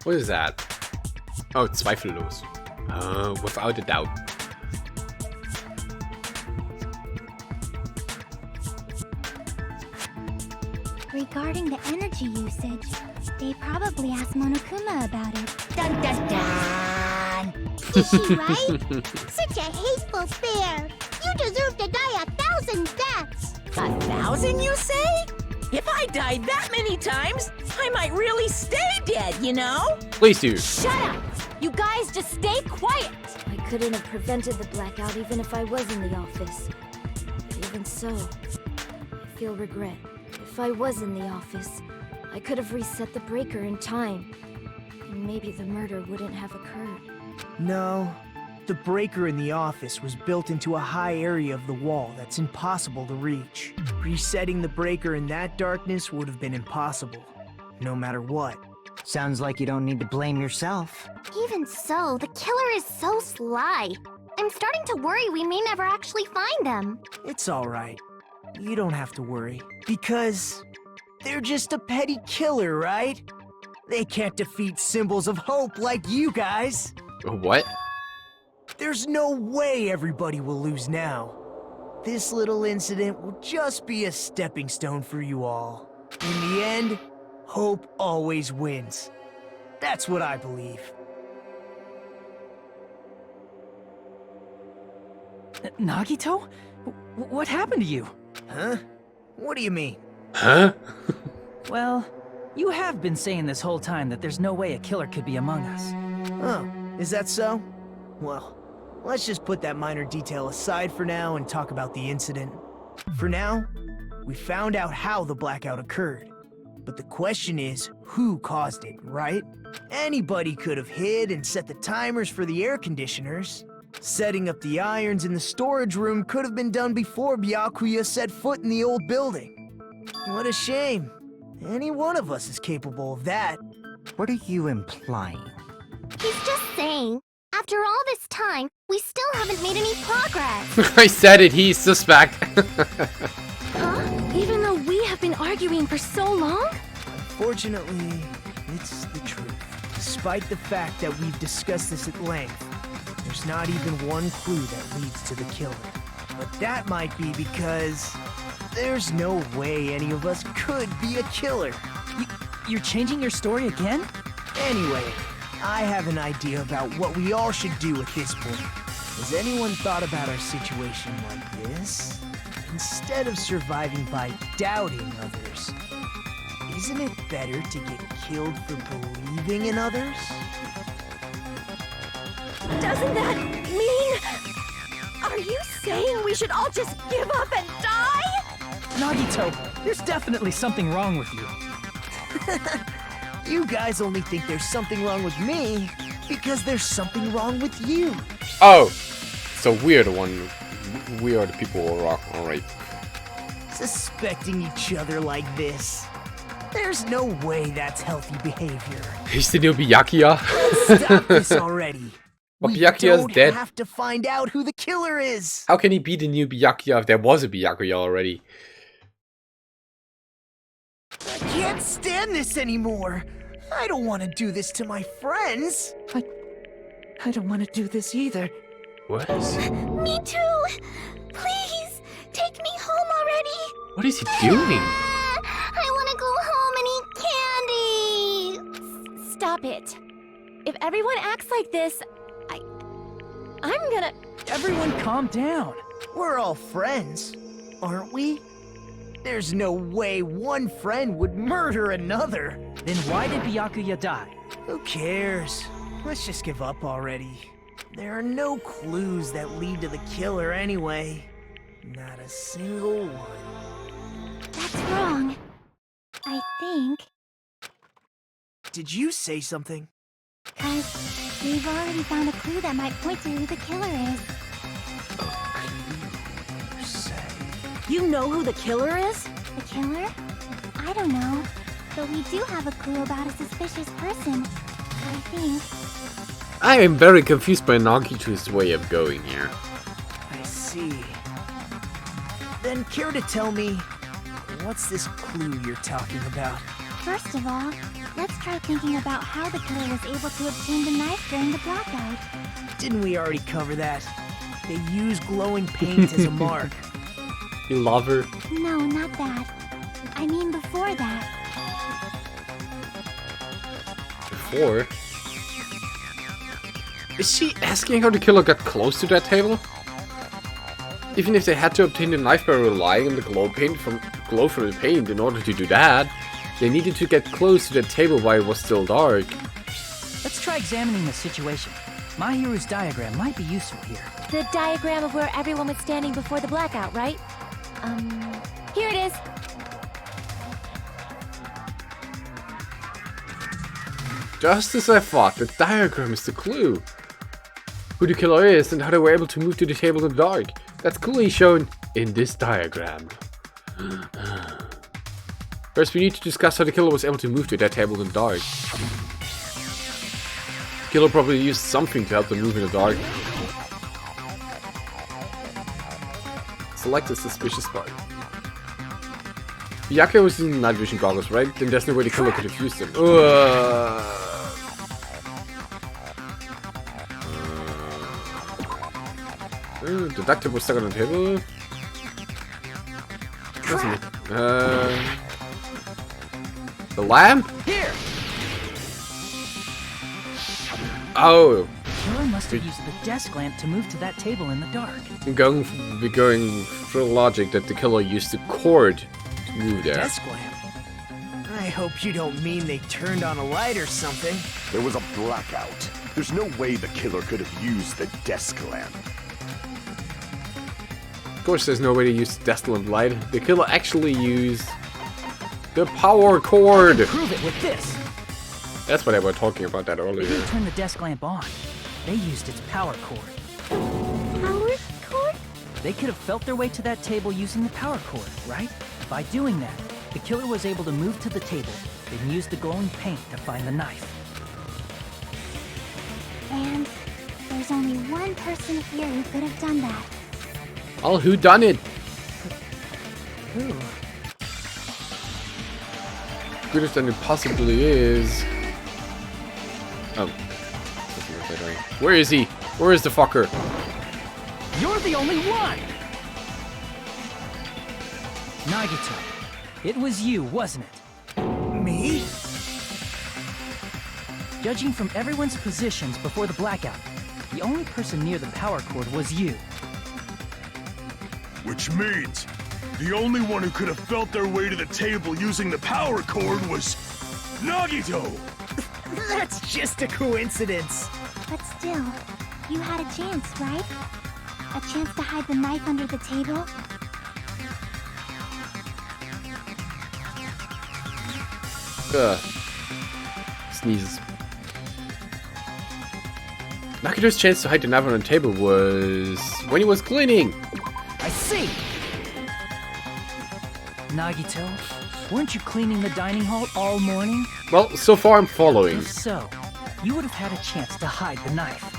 What is that? Oh, zweifellos. Without a doubt. Regarding the energy usage, they probably asked Monokuma about it. Dun dun dun! Is she right? Such a hateful bear! You deserve to die 1,000 deaths! 1,000, you say? If I died that many times, I might really stay dead, you know? Please do. Shut up! You guys just stay quiet! I couldn't have prevented the blackout even if I was in the office. But even so, I feel regret. If I was in the office, I could have reset the breaker in time. And maybe the murder wouldn't have occurred. No, the breaker in the office was built into a high area of the wall that's impossible to reach. Resetting the breaker in that darkness would have been impossible, no matter what. Sounds like you don't need to blame yourself. Even so, the killer is so sly. I'm starting to worry we may never actually find them. It's alright. You don't have to worry. Because they're just a petty killer, right? They can't defeat symbols of hope like you guys. What? There's no way everybody will lose now. This little incident will just be a stepping stone for you all. In the end, hope always wins. That's what I believe. Nagito? What happened to you? Huh? What do you mean? Huh? Well, you have been saying this whole time that there's no way a killer could be among us. Oh, is that so? Well, let's just put that minor detail aside for now and talk about the incident. For now, we found out how the blackout occurred. But the question is, who caused it, right? Anybody could have hid and set the timers for the air conditioners. Setting up the irons in the storage room could have been done before Byakuya set foot in the old building. What a shame. Any one of us is capable of that. What are you implying? He's just saying, after all this time, we still haven't made any progress. I said it, he's suspect. Huh? Even though we have been arguing for so long? Fortunately, it's the truth. Despite the fact that we've discussed this at length, there's not even one clue that leads to the killer. But that might be because there's no way any of us could be a killer. You're changing your story again? Anyway, I have an idea about what we all should do at this point. Has anyone thought about our situation like this? Instead of surviving by doubting others, isn't it better to get killed for believing in others? Doesn't that mean... Are you saying we should all just give up and die? Nagito, there's definitely something wrong with you. You guys only think there's something wrong with me because there's something wrong with you. Oh, so we're the one. We are the people who are wrong. Alright. Suspecting each other like this. There's no way that's healthy behavior. He's the new Byakuya. Stop this already. But We Byakuya's don't dead. have to find out who the killer is. How can he be the new Byakuya if there was a Byakuya already? I can't stand this anymore. I don't want to do this to my friends. I don't want to do this either. What? Me too. Please, take me home already. What is he doing? I want to go home and eat candy. Stop it. If everyone acts like this, I'm gonna... Everyone calm down. We're all friends, aren't we? There's no way one friend would murder another. Then why did Byakuya die? Who cares? Let's just give up already. There are no clues that lead to the killer anyway. Not a single one. That's wrong. I think. Did you say something? 'Cause we've already found a clue that might point to who the killer is. You know who the killer is? The killer? I don't know. But we do have a clue about a suspicious person. I think. I am very confused by Nagito's way of going here. I see. Then care to tell me, what's this clue you're talking about? First of all, let's try thinking about how the killer was able to obtain the knife during the blackout. Didn't we already cover that? They use glowing paint as a mark. You love her? No, not that. I mean before that. Before? Is she asking how the killer got close to that table? Even if they had to obtain the knife by relying on the glow from the paint in order to do that, they needed to get close to the table while it was still dark. Let's try examining the situation. Mahiru's diagram might be useful here. The diagram of where everyone was standing before the blackout, right? Here it is. Just as I thought, the diagram is the clue. Who the killer is and how they were able to move to the table in the dark. That's clearly shown in this diagram. First, we need to discuss how the killer was able to move to that table in the dark. The killer probably used something to help them move in the dark. Select a suspicious spot. Byakuya was using night vision goggles, right? Then there's no way the killer could have used them. The doctor was stuck on the table. The lamp? Here! Oh. The killer must have used the desk lamp to move to that table in the dark. We're going through logic that the killer used the cord to move there. Desk lamp? I hope you don't mean they turned on a light or something. There was a blackout. There's no way the killer could have used the desk lamp. Of course, there's no way to use the desk lamp light. The killer actually used the power cord. Prove it with this. That's what I was talking about that earlier. They didn't turn the desk lamp on. They used its power cord. Power cord? They could have felt their way to that table using the power cord, right? By doing that, the killer was able to move to the table, then use the glowing paint to find the knife. And there's only one person here who could have done that. Oh, who done it? Who? Could have done it possibly is. Oh. Where is he? Where is the fucker? You're the only one! Nagito, it was you, wasn't it? Me? Judging from everyone's positions before the blackout, the only person near the power cord was you. Which means the only one who could have felt their way to the table using the power cord was Nagito! That's just a coincidence. But still, you had a chance, right? A chance to hide the knife under the table? Sneezes. Nagito's chance to hide the knife on the table was when he was cleaning. I see! Nagito, weren't you cleaning the dining hall all morning? Well, so far I'm following. If so, you would have had a chance to hide the knife.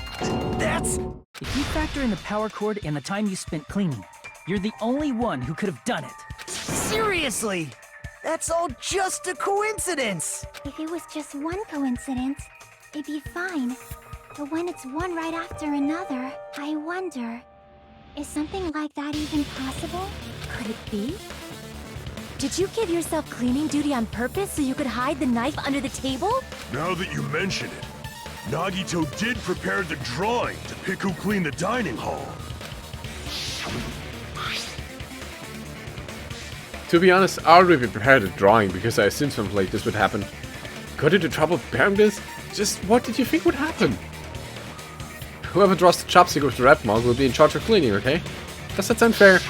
That's... If you factor in the power cord and the time you spent cleaning, you're the only one who could have done it. Seriously! That's all just a coincidence! If it was just one coincidence, it'd be fine. But when it's one right after another, I wonder, is something like that even possible? Could it be? Did you give yourself cleaning duty on purpose so you could hide the knife under the table? Now that you mention it, Nagito did prepare the drawing to pick who cleaned the dining hall. To be honest, I already prepared a drawing because I assumed something like this would happen. Got into trouble preparing this? Just what did you think would happen? Whoever draws the chopstick with the red mark will be in charge of cleaning, okay? Does that sound fair?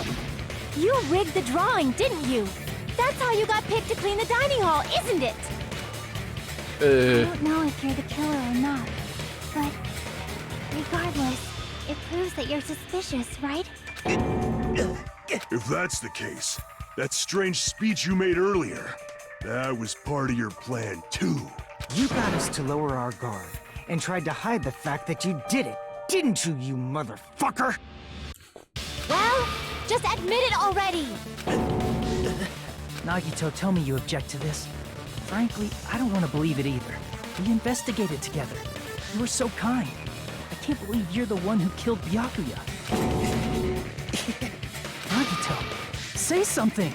You rigged the drawing, didn't you? That's how you got picked to clean the dining hall, isn't it? I don't know if you're the killer or not, but regardless, it proves that you're suspicious, right? If that's the case, that strange speech you made earlier, that was part of your plan too. You got us to lower our guard and tried to hide the fact that you did it, didn't you, you motherfucker? Well, just admit it already! Nagito, tell me you object to this. Frankly, I don't want to believe it either. We investigated together. You were so kind. I can't believe you're the one who killed Byakuya. Nagito, say something!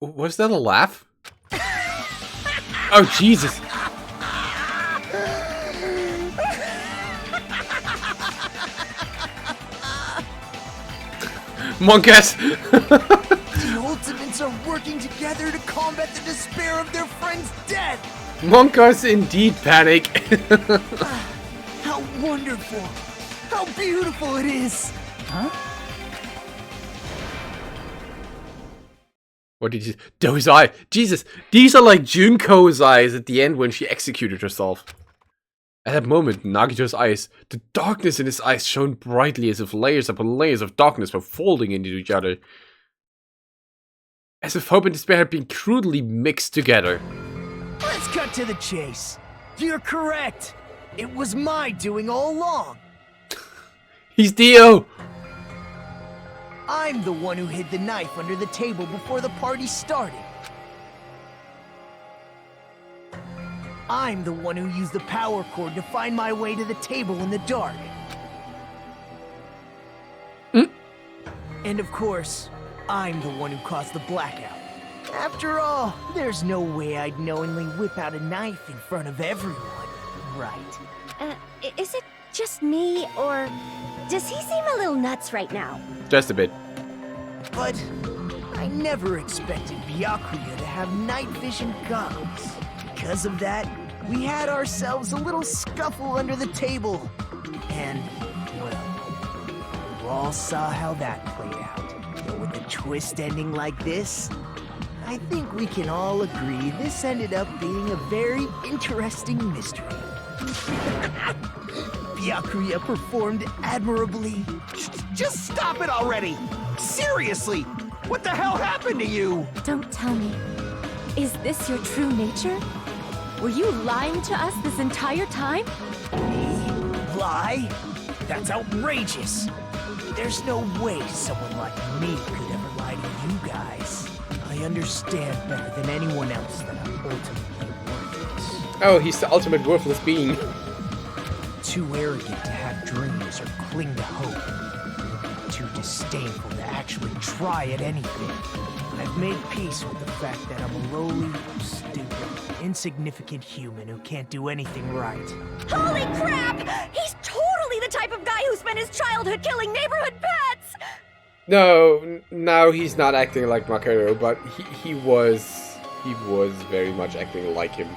Was that a laugh? Oh, Jesus. Monkass! The Ultimates are working together to combat the despair of their friend's death! Monkass indeed panic. How wonderful! How beautiful it is! Huh? What did you... Those eyes! Jesus! These are like Junko's eyes at the end when she executed herself. At that moment, Nagito's eyes, the darkness in his eyes shone brightly as if layers upon layers of darkness were folding into each other. As if hope and despair had been crudely mixed together. Let's cut to the chase. You're correct. It was my doing all along. He's Dio! I'm the one who hid the knife under the table before the party started. I'm the one who used the power cord to find my way to the table in the dark. And of course, I'm the one who caused the blackout. After all, there's no way I'd knowingly whip out a knife in front of everyone, right? Is it just me, or does he seem a little nuts right now? Just a bit. But I never expected Byakuya to have night vision goggles. Because of that, we had ourselves a little scuffle under the table. And, well, you all saw how that played out. But with the twist ending like this, I think we can all agree this ended up being a very interesting mystery. Byakuya performed admirably. Just stop it already! Seriously! What the hell happened to you? Don't tell me. Is this your true nature? Were you lying to us this entire time? Lie? That's outrageous. There's no way someone like me could ever lie to you guys. I understand better than anyone else that I'm ultimately worthless. Oh, he's the ultimate worthless being. Too arrogant to have dreams or cling to hope. Too disdainful to actually try at anything. I've made peace with the fact that I'm a lowly, stupid, insignificant human who can't do anything right. Holy crap! He's totally the type of guy who spent his childhood killing neighborhood pets! No, now he's not acting like Makoto, but he was very much acting like him.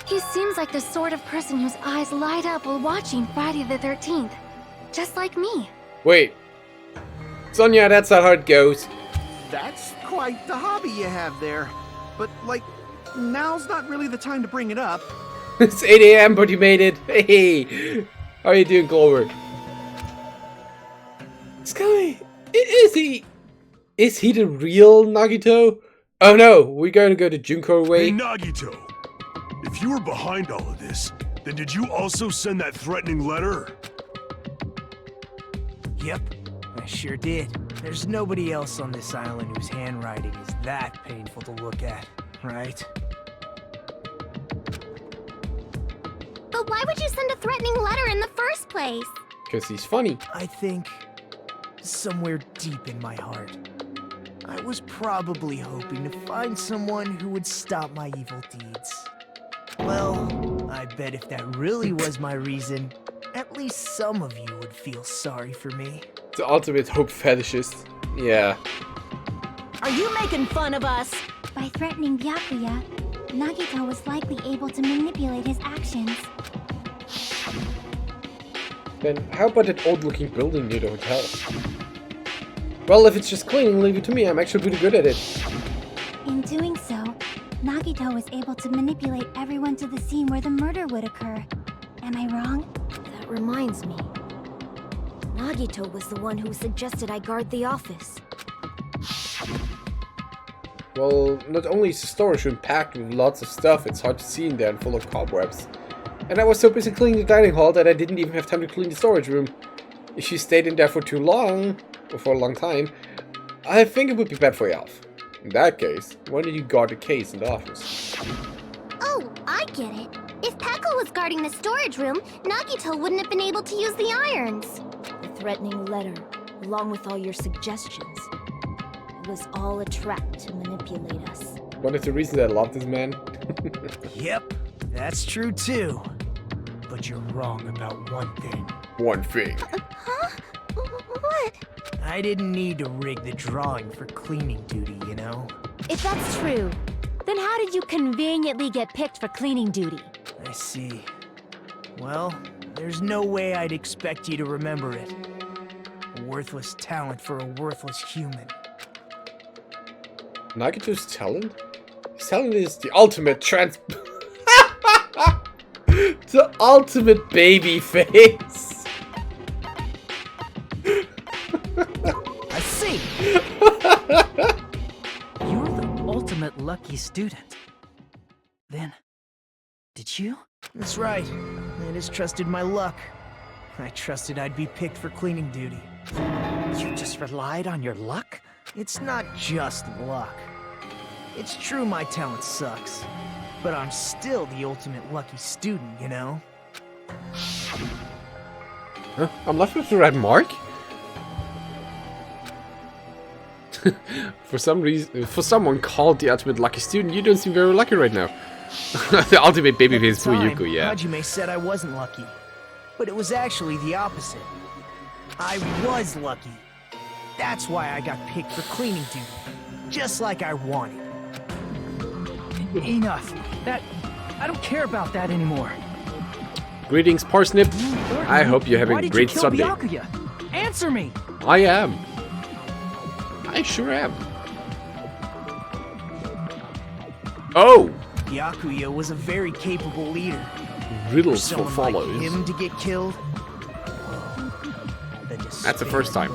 He seems like the sort of person whose eyes light up while watching Friday the 13th. Just like me. Wait. Sonia, that's not how it goes. That's quite the hobby you have there. But, like, now's not really the time to bring it up. It's 8 AM, but you made it. Hey, how are you doing, Clover? Sky, is he the real Nagito? Oh no, we're going to go to Junko way. Hey, Nagito. If you were behind all of this, then did you also send that threatening letter? Yep, I sure did. There's nobody else on this island whose handwriting is that painful to look at, right? But why would you send a threatening letter in the first place? Because he's funny. I think somewhere deep in my heart, I was probably hoping to find someone who would stop my evil deeds. Well, I bet if that really was my reason, at least some of you would feel sorry for me. The ultimate hope fetishist. Yeah. Are you making fun of us? By threatening Byakuya, Nagito was likely able to manipulate his actions. Then how about that old-looking building near the hotel? Well, if it's just cleaning, leave it to me. I'm actually pretty good at it. In doing so, Nagito was able to manipulate everyone to the scene where the murder would occur. Am I wrong? That reminds me. Nagito was the one who suggested I guard the office. Well, not only is the storage room packed with lots of stuff, it's hard to see in there and full of cobwebs. And I was so busy cleaning the dining hall that I didn't even have time to clean the storage room. If you stayed in there for too long, or for a long time, I think it would be bad for your health. In that case, why did you guard the case in the office? Oh, I get it. If Pekka was guarding the storage room, Nagito wouldn't have been able to use the irons. The threatening letter, along with all your suggestions. It was all a trap to manipulate us. One of the reasons I love this man. Yep, that's true too. But you're wrong about one thing. One thing. Huh? What? I didn't need to rig the drawing for cleaning duty, you know? If that's true, then how did you conveniently get picked for cleaning duty? I see. Well, there's no way I'd expect you to remember it. A worthless talent for a worthless human. Nagito's talent? His talent is the ultimate the ultimate baby face. I see. You're the ultimate lucky student. Then, did you? That's right. I just trusted my luck. I trusted I'd be picked for cleaning duty. You just relied on your luck? It's not just luck. It's true my talent sucks, but I'm still the ultimate lucky student, you know? Huh? I'm left with the red mark? For some reason, for someone called the ultimate lucky student, you don't seem very lucky right now. The ultimate babyface Fuyuko, yeah. Hajime said I wasn't lucky, but it was actually the opposite. I was lucky. That's why I got picked for cleaning duty, just like I wanted. Enough. I don't care about that anymore. Greetings, Parsnip. I hope you're having a great Sunday. Byakuya? Answer me! I am. I sure am. Oh! Byakuya was a very capable leader. Riddles for Someone follows. like him to get killed? That's the first time.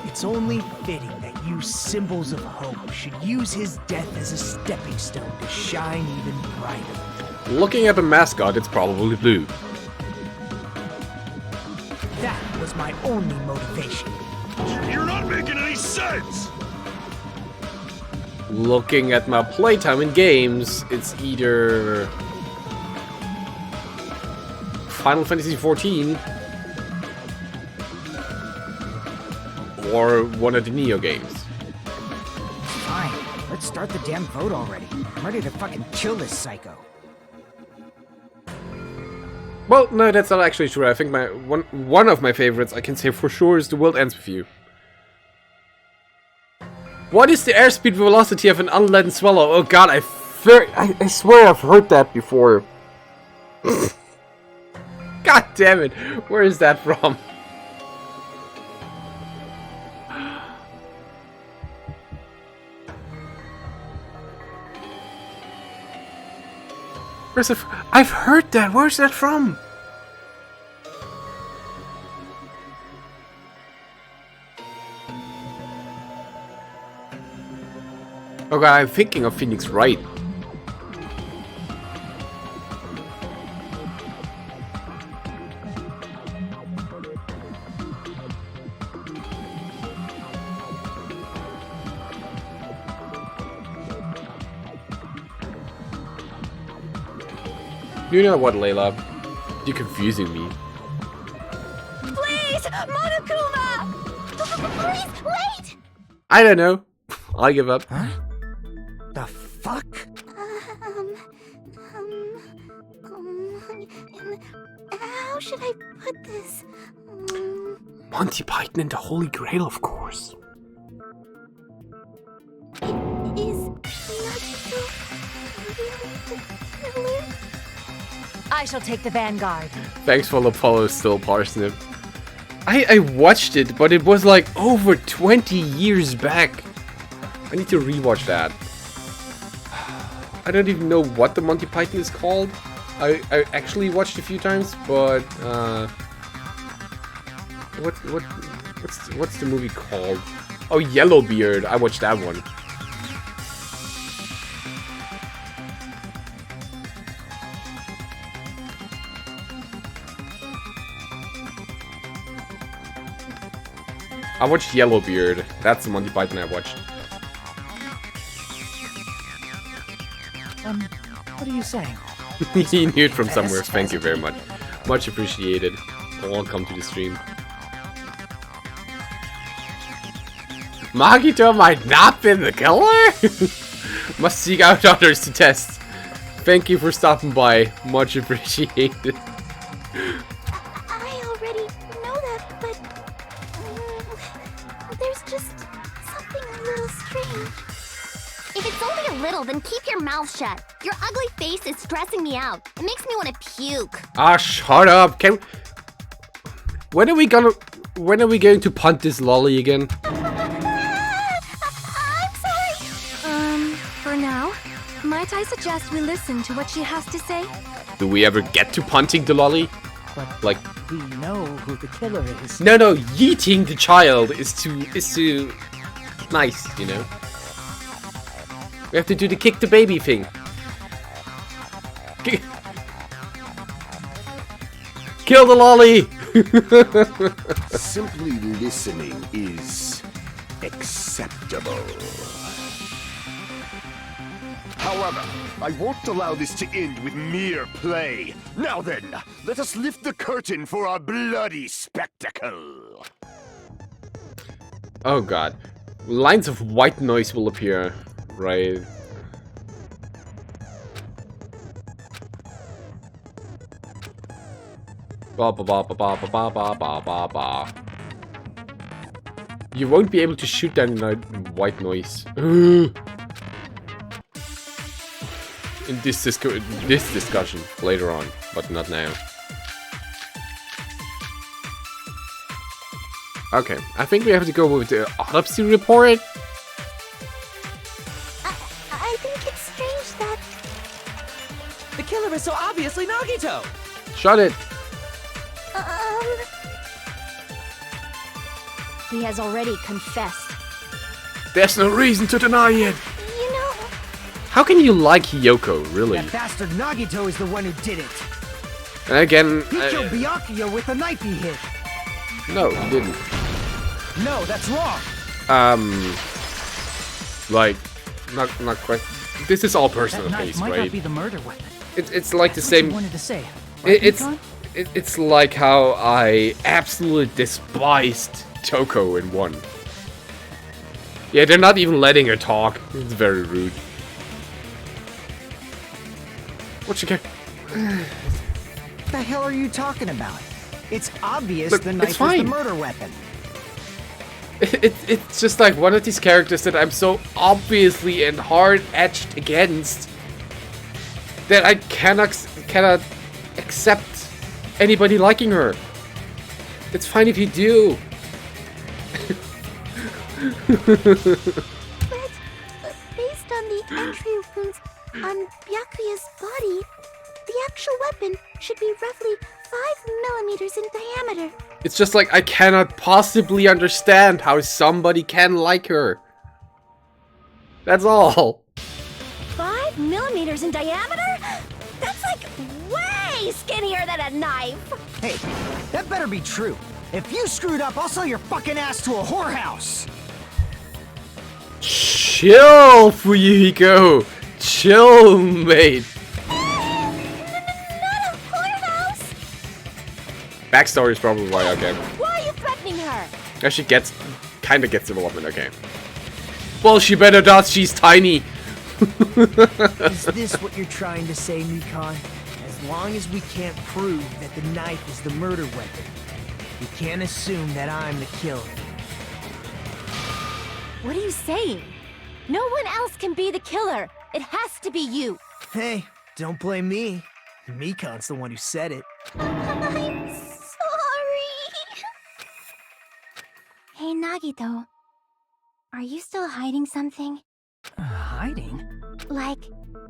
It's only fitting that you symbols of hope should use his death as a stepping stone to shine even brighter. Looking at the mascot, it's probably blue. That was my only motivation. You're not making any sense! Looking at my playtime in games, it's either Final Fantasy XIV or one of the Neo games. Fine, let's start the damn vote already. I'm ready to fucking kill this psycho. Well, no, that's not actually true. I think my one of my favorites, I can say for sure, is The World Ends With You. What is the airspeed velocity of an unladen swallow? Oh god, I swear I've heard that before. God damn it, where is that from? Where's it? I've heard that. Where's that from? Oh god, I'm thinking of Phoenix Wright. You know what, Layla? You're confusing me. Please, Monokuma! Please, wait! I don't know. I give up. Huh? The fuck? How should I put this? Monty Python and the Holy Grail, of course. Is Natsu really the killer? I shall take the vanguard. Thanks for the follow, still, Parsnip. I watched it, but it was like over 20 years back. I need to rewatch that. I don't even know what the Monty Python is called. I actually watched a few times, but what's the movie called? Oh, Yellowbeard. I watched that one. I watched Yellowbeard. That's the Monty Python I watched. What are you saying? He knew it from somewhere. Thank you very much. Much appreciated. Welcome to the stream. Magito might not be the killer? Must seek out others to test. Thank you for stopping by. Much appreciated. I already know that, but there's just something a little strange. If it's only a little, then keep your mouth shut. Your ugly face is stressing me out. It makes me want to puke. Ah, shut up. When are we going to punt this lolly again? I'm sorry. For now, might I suggest we listen to what she has to say? Do we ever get to punting the lolly? But like, we know who the killer is. No, yeeting the child is too nice, you know. We have to do the kick the baby thing. Kill the lolly! Simply listening is acceptable. However, I won't allow this to end with mere play. Now then, let us lift the curtain for our bloody spectacle. Oh god. Lines of white noise will appear, right? Ba ba ba ba ba ba ba ba ba ba. You won't be able to shoot that in white noise. In this discussion later on, but not now. Okay, I think we have to go with the autopsy report. I think it's strange that... The killer is so obviously Nagito! Shut it! He has already confessed. There's no reason to deny it! You know... How can you like Hiyoko, really? That bastard Nagito is the one who did it. And again... He killed Byakuya with the knife he hit. No, he didn't. No, that's wrong. Like, not quite. This is all personal That knife taste, might right? not be the murder weapon. It's like the That's what same. you wanted to say. Right, Nikon? It's like how I absolutely despised Toko in 1. Yeah, they're not even letting her talk. It's very rude. What you get? What the hell are you talking about? It's obvious Look, the it's knife is the fine. murder weapon. It's just like one of these characters that I'm so obviously and hard edged against that I cannot accept anybody liking her. It's fine if you do. But based on the entry wounds on Byakuya's body, the actual weapon should be roughly 5 millimeters in diameter. It's just like I cannot possibly understand how somebody can like her. That's all. 5 millimeters in diameter? That's like way skinnier than a knife. Hey, that better be true. If you screwed up, I'll sell your fucking ass to a whorehouse. Chill, Fuyuhiko. Chill, mate. Backstory is probably why, okay. Why are you threatening her? Actually kinda gets development, okay. Well, she better not, she's tiny. Is this what you're trying to say, Mikon? As long as we can't prove that the knife is the murder weapon, you can't assume that I'm the killer. What are you saying? No one else can be the killer. It has to be you. Hey, don't blame me. Mikon's the one who said it. I'm sorry. Hey, Nagito. Are you still hiding something? Hiding? Like,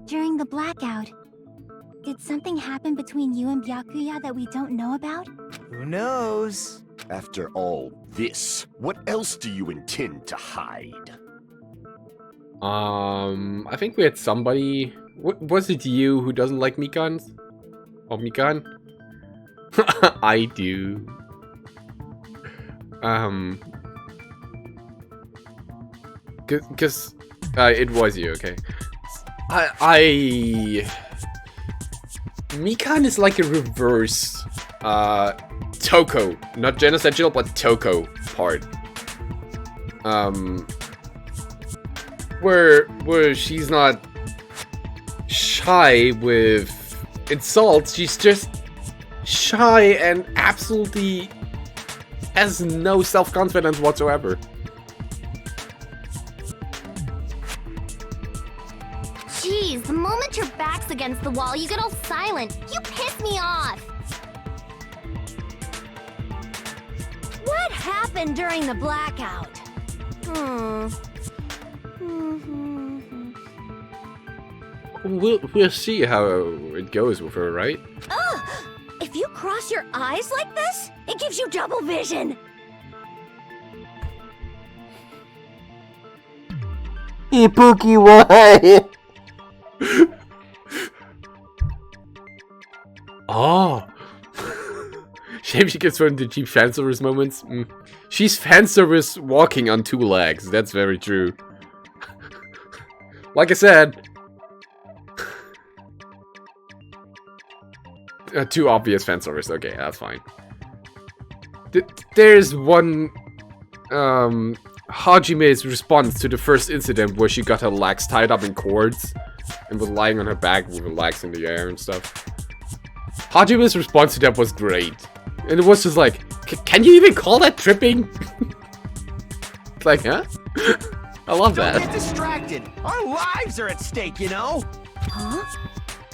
during the blackout, did something happen between you and Byakuya that we don't know about? Who knows? After all this, what else do you intend to hide? I think we had somebody... Was it you who doesn't like Mikons? Or Mikon? I do. Cause it was you, okay. Mikon is like a reverse Toko, not Genocide, but Toko part. Where she's not shy with insults, she's just shy and absolutely has no self-confidence whatsoever. Jeez, the moment your back's against the wall, you get all silent. You piss me off. What happened during the blackout? We'll see how it goes with her, right? Ugh! If you cross your eyes like this, it gives you double vision. Ibuki, why? Oh. Shame she gets one of the cheap fan service moments. She's fan service walking on 2 legs. That's very true. Like I said, 2 obvious fan service. Okay, that's fine. There's one Hajime's response to the first incident where she got her legs tied up in cords and was lying on her back with her legs in the air and stuff. Hajime's response to that was great. And it was just like, can you even call that tripping? Like, huh? I love that. Don't get distracted. Our lives are at stake, you know? Huh?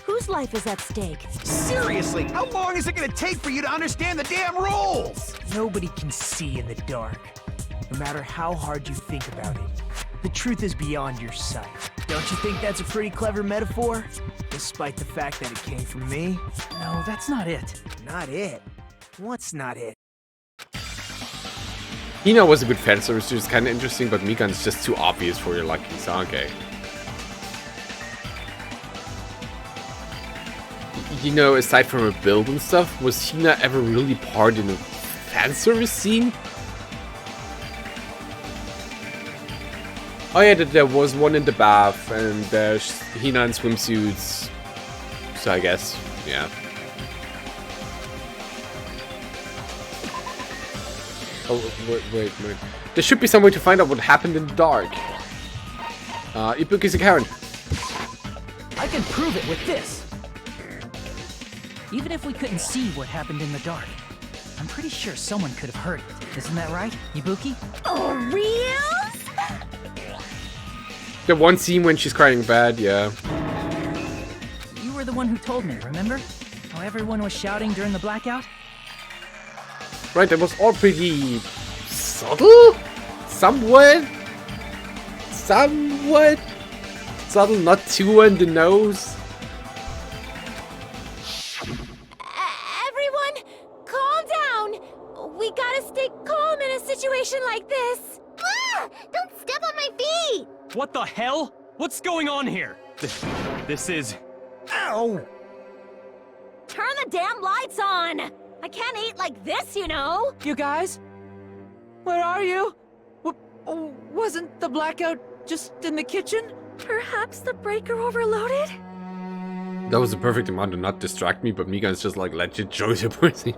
Whose life is at stake? Seriously, how long is it gonna take for you to understand the damn rules? Nobody can see in the dark, no matter how hard you think about it. The truth is beyond your sight. Don't you think that's a pretty clever metaphor? Despite the fact that it came from me? No, that's not it. Not it? What's not it? Hina was a good fan service, she was kind of interesting, but Mikan's just too obvious for your liking, so okay. You know, aside from her build and stuff, was Hina ever really part in a fan service scene? Oh yeah, there was one in the bath, and there's Hina in swimsuits. So I guess, yeah. Oh, wait. There should be some way to find out what happened in the dark. Ibuki's a Karen. I can prove it with this. Even if we couldn't see what happened in the dark, I'm pretty sure someone could have heard it. Isn't that right, Ibuki? Oh, real? The one scene when she's crying bad, yeah. You were the one who told me, remember? How everyone was shouting during the blackout? Right, that was all pretty subtle? Somewhat subtle, not too on the nose. Everyone, calm down. We gotta stay calm in a situation like this. Ah! Don't step on my feet! What the hell? What's going on here? This is... Ow! Turn the damn lights on. I can't eat like this, you know. You guys? Where are you? Wasn't the blackout just in the kitchen? Perhaps the breaker overloaded? That was the perfect amount to not distract me, but Mikan's just like legit Jojo pussy.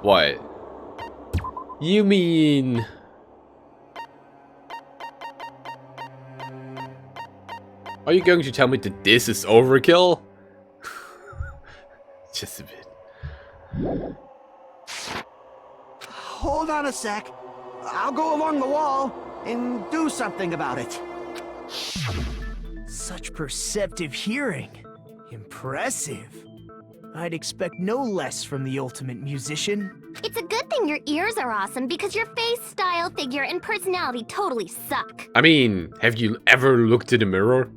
What? You mean... Are you going to tell me that this is overkill? Just a bit. Hold on a sec. I'll go along the wall and do something about it. Such perceptive hearing. Impressive. I'd expect no less from the ultimate musician. It's a good thing your ears are awesome because your face, style, figure, and personality totally suck. I mean, have you ever looked in the mirror?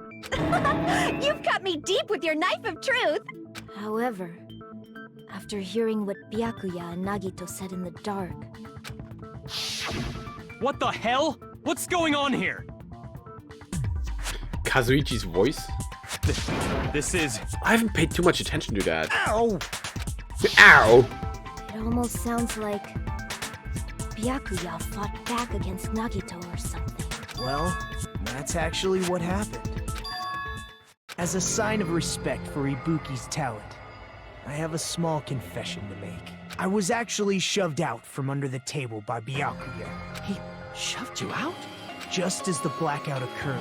You've cut me deep with your knife of truth. However, after hearing what Byakuya and Nagito said in the dark... What the hell? What's going on here? Kazuichi's voice? This is... I haven't paid too much attention to that. Ow! Ow! It almost sounds like Byakuya fought back against Nagito or something. Well, that's actually what happened. As a sign of respect for Ibuki's talent, I have a small confession to make. I was actually shoved out from under the table by Byakuya. He shoved you out? Just as the blackout occurred,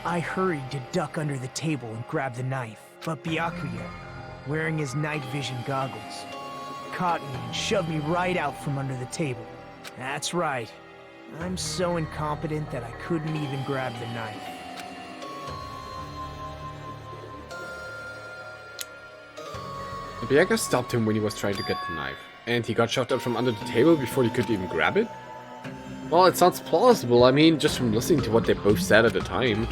I hurried to duck under the table and grab the knife. But Byakuya, wearing his night vision goggles, caught me and shoved me right out from under the table. That's right. I'm so incompetent that I couldn't even grab the knife. Byakuya stopped him when he was trying to get the knife, and he got shoved out from under the table before he could even grab it? Well, it sounds plausible, I mean, just from listening to what they both said at the time.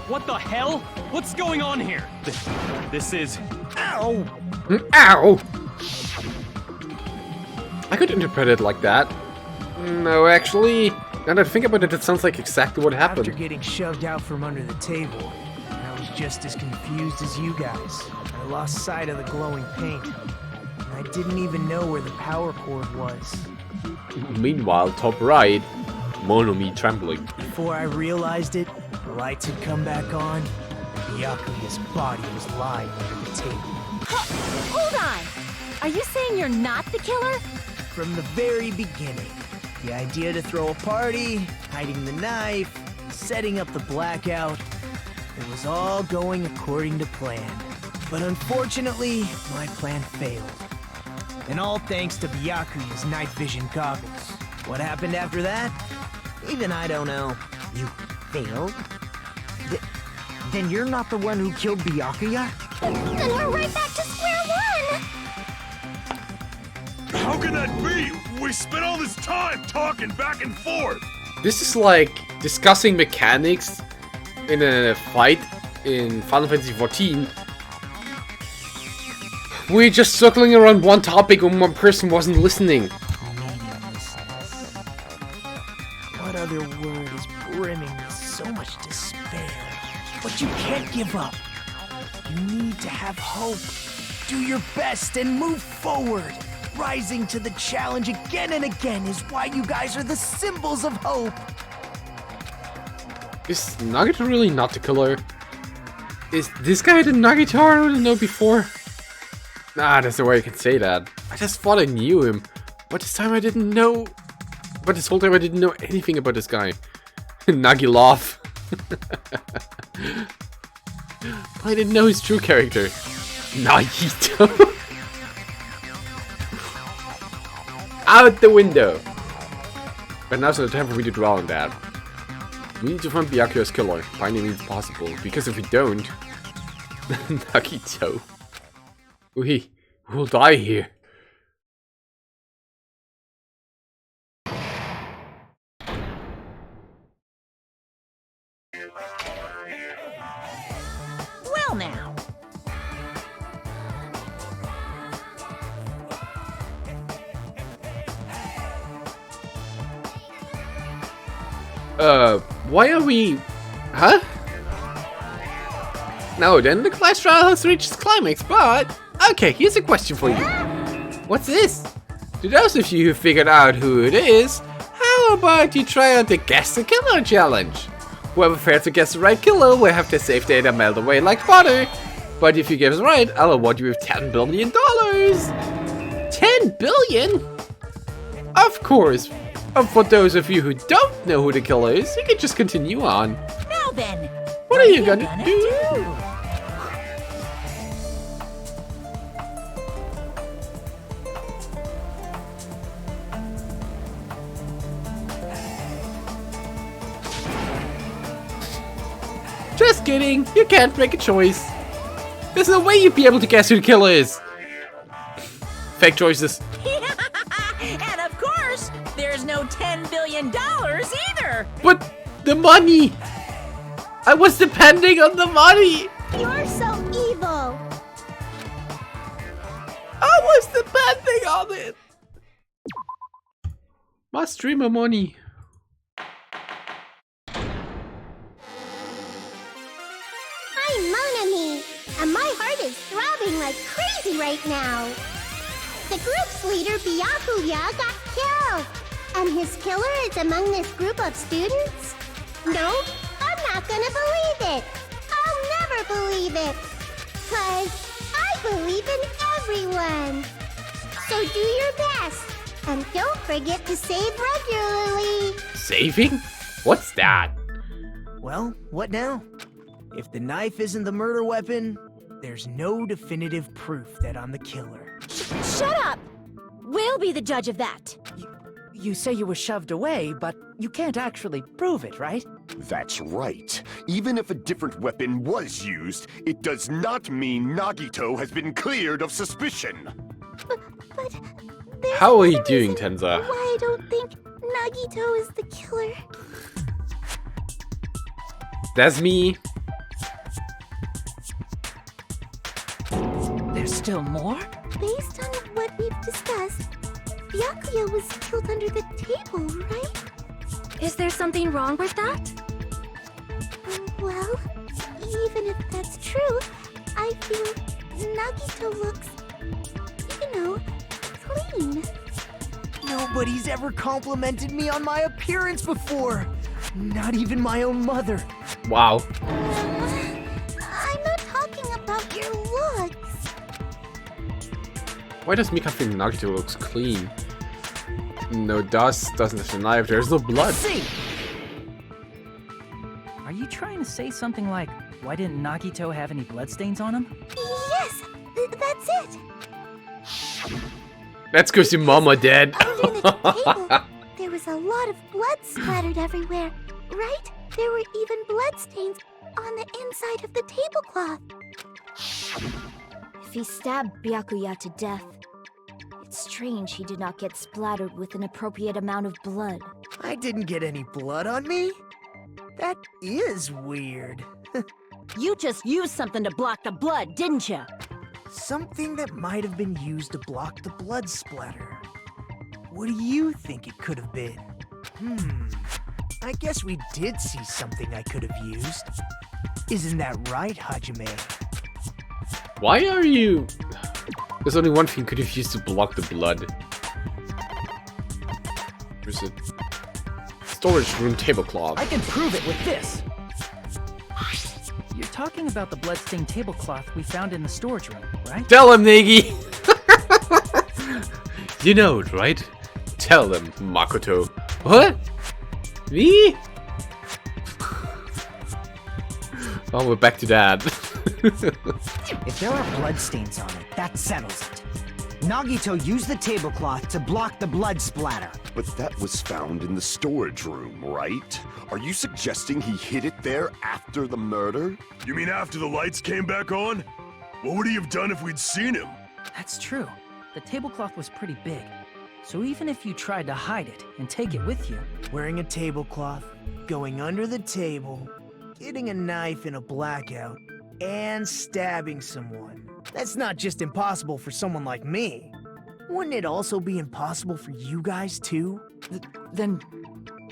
What the hell? What's going on here? This is... Ow! Ow! I could interpret it like that. No, actually, now that I think about it, it sounds like exactly what happened. After getting shoved out from under the table, I was just as confused as you guys. I lost sight of the glowing paint. And I didn't even know where the power cord was. Meanwhile, top right, Monomi trembling. Before I realized it, the lights had come back on, and Byakuya's body was lying under the table. Hold on! Are you saying you're not the killer? From the very beginning, the idea to throw a party, hiding the knife, setting up the blackout, it was all going according to plan. But unfortunately, my plan failed. And all thanks to Byakuya's night vision goggles. What happened after that? Even I don't know. You failed? Then you're not the one who killed Byakuya? Then we're right back to square one! How can that be? We spent all this time talking back and forth! This is like discussing mechanics in a fight in Final Fantasy XIV. We're just circling around one topic when one person wasn't listening. What other word is brimming with so much despair? But you can't give up. You need to have hope. Do your best and move forward. Rising to the challenge again and again is why you guys are the symbols of hope. Is Nagito really not the killer? Is this guy the Nagito I already know before? Nah, there's no way I can say that. I just thought I knew him. But this time I didn't know. But this whole time I didn't know anything about this guy. Nagilov. I didn't know his true character. Nagito. Out the window. But now's not the time for me to dwell on that. We need to find Byakuya's killer by any means possible. Because if we don't, Nagito, we will die here. Well now. Why are we... Huh? No, then the class trial has reached its climax, but... Okay, here's a question for you. What's this? To those of you who figured out who it is, how about you try out the Guess the Killer challenge? Whoever fails to guess the right killer will have their save data melt away like butter. But if you guess right, I'll award you with $10 billion! 10 billion? Of course. For those of you who don't know who the killer is, you can just continue on. Now then, what are you gonna do? Just kidding, you can't make a choice. There's no way you'd be able to guess who the killer is. Fake choices. And of course, there's no $10 billion either. But the money! I was depending on the money! You're so evil! I was depending on it! Must dream of money. I'm Monami, and my heart is throbbing like crazy right now. The group's leader, Byakuya, got killed. And his killer is among this group of students? No, I'm not gonna believe it. I'll never believe it. 'Cause I believe in everyone. So do your best. And don't forget to save regularly. Saving? What's that? Well, what now? If the knife isn't the murder weapon, there's no definitive proof that I'm the killer. Shut up! We'll be the judge of that. You say you were shoved away, but you can't actually prove it, right? That's right. Even if a different weapon was used, it does not mean Nagito has been cleared of suspicion. But there's How are you another doing, reason Tenza? why I don't think Nagito is the killer. That's me. There's still more? Based on what we've discussed, Byakuya was killed under the table, right? Is there something wrong with that? Well, even if that's true, I feel Nagito looks, clean. Nobody's ever complimented me on my appearance before. Not even my own mother. Wow. I'm not talking about your looks. Why does Mika think Nagito looks clean? No dust, doesn't have a knife, there's no blood. See! Are you trying to say something like, why didn't Nagito have any bloodstains on him? Yes, that's it. That's cause your mama dead. Under the table, there was a lot of blood splattered everywhere, right? There were even bloodstains on the inside of the tablecloth. If he stabbed Byakuya to death, it's strange he did not get splattered with an appropriate amount of blood. I didn't get any blood on me? That is weird. You just used something to block the blood, didn't you? Something that might have been used to block the blood splatter. What do you think it could have been? I guess we did see something I could have used. Isn't that right, Hajime? Why are you... There's only one thing could have used to block the blood. Where's it? Storage room tablecloth. I can prove it with this. You're talking about the bloodstained tablecloth we found in the storage room, right? Tell him, Negi! You know it, right? Tell them, Makoto. What? Me? Oh, we're back to that. If there are bloodstains on it, that settles it. Nagito used the tablecloth to block the blood splatter. But that was found in the storage room, right? Are you suggesting he hid it there after the murder? You mean after the lights came back on? What would he have done if we'd seen him? That's true. The tablecloth was pretty big. So even if you tried to hide it and take it with you... Wearing a tablecloth, going under the table, getting a knife in a blackout, and stabbing someone. That's not just impossible for someone like me. Wouldn't it also be impossible for you guys too? Then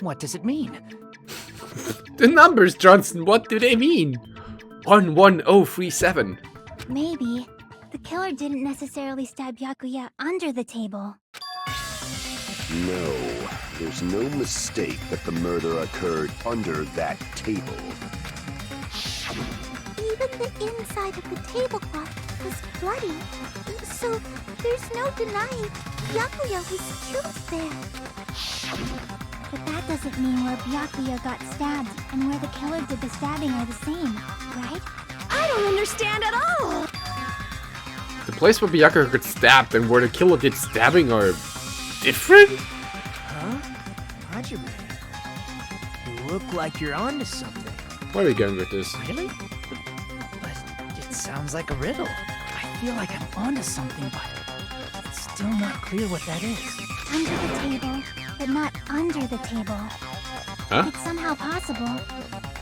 what does it mean? The numbers, Johnson, what do they mean? 11037. Maybe the killer didn't necessarily stab Byakuya under the table. No, there's no mistake that the murder occurred under that table. Even the inside of the tablecloth was bloody, so there's no denying Byakuya was killed there. But that doesn't mean where Byakuya got stabbed and where the killer did the stabbing are the same, right? I don't understand at all! The place where Byakuya got stabbed and where the killer did stabbing are different? Huh? Hajime, you look like you're onto something. Where are we going with this? Really? But it sounds like a riddle. I feel like I'm onto something, but it's still not clear what that is. Under the table, but not under the table. Huh? It's somehow possible.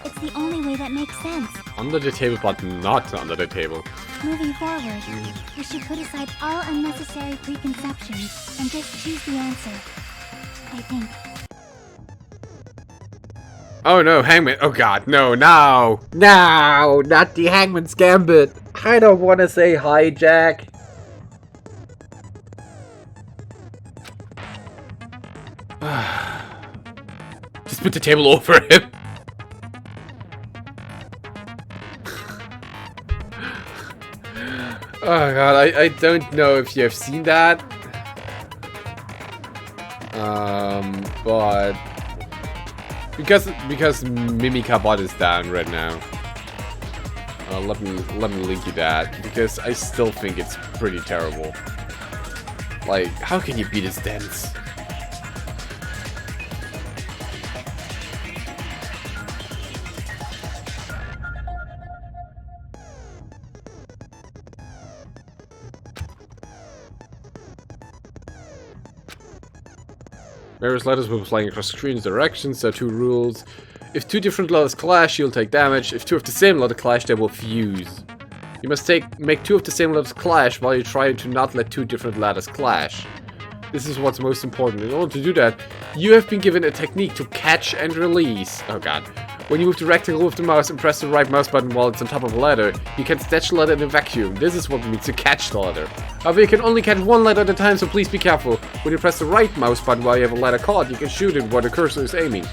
It's the only way that makes sense. Under the table, but not under the table. Moving forward, we should put aside all unnecessary preconceptions and just choose the answer. I think. Oh no, Hangman. Oh god, no, no! No! Not the Hangman's Gambit! I don't want to say hi, Jack. Just put the table over him. Oh god, I don't know if you have seen that. But because Mimika bot is down right now. Let me link you that because I still think it's pretty terrible. Like, how can you be this dense? Various letters will be flying across the screen's directions. There are two rules. If two different letters clash, you'll take damage. If two of the same letter clash, they will fuse. You must make two of the same letters clash while you try to not let two different letters clash. This is what's most important. In order to do that, you have been given a technique to catch and release. Oh god. When you move the rectangle with the mouse and press the right mouse button while it's on top of a letter, you can snatch the letter in a vacuum. This is what it means to catch the letter. However, you can only catch one letter at a time, so please be careful. When you press the right mouse button while you have a letter caught, you can shoot it where the cursor is aiming.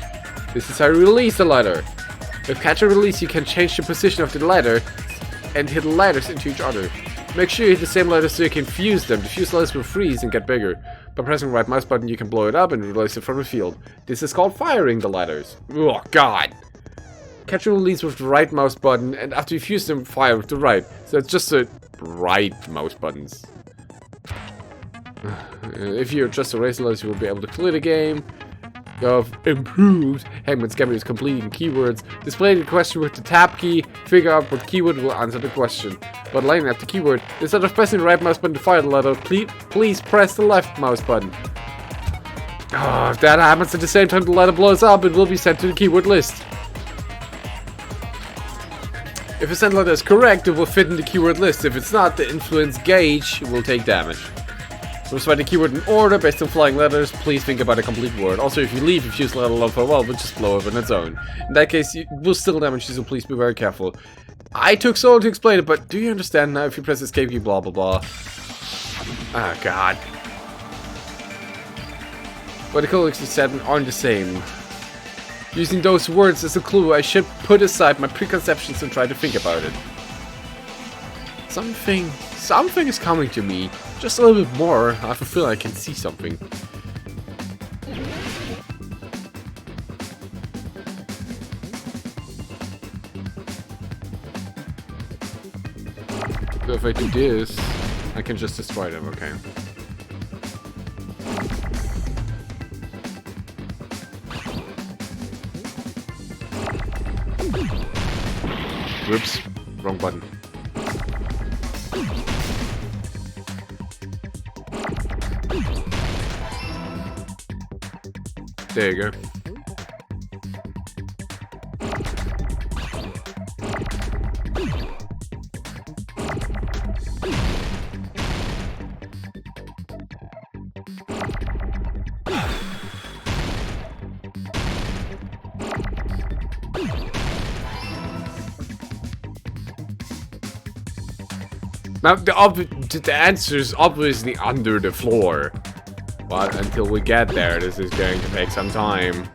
This is how you release the letter. With catch and release, you can change the position of the letter and hit letters into each other. Make sure you hit the same letters so you can fuse them. The fused letters will freeze and get bigger. By pressing the right mouse button, you can blow it up and release it from the field. This is called firing the letters. Oh god. Catch and release with the right mouse button, and after you fuse them, fire with the right. So it's just the right mouse buttons. If you adjust the race letters, you will be able to clear the game. of improved Hangman's Gambit is completing keywords. Display the question with the tab key. Figure out what keyword will answer the question. But lining up the keyword, instead of pressing the right mouse button to fire the letter, please press the left mouse button. Oh, if that happens at the same time the letter blows up, it will be sent to the keyword list. If a sent letter is correct, it will fit in the keyword list. If it's not, the influence gauge will take damage. So write the keyword in order based on flying letters. Please think about a complete word. Also, if you leave, if you use the letter alone for a while, it will just blow up on its own. In that case, it will still damage you, so please be very careful. I took so long to explain it, but do you understand now? If you press escape key, blah blah blah. Oh god. What the colleagues said aren't the same. Using those words as a clue, I should put aside my preconceptions and try to think about it. Something is coming to me. Just a little bit more. I have a feeling I can see something. So if I do this, I can just destroy them, okay. Whoops, wrong button. There you go. Now, the answer is obviously under the floor. But until we get there, this is going to take some time.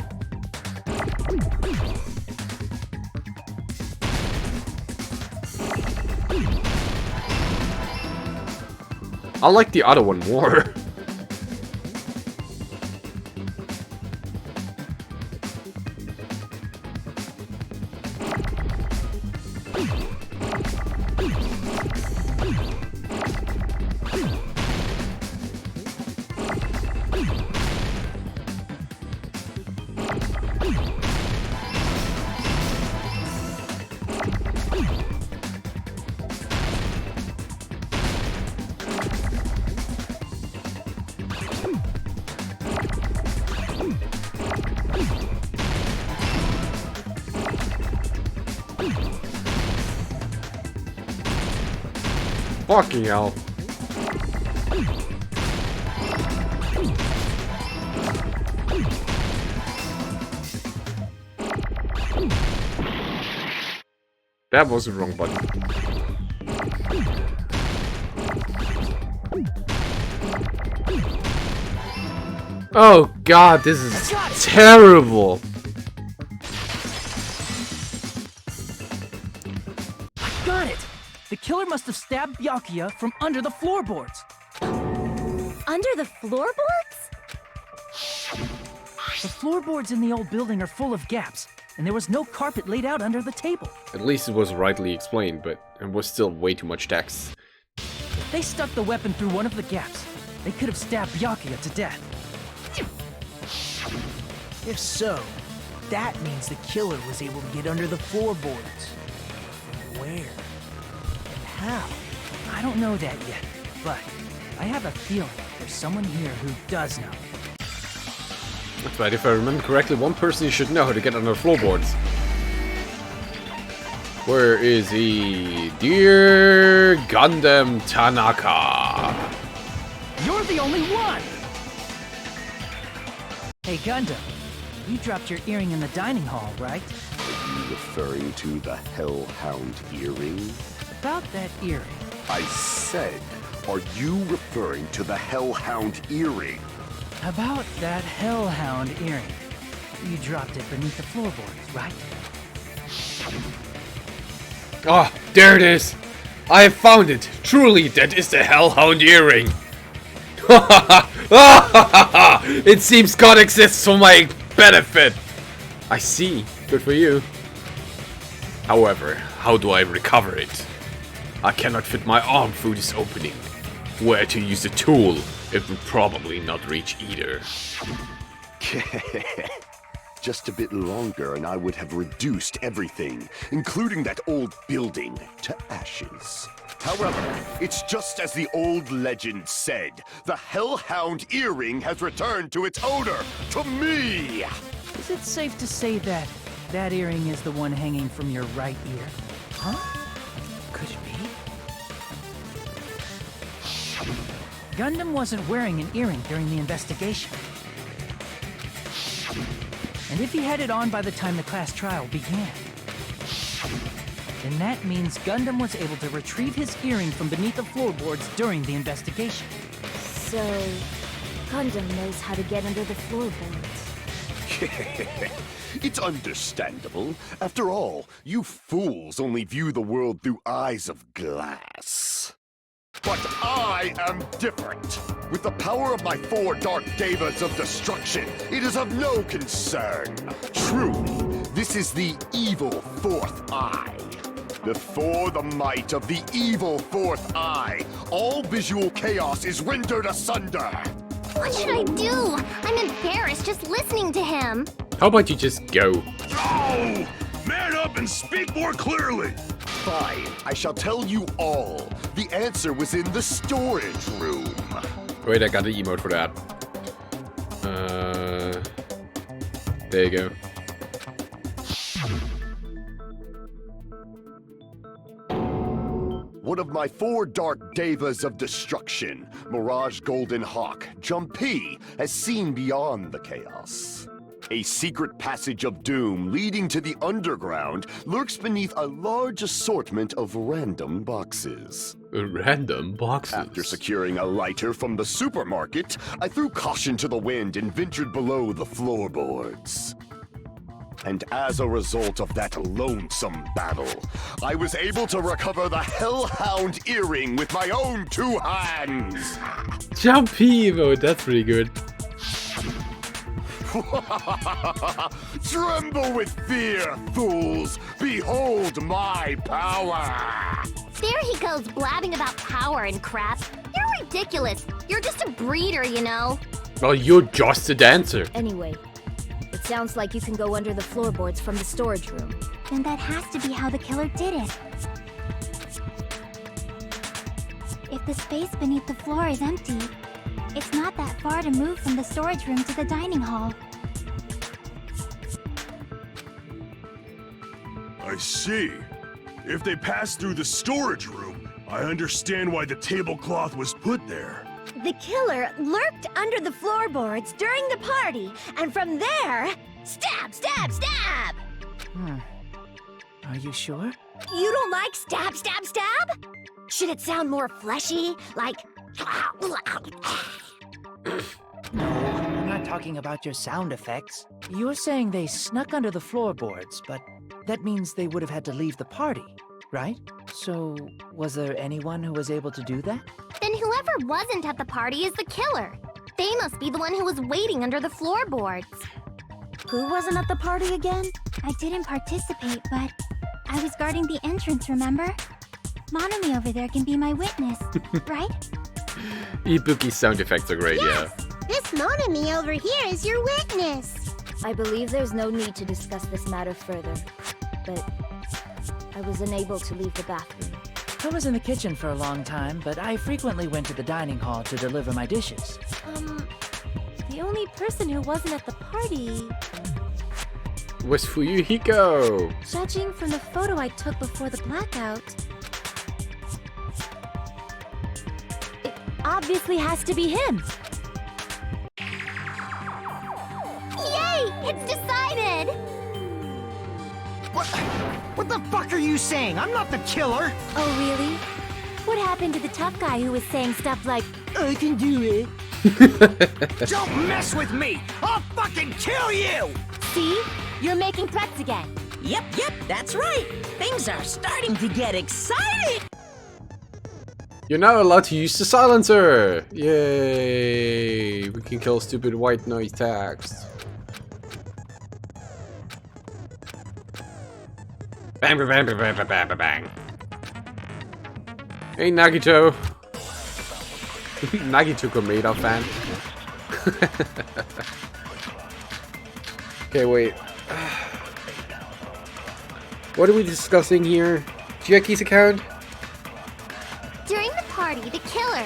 I like the other one more. Fucking hell. That was the wrong button. Oh god, this is terrible. Got it! The killer must have stabbed Byakuya from under the floorboards. Under the floorboards? The floorboards in the old building are full of gaps, and there was no carpet laid out under the table. At least it was rightly explained, but it was still way too much text. If they stuck the weapon through one of the gaps, they could have stabbed Byakuya to death. If so, that means the killer was able to get under the floorboards. From where? And how? I don't know that yet, but I have a feeling there's someone here who does know. That's right, if I remember correctly, one person you should know how to get under floorboards. Where is he? Dear Gundam Tanaka. You're the only one! Hey Gundam, you dropped your earring in the dining hall, right? Are you referring to the Hellhound earring? About that earring. I said, are you referring to the Hellhound earring? About that Hellhound earring. You dropped it beneath the floorboards, right? Ah, oh, there it is! I have found it! Truly, that is the Hellhound earring! It seems God exists for my benefit! I see. Good for you. However, how do I recover it? I cannot fit my arm through this opening. Where to use the tool? It would probably not reach either. Just a bit longer and I would have reduced everything, including that old building, to ashes. However, it's just as the old legend said. The Hellhound earring has returned to its owner, to me! Is it safe to say that that earring is the one hanging from your right ear? Huh? Could it be? Gundam wasn't wearing an earring during the investigation. And if he had it on by the time the class trial began, then that means Gundam was able to retrieve his earring from beneath the floorboards during the investigation. So, Gundam knows how to get under the floorboards. It's understandable. After all, you fools only view the world through eyes of glass. But I am different. With the power of my 4 Dark Devas of Destruction, it is of no concern. Truly, this is the evil 4th eye. Before the might of the evil 4th eye, all visual chaos is rendered asunder. What should I do? I'm embarrassed just listening to him. How about you just go? Oh! Man up and speak more clearly! Fine, I shall tell you all. The answer was in the storage room. Wait, I got the emote for that. There you go. One of my 4 Dark Devas of Destruction, Mirage Golden Hawk, Jumpy, has seen beyond the chaos. A secret passage of doom leading to the underground lurks beneath a large assortment of random boxes. Random boxes? After securing a lighter from the supermarket, I threw caution to the wind and ventured below the floorboards. And as a result of that lonesome battle, I was able to recover the Hellhound earring with my own 2 hands! Jumpy emote, that's pretty good. Tremble with fear, fools! Behold my power! There he goes blabbing about power and crap. You're ridiculous. You're just a breeder, you know. Well, you're just a dancer. Anyway, it sounds like you can go under the floorboards from the storage room. Then that has to be how the killer did it. If the space beneath the floor is empty, it's not that far to move from the storage room to the dining hall. I see. If they passed through the storage room, I understand why the tablecloth was put there. The killer lurked under the floorboards during the party, and from there, stab, stab, stab! Are you sure? You don't like stab, stab, stab? Should it sound more fleshy, like... No, I'm not talking about your sound effects. You're saying they snuck under the floorboards, but that means they would have had to leave the party, right? So, was there anyone who was able to do that? Then whoever wasn't at the party is the killer. They must be the one who was waiting under the floorboards. Who wasn't at the party again? I didn't participate, but I was guarding the entrance, remember? Monomi over there can be my witness, right? Ibuki's sound effects are great, yes. This Monomi over here is your witness. I believe there's no need to discuss this matter further, but I was unable to leave the bathroom. I was in the kitchen for a long time, but I frequently went to the dining hall to deliver my dishes. The only person who wasn't at the party... was Fuyuhiko! Judging from the photo I took before the blackout... it obviously has to be him! Yay! It's decided! What the fuck are you saying? I'm not the killer! Oh, really? What happened to the tough guy who was saying stuff like, I can do it? Don't mess with me! I'll fucking kill you! see? You're making threats again. Yep, that's right. Things are starting to get exciting. You're now allowed to use the silencer! Yay! We can kill stupid white noise text. Bang, bang, bang, bang, bang, bang, bang. Hey, Nagito. Nagito made up fan. Okay, wait. What are we discussing here? Chiaki's account? During the party, the killer.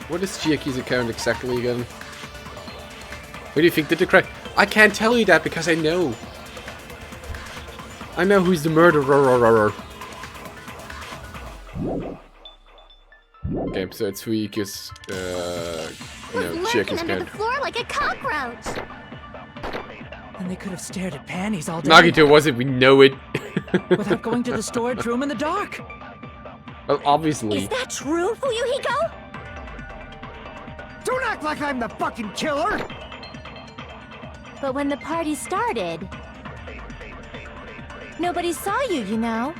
What is Chiaki's account exactly again? What do you think did the crime? I can't tell you that because I know. I know who's the murderer. Okay, so it's Fuiku's, Chiaki's Lurking under the account. floor like a cockroach. And they could have stared at panties all day. Nagito was it? We know it. Without going to the storage room in the dark. Well, obviously. Is that true, Fuyuhiko? Don't act like I'm the fucking killer! But when the party started, nobody saw you, you know?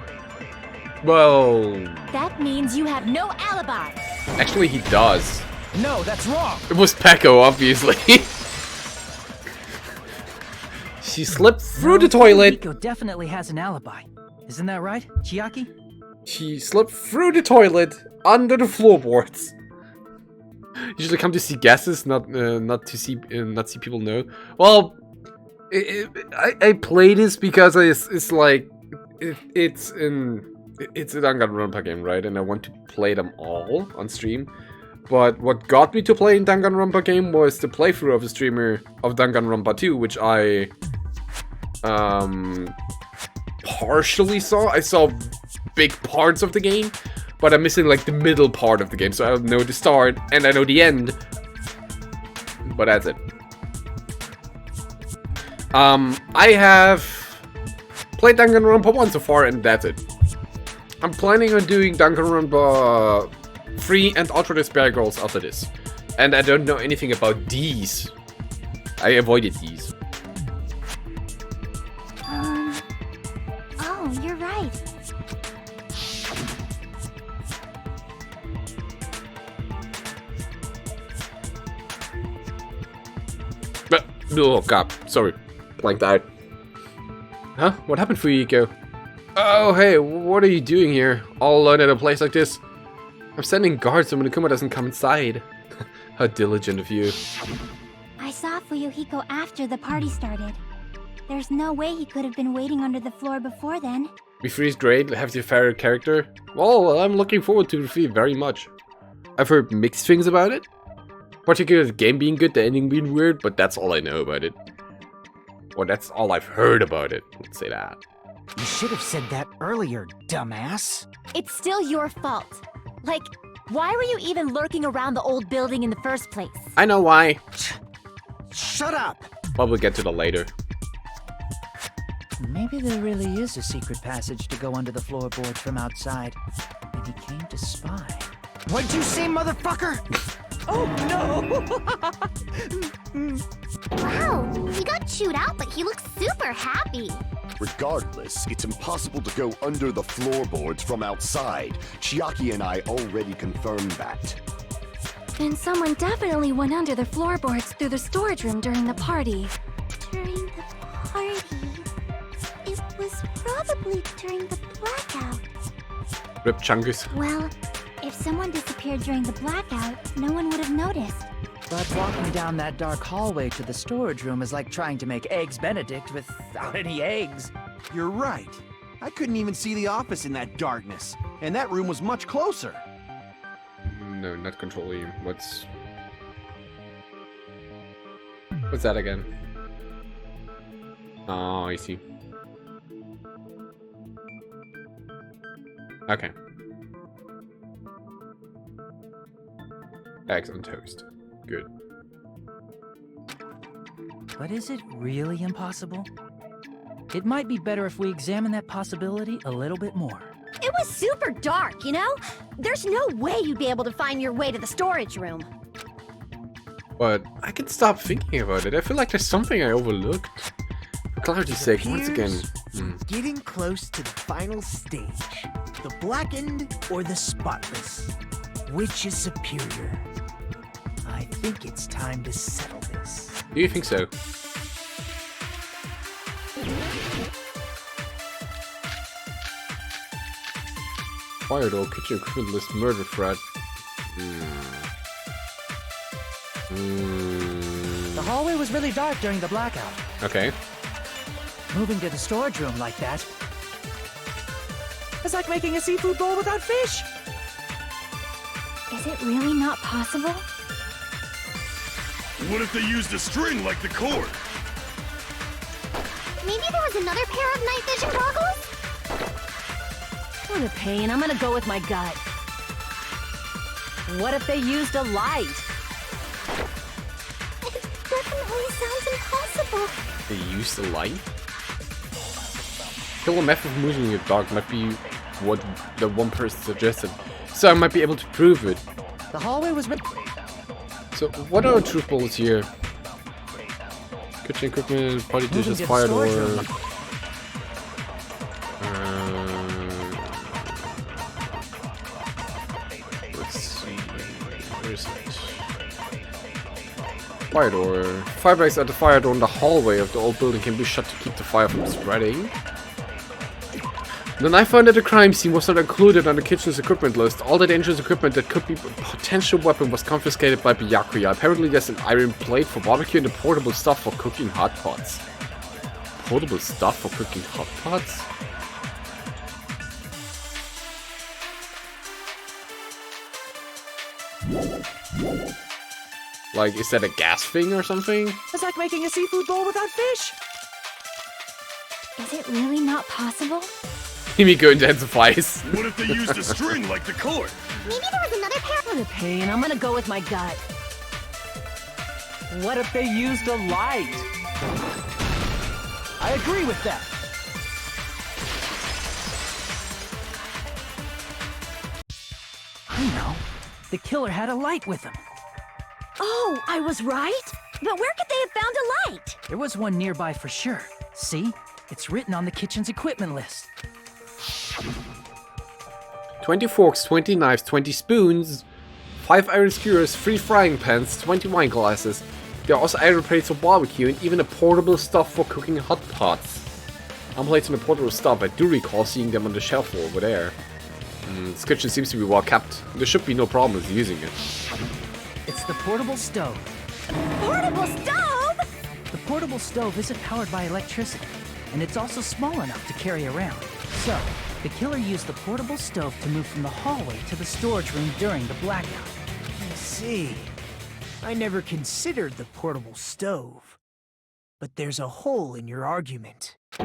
Well, That means you have no alibi. actually he does. No, that's wrong. It was Peko, obviously. She slipped through the toilet. Rico definitely has an alibi. Isn't that right, Chiaki? She slipped through the toilet under the floorboards. Usually come to see guesses, not to see people know. Well, I play this because it's like it's a Danganronpa game, right? And I want to play them all on stream. But what got me to play in Danganronpa game was the playthrough of a streamer of Danganronpa 2, which I partially saw. I saw big parts of the game, but I'm missing like the middle part of the game, so I know the start and I know the end. But that's it. I have played Danganronpa 1 so far, and that's it. I'm planning on doing Danganronpa 3 and Ultra Despair Girls after this. And I don't know anything about these. I avoided these. Oh, you're right. But, oh god, sorry. Blanked out. Huh? What happened for you, Iko? Oh, hey, what are you doing here? All alone at a place like this? I'm sending guards so Monokuma doesn't come inside. How diligent of you. I saw Fuyuhiko after the party started. There's no way he could have been waiting under the floor before then. Before is great, have your favorite character? Well, I'm looking forward to the very much. I've heard mixed things about it. Particularly the game being good, the ending being weird, but that's all I know about it. Or that's all I've heard about it, let's say that. You should have said that earlier, dumbass. It's still your fault. Like, why were you even lurking around the old building in the first place? I know why. Shut up! But we'll get to that later. Maybe there really is a secret passage to go under the floorboards from outside. And he came to spy. What'd you say, motherfucker? Oh no! Wow, he got chewed out, but he looks super happy. Regardless, it's impossible to go under the floorboards from outside. Chiaki and I already confirmed that. Then someone definitely went under the floorboards through the storage room during the party. During the party. It was probably during the blackout. Rip Chungus. Well, if someone disappeared during the blackout, no one would have noticed. But walking down that dark hallway to the storage room is like trying to make Eggs Benedict without any eggs. You're right. I couldn't even see the office in that darkness, and that room was much closer. No, not Control E. What's that again? Oh, I see. Okay. Eggs on toast. Good. But is it really impossible? It might be better if we examine that possibility a little bit more. It was super dark, you know? There's no way you'd be able to find your way to the storage room. But I can stop thinking about it. I feel like there's something I overlooked. For clarity's sake, once again. Getting close to the final stage. The blackened or the spotless? Which is superior? I think it's time to settle this. Do you think so? Fired all kitchen equipment list murder threat. The hallway was really dark during the blackout. Okay. Moving to the storage room like that. It's like making a seafood bowl without fish. Is it really not possible? What if they used a string like the cord? Maybe there was another pair of night vision goggles? What a pain. I'm gonna go with my gut. What if they used a light? It definitely sounds impossible. They used the light? Kill a method of moving in the dark might be what the one person suggested, so I might be able to prove it. The hallway was... So, what are the truth bullets here? Kitchen equipment, party dishes, fire door. Let's see. Where is it? Fire door. Firebags at the fire door in the hallway of the old building can be shut to keep the fire from spreading. The knife found at the crime scene was not included on the kitchen's equipment list. All the dangerous equipment that could be a potential weapon was confiscated by Byakuya. Apparently there's an iron plate for barbecue and the portable stuff for cooking hot pots. Portable stuff for cooking hot pots? Like, is that a gas thing or something? It's like making a seafood bowl without fish. Is it really not possible? Himiko intensifies. What if they used a string like the cord? Maybe there was another pair. What a pain. I'm gonna go with my gut. What if they used a light? I agree with that. I know. The killer had a light with him. Oh, I was right? But where could they have found a light? There was one nearby for sure. See? It's written on the kitchen's equipment list. 20 forks, 20 knives, 20 spoons, 5 iron skewers, 3 frying pans, 20 wine glasses. There are also iron plates for barbecue and even a portable stuff for cooking hot pots. I'm plates on the portable stuff. I do recall seeing them on the shelf over there. This kitchen seems to be well kept. There should be no problem with using it. It's the portable stove. Portable stove? The portable stove isn't powered by electricity, and it's also small enough to carry around. So, the killer used the portable stove to move from the hallway to the storage room during the blackout. I see. I never considered the portable stove. But there's a hole in your argument. A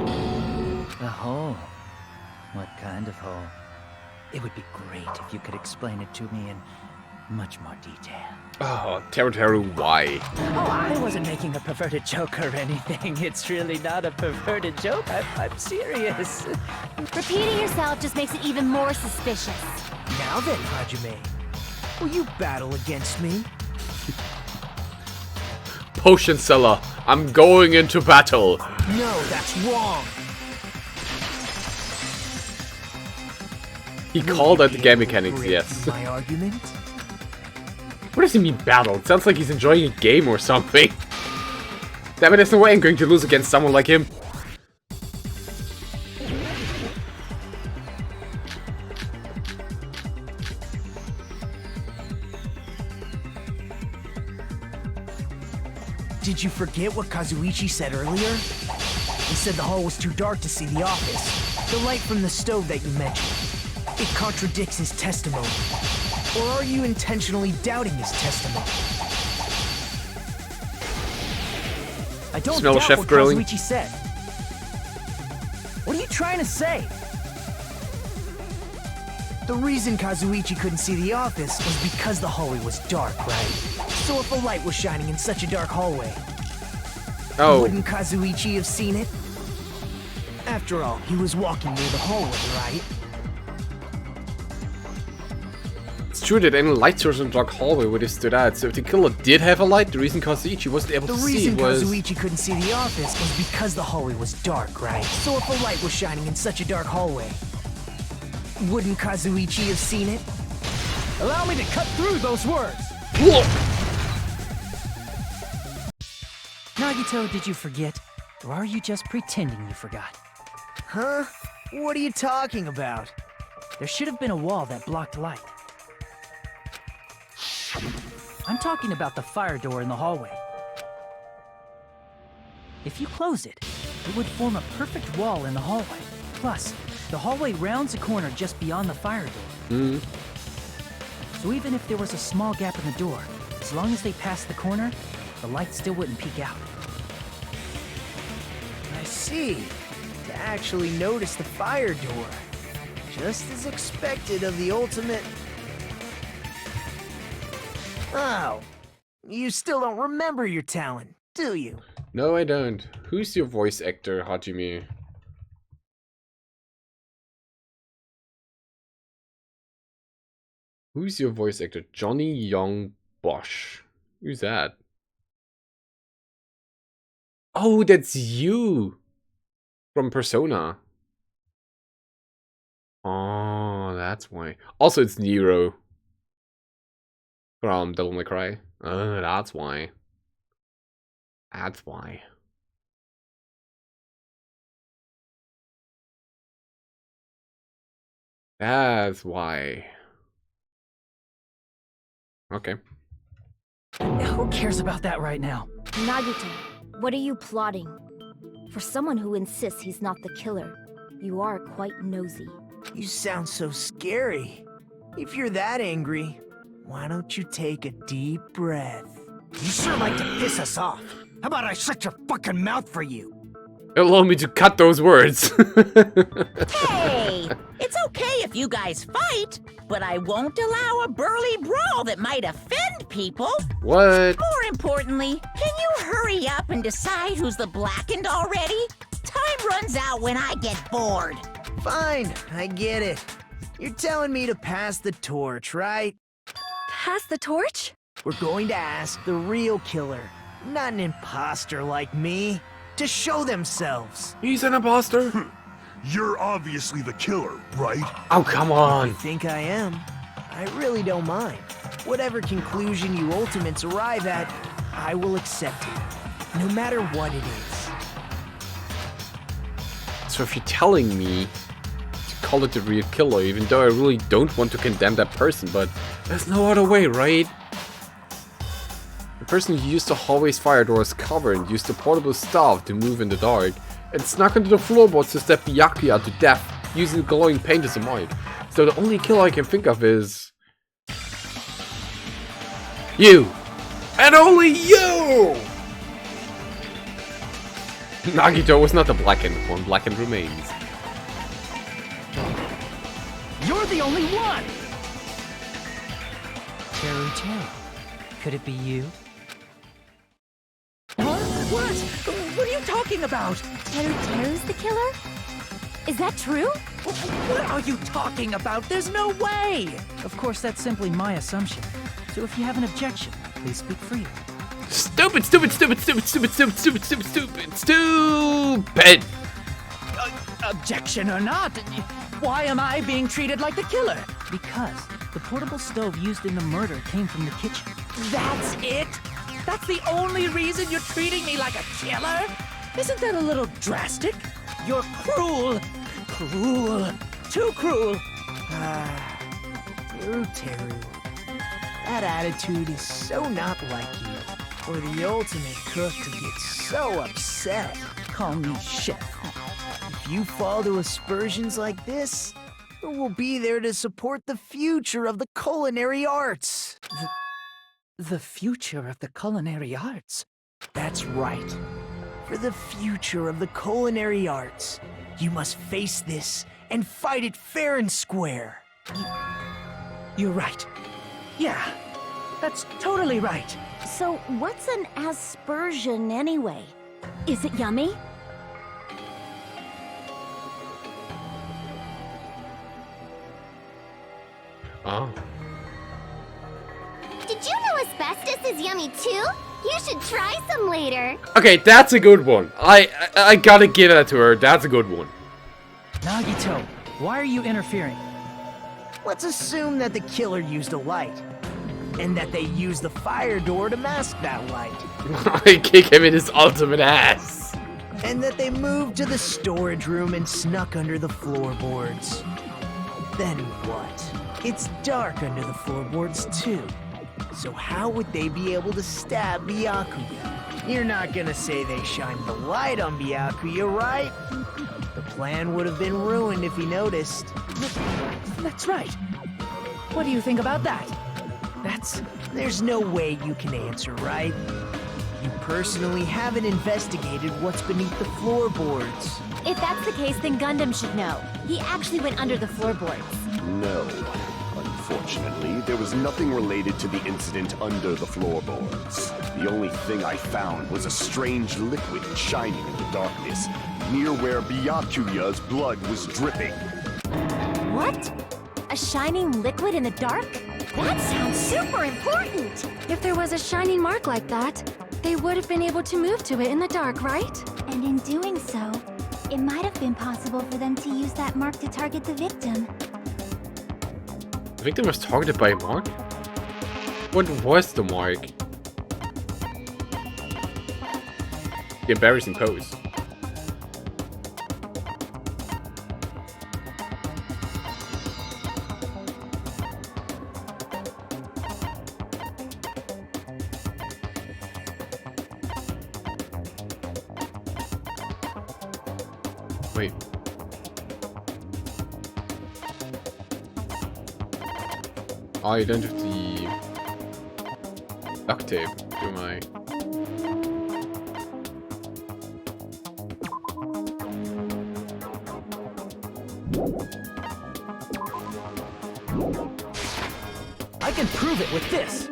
hole? What kind of hole? It would be great if you could explain it to me in much more detail. Oh, Teru, why? Oh, I wasn't making a perverted joke or anything. It's really not a perverted joke. I'm serious. Repeating yourself just makes it even more suspicious. Now then, Hajime, will you battle against me? Potion seller, I'm going into battle. No, that's wrong. He called out the game mechanics, yes. My argument? What does he mean battle? It sounds like he's enjoying a game or something. Damn it, there's no way I'm going to lose against someone like him. Did you forget what Kazuichi said earlier? He said the hall was too dark to see the office. The light from the stove that you mentioned. It contradicts his testimony. Or are you intentionally doubting his testimony? I don't Smell doubt chef what grilling. Kazuichi said. What are you trying to say? The reason Kazuichi couldn't see the office was because the hallway was dark, right? So if a light was shining in such a dark hallway, wouldn't Kazuichi have seen it? After all, he was walking near the hallway, right? It's true that any light source in the dark hallway would have stood out, so if the killer did have a light, the reason Kazuichi wasn't able to see The reason was... Kazuichi couldn't see the office was because the hallway was dark, right? So if a light was shining in such a dark hallway, wouldn't Kazuichi have seen it? Allow me to cut through those words! Nagito, did you forget? Or are you just pretending you forgot? Huh? What are you talking about? There should have been a wall that blocked light. I'm talking about the fire door in the hallway. If you close it, it would form a perfect wall in the hallway. Plus, the hallway rounds a corner just beyond the fire door. So even if there was a small gap in the door, as long as they passed the corner, the light still wouldn't peek out. I see. To actually notice the fire door. Just as expected of the ultimate... Oh. You still don't remember your talent, do you? No, I don't. Who's your voice actor, Hajime? Who's your voice actor? Johnny Young Bosch. Who's that? Oh, that's you! From Persona. Oh, that's why. Also, it's Nero. From Devil May Cry. Oh, that's why. That's why. That's why. Okay. Who cares about that right now? Nagito, what are you plotting? For someone who insists he's not the killer, you are quite nosy. You sound so scary. If you're that angry, why don't you take a deep breath? You sure like to piss us off. How about I shut your fucking mouth for you? Allow me to cut those words. Hey! It's okay if you guys fight, but I won't allow a burly brawl that might offend people. What? More importantly, can you hurry up and decide who's the blackened already? Time runs out when I get bored. Fine, I get it. You're telling me to pass the torch, right? Pass the torch? We're going to ask the real killer, not an imposter like me, to show themselves. He's an imposter. You're obviously the killer, right? Oh, come on. I think I am. I really don't mind. Whatever conclusion you ultimates arrive at, I will accept it, no matter what it is. So if you're telling me to call it the real killer, even though I really don't want to condemn that person, but there's no other way, right? The person who used the hallway's fire door as cover and used the portable staff to move in the dark, and snuck into the floorboards to stab Byakuya to death using the glowing paint as a mic. So the only killer I can think of is... you! And only you! Nagito was not the blackened one, blackened remains. You're the only one! Teru. Could it be you? Huh? What? What are you talking about? Teru's the killer? Is that true? What are you talking about? There's no way! Of course, that's simply my assumption. So if you have an objection, please speak freely. Stupid, stupid, stupid, stupid, stupid, stupid, stupid, stupid, stupid, stupid! Objection or not, why am I being treated like the killer? Because the portable stove used in the murder came from the kitchen. That's it? That's the only reason you're treating me like a killer? Isn't that a little drastic? You're cruel. Cruel. Too cruel. Teru. That attitude is so not like you. For the ultimate cook to get so upset. Call me chef. If you fall to aspersions like this, who will be there to support the future of the culinary arts? The future of the culinary arts? That's right. For the future of the culinary arts, you must face this and fight it fair and square. You're right. Yeah, that's totally right. So what's an aspersion anyway? Is it yummy? Oh. Did you know asbestos is yummy too? You should try some later. Okay, that's a good one. I gotta give that to her. That's a good one. Nagito, why are you interfering? Let's assume that the killer used a light, and that they used the fire door to mask that light. I kick him in his ultimate ass. And that they moved to the storage room and snuck under the floorboards. Then what? It's dark under the floorboards too. So how would they be able to stab Byakuya? You're not gonna say they shined the light on Byakuya, right? The plan would have been ruined if he noticed. That's right. What do you think about that? There's no way you can answer, right? You personally haven't investigated what's beneath the floorboards. If that's the case, then Gundam should know. He actually went under the floorboards. No. Unfortunately, there was nothing related to the incident under the floorboards. The only thing I found was a strange liquid shining in the darkness, near where Byakuya's blood was dripping. What? A shining liquid in the dark? That sounds super important! If there was a shining mark like that, they would have been able to move to it in the dark, right? And in doing so, it might have been possible for them to use that mark to target the victim. The victim was targeted by a mark? What was the mark? The embarrassing pose. Wait. I don't have the duct tape, do I? I can prove it with this.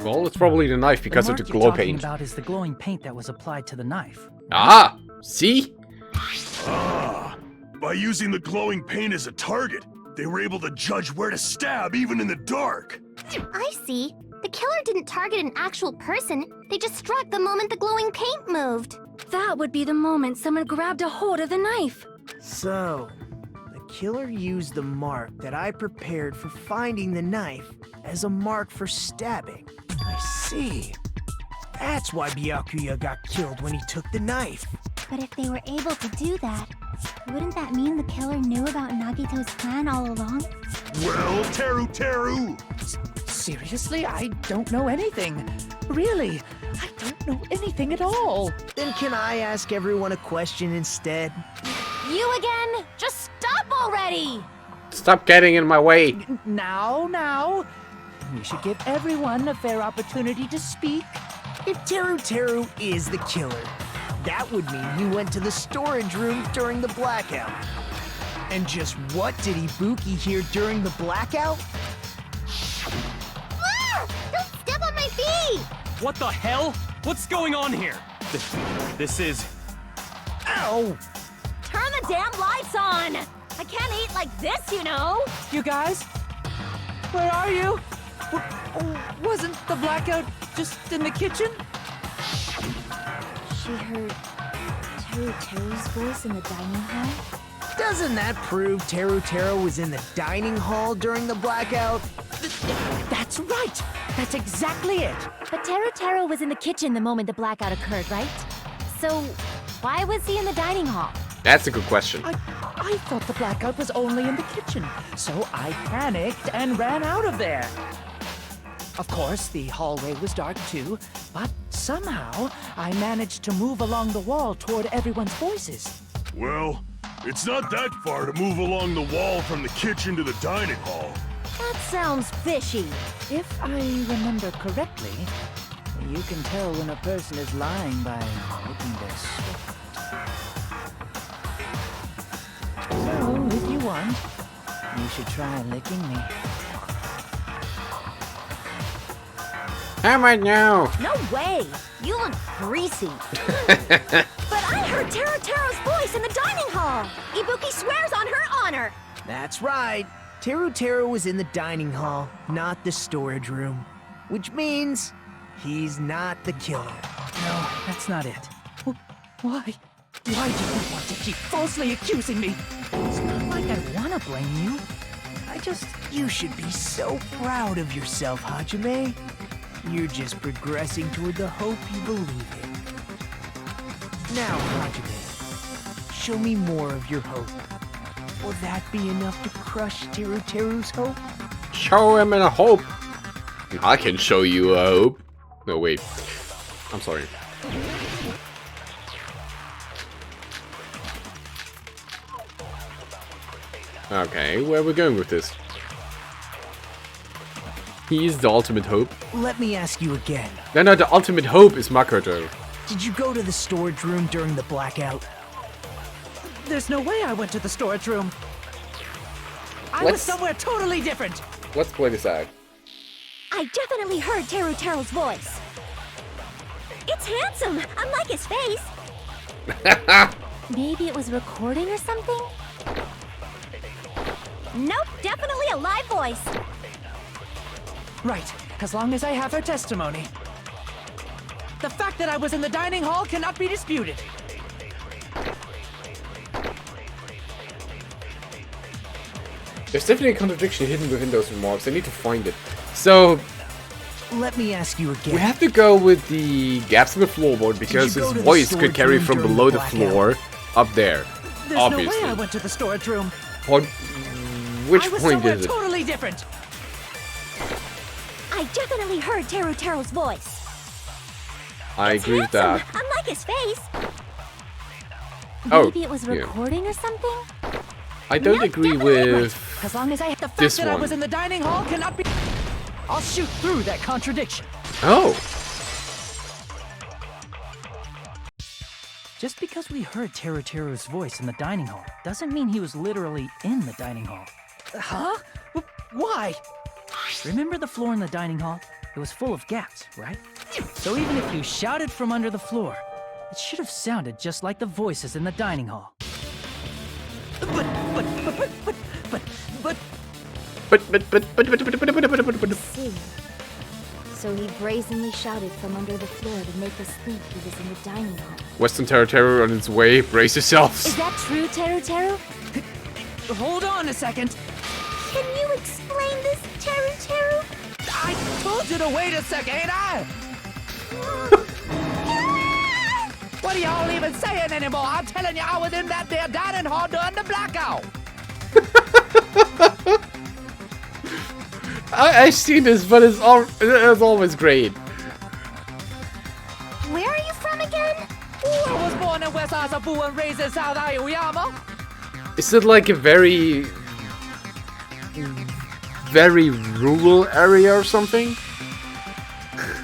Well, it's probably the knife because of the glow paint. About is the glowing paint that was applied to the knife. Ah! See? Ah! By using the glowing paint as a target, they were able to judge where to stab even in the dark. I see. The killer didn't target an actual person. They just struck the moment the glowing paint moved. That would be the moment someone grabbed a hold of the knife. So, the killer used the mark that I prepared for finding the knife as a mark for stabbing. I see. That's why Byakuya got killed when he took the knife. But if they were able to do that, wouldn't that mean the killer knew about Nagito's plan all along? Well, Teru! Seriously? I don't know anything. Really, I don't know anything at all. Then can I ask everyone a question instead? You again? Just stop already! Stop getting in my way. Now. We should give everyone a fair opportunity to speak. If Teru is the killer, that would mean he went to the storage room during the blackout. And just what did Ibuki hear during the blackout? Ah! Don't step on my feet! What the hell? What's going on here? This is... Ow! Turn the damn lights on! I can't eat like this, you know! You guys? Where are you? Wasn't the blackout just in the kitchen? She heard Teru's voice in the dining hall? Doesn't that prove Teru was in the dining hall during the blackout? That's right! That's exactly it! But Teru was in the kitchen the moment the blackout occurred, right? So, why was he in the dining hall? That's a good question. I thought the blackout was only in the kitchen, so I panicked and ran out of there. Of course, the hallway was dark too, but somehow I managed to move along the wall toward everyone's voices. Well, it's not that far to move along the wall from the kitchen to the dining hall. That sounds fishy. If I remember correctly, you can tell when a person is lying by licking their sweat. So, if you want, you should try licking me. Am I now? No way! You look greasy. But I heard Teru's voice in the dining hall! Ibuki swears on her honor! That's right. Teru was in the dining hall, not the storage room. Which means he's not the killer. No, that's not it. Why? Why do you want to keep falsely accusing me? It's not like I want to blame you. You should be so proud of yourself, Hajime. You're just progressing toward the hope you believe in. Now, Hajime, show me more of your hope. Will that be enough to crush Teru's hope? Show him a hope. I can show you a hope. No, wait. I'm sorry. Okay, where are we going with this? He is the ultimate hope. Let me ask you again. No, the ultimate hope is Makoto. Did you go to the storage room during the blackout? There's no way I went to the storage room. I was somewhere totally different. Let's play this out. I definitely heard Terutero's voice. It's handsome, unlike his face. Maybe it was recording or something? Nope, definitely a live voice. Right, as long as I have her testimony. The fact that I was in the dining hall cannot be disputed. There's definitely a contradiction hidden within those remarks. I need to find it. So, let me ask you again. We have to go with the gaps in the floorboard because his voice could carry from below the floor up there. There's obviously. no way I went to the storage room. Which I was point somewhere is it? Totally different. I definitely heard Terutero's voice. I agree with that. Unlike his face. Maybe it was recording or something? I don't agree with As long as I the fact this that one. I was in the dining hall cannot be. I'll shoot through that contradiction. Oh. Just because we heard Terutero's voice in the dining hall doesn't mean he was literally in the dining hall. Huh? Why? Remember the floor in the dining hall? It was full of gaps, right? So even if you shouted from under the floor, it should have sounded just like the voices in the dining hall. See. So he brazenly shouted from under the floor to make us think he was in the dining hall. Western Terror on its way. Brace yourselves. Is that true, Teru? Hold on a second. Can you explain this, Teru? I told you to wait a second, ain't I? What are y'all even saying anymore? I'm telling you, I was in that there dining hall during the blackout. I've seen this, but it's always great. Where are you from again? I was born in West Asabu and raised in South Aoyama. Is it like a very rural area or something?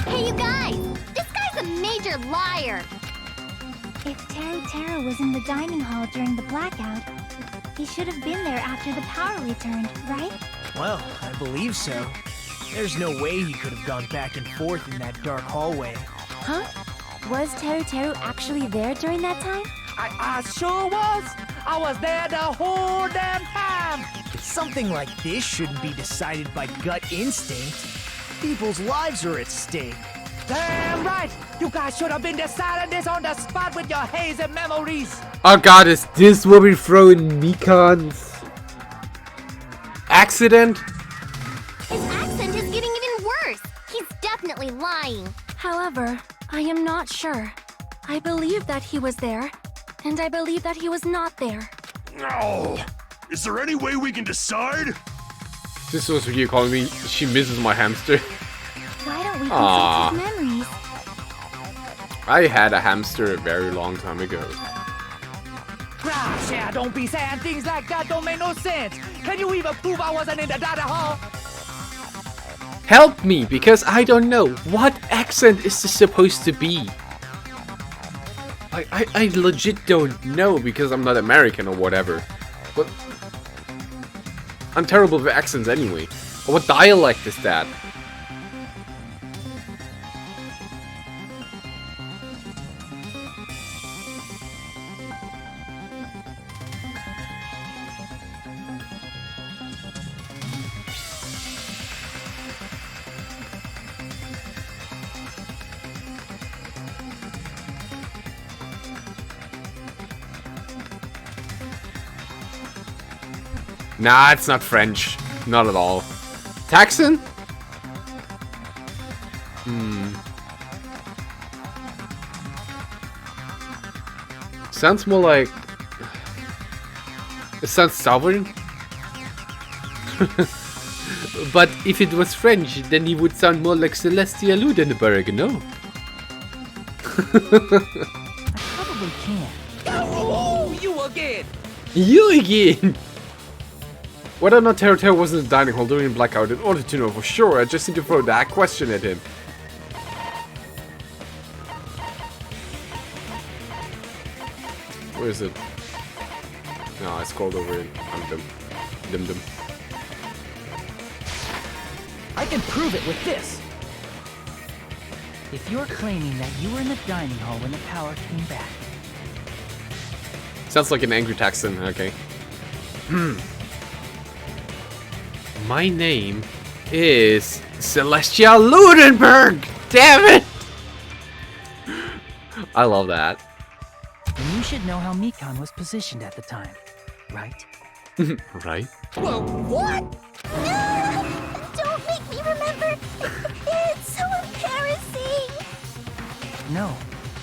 Hey, you guys! This guy's a major liar! If Teru was in the dining hall during the blackout, he should have been there after the power returned, right? Well, I believe so. There's no way he could have gone back and forth in that dark hallway. Huh? Was Teru actually there during that time? I sure was! I was there the whole damn time! Something like this shouldn't be decided by gut instinct. People's lives are at stake. Damn right! You guys should have been deciding this on the spot with your hazy memories! Oh god, is this where we throw in Mikan's accident? His accent is getting even worse! He's definitely lying! However, I am not sure. I believe that he was there, and I believe that he was not there. No! Is there any way we can decide? This was what you calling me. She misses my hamster. Why don't we Aww. consult his memories? I had a hamster a very long time ago. Gosh, yeah, don't be saying things like that, don't make no sense! Can you even prove I wasn't in the dining hall? Help me, because I don't know. What accent is this supposed to be? I legit don't know because I'm not American or whatever. But I'm terrible with accents anyway. What dialect is that? Nah, it's not French. Not at all. Texan? Sounds more like... It sounds southern. But if it was French, then he would sound more like Celestia Ludenberg, no? Probably can. Oh, you again! You again! Whether or not Tero was in the dining hall during blackout, in order to know for sure, I just need to throw that question at him. Where is it? No, I scrolled over it. I'm dumb. Dum. I can prove it with this. If you're claiming that you were in the dining hall when the power came back. Sounds like an angry Texan, okay. My name is Celestia Ludenberg! Damn it! I love that. And you should know how Mikan was positioned at the time, right? Right? Whoa, what? No! Don't make me remember! It's so embarrassing! No,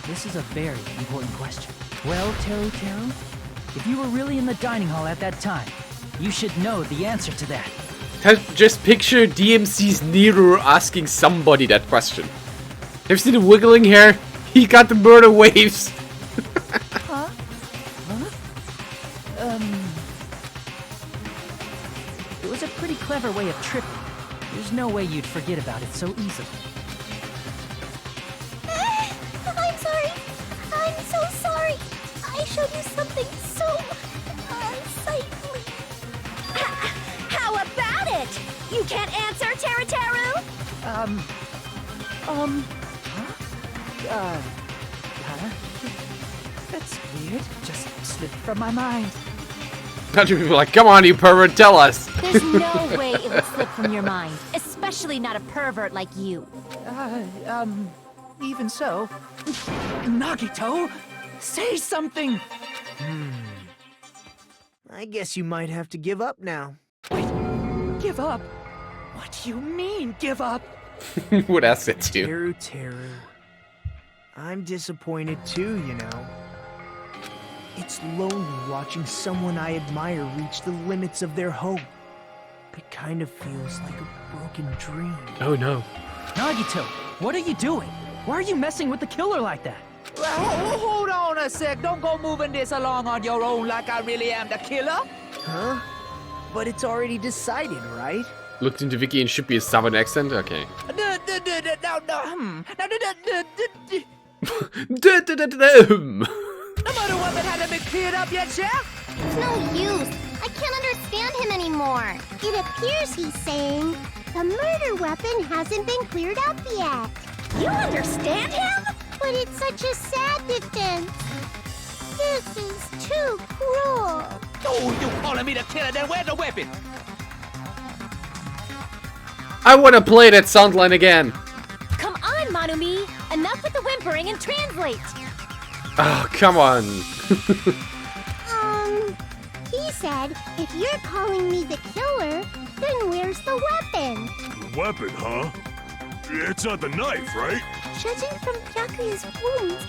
this is a very important question. Well, Teru, if you were really in the dining hall at that time, you should know the answer to that. Just picture DMC's Nero asking somebody that question. Have you seen the wiggling hair? He got the murder waves. Huh? It was a pretty clever way of tripping. There's no way you'd forget about it so easily. I'm sorry. I'm so sorry. I showed you something so unsightly. How about it? You can't answer, Teru? Huh? That's weird. Just slipped from my mind. Bunch of people are like, come on, you pervert, tell us. There's no way it would slip from your mind, especially not a pervert like you. Even so. Nagito, say something! I guess you might have to give up now. Give up? What do you mean, give up? Would ask it too. Teru. I'm disappointed too, you know. It's lonely watching someone I admire reach the limits of their hope. It kind of feels like a broken dream. Oh no. Nagito, what are you doing? Why are you messing with the killer like that? Hold on a sec. Don't go moving this along on your own like I really am the killer. Huh? But it's already decided, right? Looked into Vicky and should be a southern accent? Okay. The murder weapon hasn't been cleared up yet, Chef? It's no use. I can't understand him anymore. It appears he's saying the murder weapon hasn't been cleared up yet. You understand him? But it's such a sad defense. This is too cruel. Oh, you calling me the killer? Then where's the weapon? I want to play that sound line again. Come on, Manumi. Enough with the whimpering and translate. Oh, come on. He said, if you're calling me the killer, then where's the weapon? Weapon, huh? It's not the knife, right? Judging from Byakuya's wounds,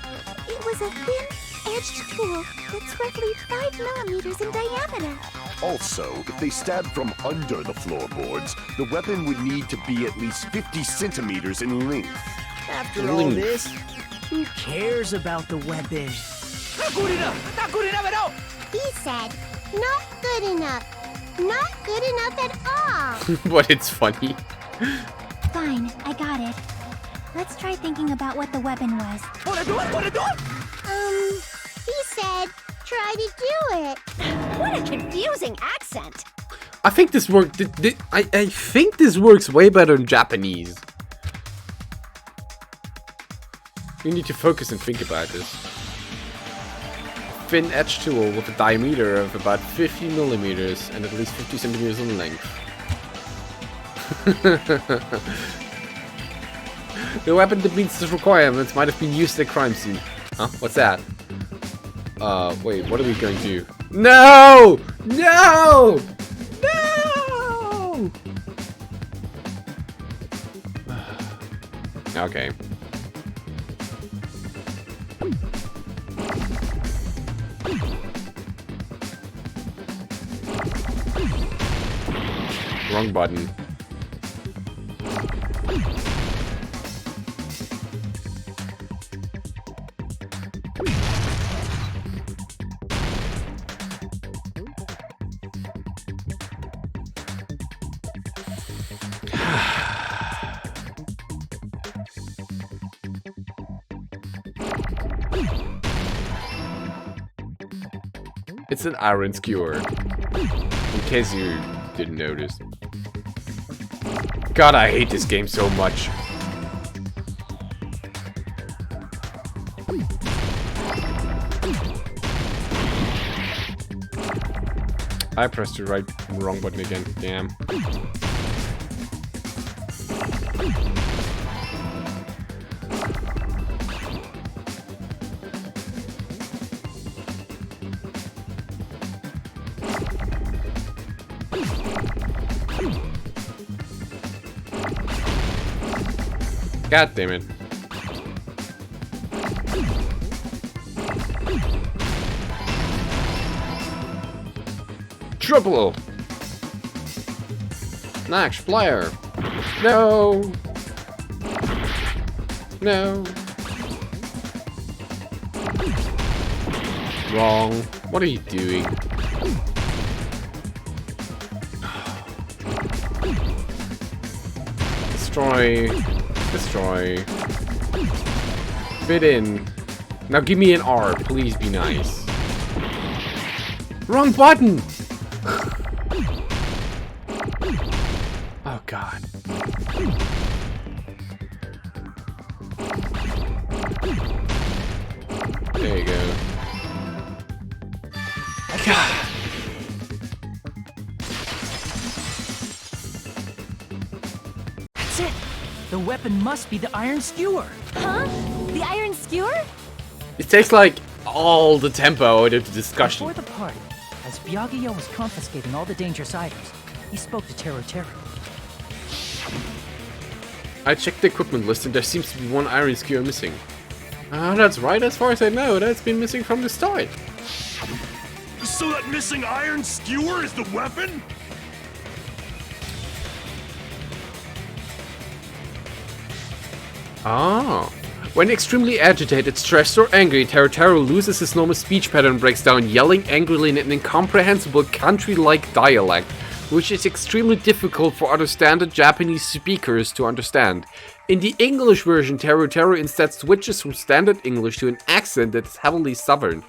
it was a thin-edged tool that's roughly 5 millimeters in diameter. Also, if they stabbed from under the floorboards, the weapon would need to be at least 50 centimeters in length. After all this, who cares about the weapon? Not good enough! Not good enough at all! He said, not good enough. Not good enough at all. But it's funny. Fine, I got it. Let's try thinking about what the weapon was. Wanna do it? He said, try to do it. What a confusing accent. I think this worked. I think this works way better in Japanese. You need to focus and think about this. Thin edge tool with a diameter of about 50 millimeters and at least 50 centimeters in length. The weapon that meets these requirements might have been used at a crime scene. Huh? What's that? Wait, what are we going to do? No! No! No! Okay. Wrong button. It's an iron skewer. In case you didn't notice. God, I hate this game so much. I pressed the wrong button again. Damn. God damn it. Triple! Nash, flyer! No! No! Wrong. What are you doing? Destroy. Destroy. Fit in. Now give me an R. Please be nice. Wrong button! Oh god. There you go. God. That's it! The weapon must be the iron skewer! Huh? The iron skewer? It takes like all the tempo out of the discussion. Before the party, as Byakuya was confiscating all the dangerous items, he spoke to Teru Teru. I checked the equipment list and there seems to be one iron skewer missing. That's right, as far as I know, that's been missing from the start. So that missing iron skewer is the weapon? Ah. When extremely agitated, stressed or angry, Teru loses his normal speech pattern and breaks down, yelling angrily in an incomprehensible country-like dialect, which is extremely difficult for other standard Japanese speakers to understand. In the English version, Teru instead switches from standard English to an accent that is heavily southern.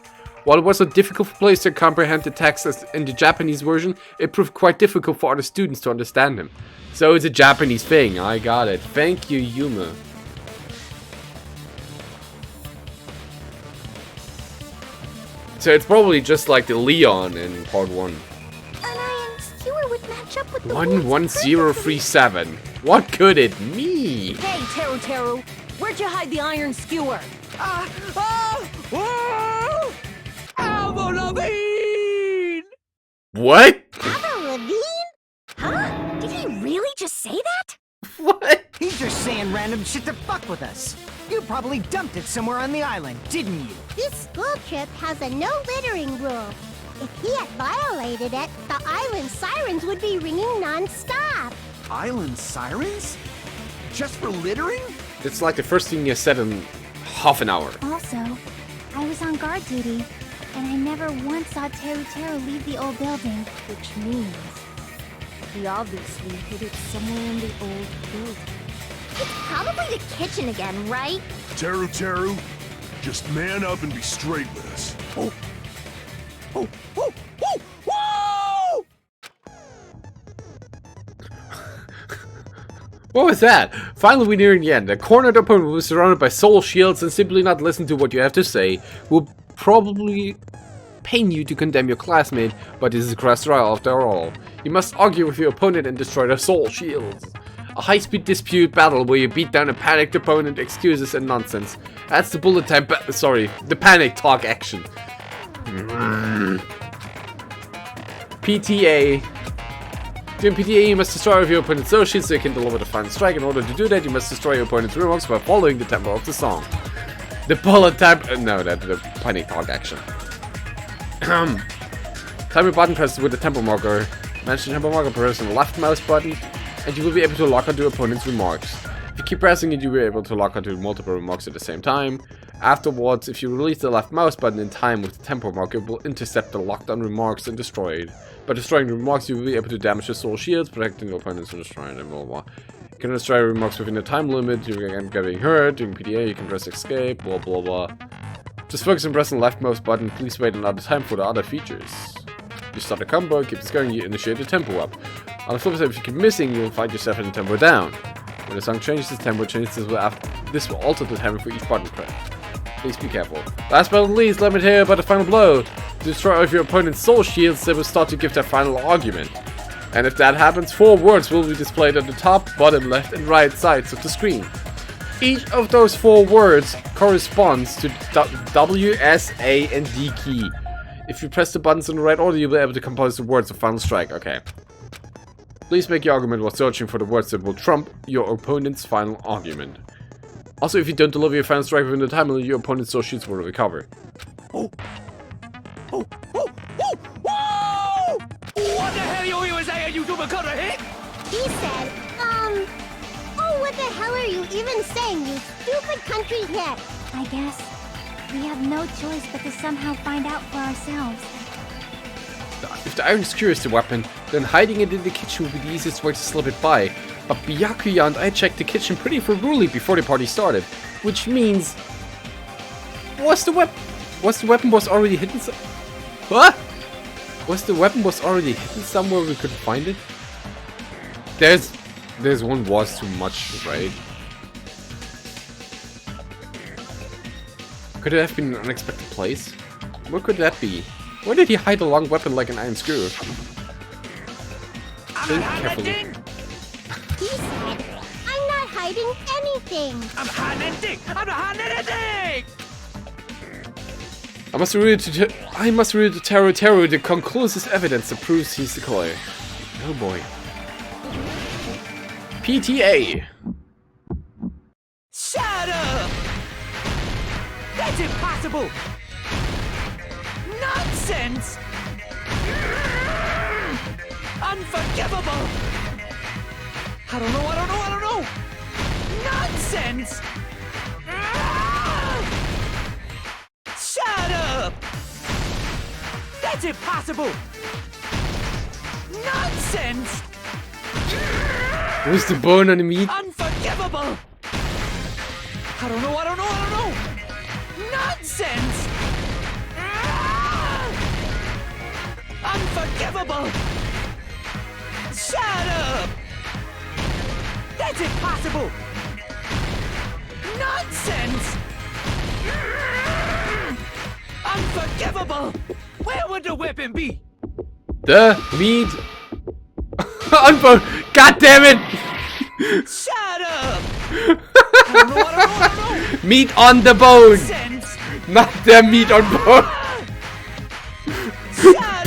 While it was not difficult for players to comprehend the text as in the Japanese version, it proved quite difficult for other students to understand him. So it's a Japanese thing, I got it. Thank you, Yuma. So it's probably just like the Leon in part 1. An iron skewer would match up with the 11037. What could it mean? Hey, Teru, where'd you hide the iron skewer? What? Avril Lavigne? Huh? Did he really just say that? What? He's just saying random shit to fuck with us. You probably dumped it somewhere on the island, didn't you? This school trip has a no littering rule. If he had violated it, the island sirens would be ringing non-stop. Island sirens? Just for littering? It's like the first thing you said in half an hour. Also, I was on guard duty, and I never once saw Teru leave the old building, which means he obviously hid it somewhere in the old building. It's probably the kitchen again, right? Teru, just man up and be straight with us. Oh! Oh! Oh! Oh! Whoa! What was that? Finally, we're nearing the end. The cornered opponent was surrounded by soul shields and simply not listen to what you have to say will probably pain you to condemn your classmate, but this is a class trial after all. You must argue with your opponent and destroy their soul shields. A high-speed dispute battle where you beat down a panicked opponent, excuses and nonsense. That's the bullet time the panic talk action. PTA. During PTA, you must destroy your opponent's soul shields so you can deliver the final strike. In order to do that, you must destroy your opponent's remarks by following the tempo of the song. The bullet time... no, that's the panic talk action. Time your button presses with the tempo marker. Manage the tempo marker pressing the left mouse button, and you will be able to lock onto opponent's remarks. If you keep pressing it, you will be able to lock onto multiple remarks at the same time. Afterwards, if you release the left mouse button in time with the tempo marker, it will intercept the locked on remarks and destroy it. By destroying the remarks, you will be able to damage the soul shields, protecting your opponents from destroying them. Blah, blah. You can destroy remarks within a time limit, you can get getting hurt, during PDA, you can press escape, blah blah blah. Just focus on pressing the left mouse button, please wait another time for the other features. You start a combo, keep this going, you initiate the tempo up. On the flip side, if you keep missing, you'll find yourself in the tempo down. When the song changes its tempo, this will alter the timing for each button press. Please be careful. Last but not least, let me tell you about the final blow. To destroy all of your opponent's soul shields, they will start to give their final argument. And if that happens, 4 words will be displayed on the top, bottom, left, and right sides of the screen. Each of those 4 words corresponds to W, S, A, and D key. If you press the buttons in the right order, you'll be able to compose the words of Final Strike. Okay. Please make your argument while searching for the words that will trump your opponent's final argument. Also, if you don't deliver your Final Strike within the time limit, your opponent's soul shields will recover. Oh! Oh! Oh! Oh! Whoa! What the hell you saying, you super cutter hit? He said, oh, what the hell are you even saying, you stupid country hit? I guess we have no choice but to somehow find out for ourselves. If the iron skewer is the weapon, then hiding it in the kitchen would be the easiest way to slip it by. But Byakuya and I checked the kitchen pretty thoroughly before the party started, which means... Was the weapon was already hidden What? Was the weapon was already hidden somewhere we couldn't find it? There's one was too much, right? Could it have been an unexpected place? Where could that be? Where did he hide a long weapon like an iron screw? Think carefully. He said, I'm not hiding anything. I'm hiding anything! I'm not hiding anything! I must read to Taro the conclusive evidence that proves he's the killer. Oh boy. PTA! Shut up! That's impossible! Nonsense! Unforgivable! I don't know! Nonsense! Shut up! That's impossible! Nonsense! Where's the bone on the meat? Unforgivable! I don't know! Nonsense! Unforgivable! Shut up! That's impossible! Nonsense! Unforgivable! Where would the weapon be? The meat. God damn it! Shut up! I don't know. Meat on the bone! Nonsense! Not the meat on bone!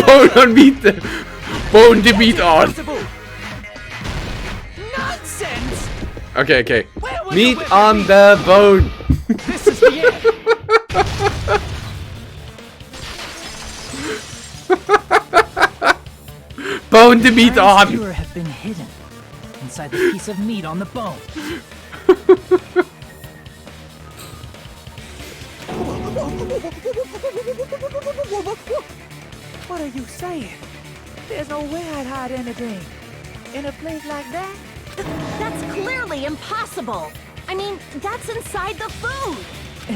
Bone on meat! Bone the meat on! Nonsense! Okay. Meat on the bone! This is the end! Bone the meat on! The skewer have been hidden inside the piece of meat on the bone. What are you saying? There's no way I'd hide anything in a place like that. That's clearly impossible. I mean, that's inside the food.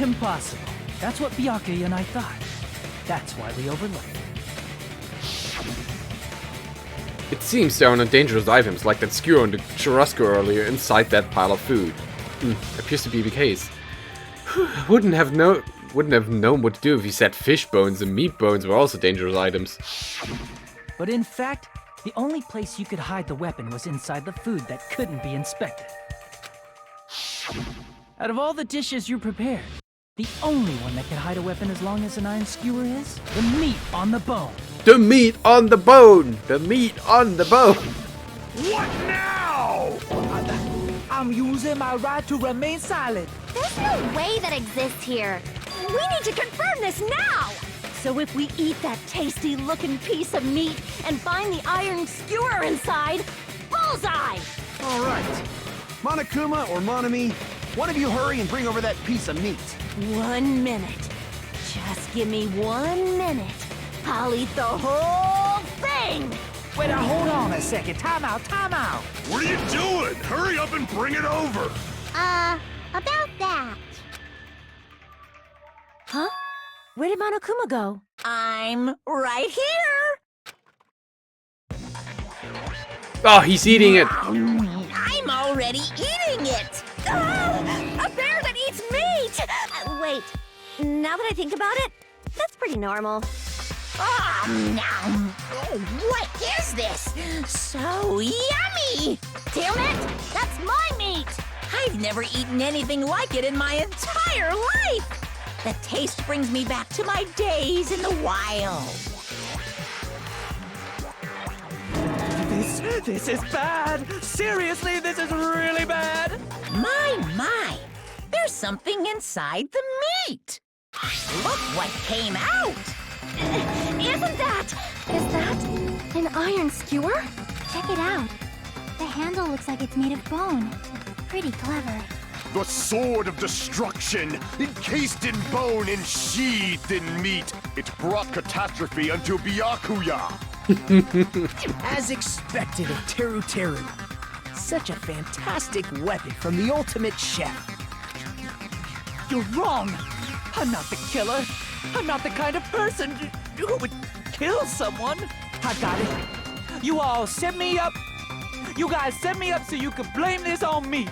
Impossible. That's what Byakuya and I thought. That's why we overlooked it. It seems there are no dangerous items like that skewer on the churrasco earlier inside that pile of food. Appears to be the case. Wouldn't have known what to do if he said fish bones and meat bones were also dangerous items. But in fact, the only place you could hide the weapon was inside the food that couldn't be inspected. Out of all the dishes you prepared, the only one that can hide a weapon as long as an iron skewer is the meat on the bone. The meat on the bone! The meat on the bone! What now? I'm using my right to remain silent. There's no way that exists here. We need to confirm this now! So if we eat that tasty-looking piece of meat and find the iron skewer inside, bullseye! All right. Monokuma or Monami, one of you hurry and bring over that piece of meat. 1 minute. Just give me 1 minute. I'll eat the whole thing! Wait, hold on a second. Time out, time out. What are you doing? Hurry up and bring it over! About that. Huh? Where did Monokuma go? I'm right here. Oh, he's eating it. I'm already eating it. A bear that eats meat! Wait, now that I think about it, that's pretty normal. What is this? So yummy! Damn it! That's my meat! I've never eaten anything like it in my entire life. The taste brings me back to my days in the wild. This is bad! Seriously, this is really bad! My! There's something inside the meat. Look what came out. Is that an iron skewer? Check it out. The handle looks like it's made of bone. Pretty clever. The sword of destruction, encased in bone and sheathed in meat. It brought catastrophe unto Byakuya. As expected of Teru Teru. Such a fantastic weapon from the ultimate chef. You're wrong! I'm not the killer! I'm not the kind of person who would kill someone! I got it! You all set me up! You guys set me up so you could blame this on me!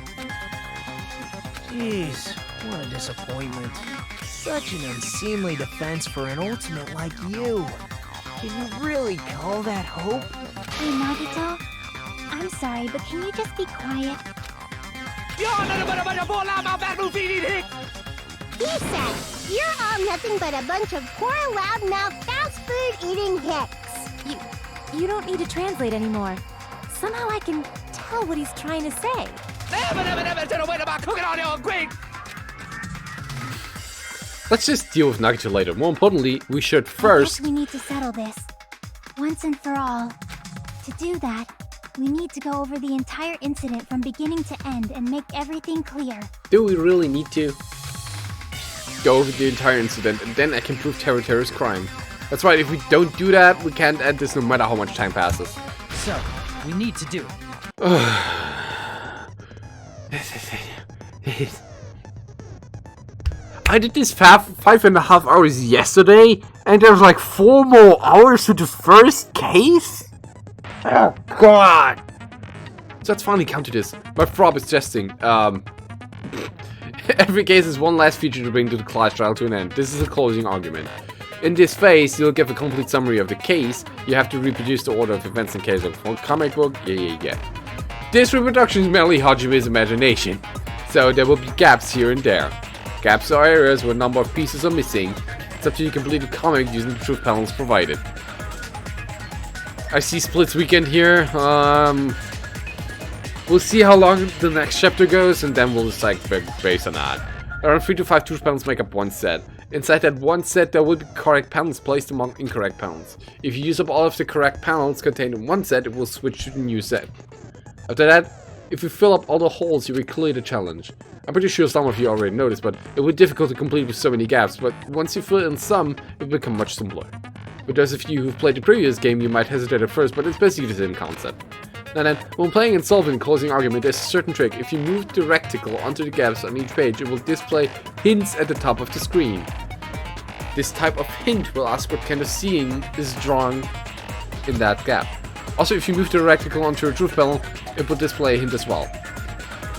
Jeez, what a disappointment. Such an unseemly defense for an ultimate like you. Can you really call that hope? Hey, Nagito. I'm sorry, but can you just be quiet? He said, you're all nothing but a bunch of poor, loudmouth, fast food eating hicks. You don't need to translate anymore. Somehow I can tell what he's trying to say. Let's just deal with Nagito later. More importantly, we should I first... guess we need to settle this. Once and for all. To do that, we need to go over the entire incident from beginning to end and make everything clear. Do we really need to go over the entire incident, and then I can prove Teru Teru's crime? That's right, if we don't do that, we can't end this no matter how much time passes. So, we need to do it. I did this 5.5 hours yesterday, and there's like 4 more hours to the first case? Oh god! So let's finally come to this. My throb is jesting. Every case is one last feature to bring the class trial to an end. This is a closing argument. In this phase, you'll give a complete summary of the case. You have to reproduce the order of events in case of a comic book. Yeah. This reproduction is merely Hajime's imagination, so there will be gaps here and there. Gaps are areas where a number of pieces are missing. It's up to you to complete the comic using the truth panels provided. I see Split's weekend here. We'll see how long the next chapter goes, and then we'll decide based on that. Around 3 to 5 truth panels make up one set. Inside that one set, there will be correct panels placed among incorrect panels. If you use up all of the correct panels contained in one set, it will switch to the new set. After that, if you fill up all the holes, you will clear the challenge. I'm pretty sure some of you already noticed, but it will be difficult to complete with so many gaps, but once you fill in some, it will become much simpler. For those of you who've played the previous game, you might hesitate at first, but it's basically the same concept. Now then, when playing and solving closing argument, there's a certain trick. If you move the rectangle onto the gaps on each page, it will display hints at the top of the screen. This type of hint will ask what kind of scene is drawn in that gap. Also, if you move the rectangle onto a truth panel, it will display a hint as well.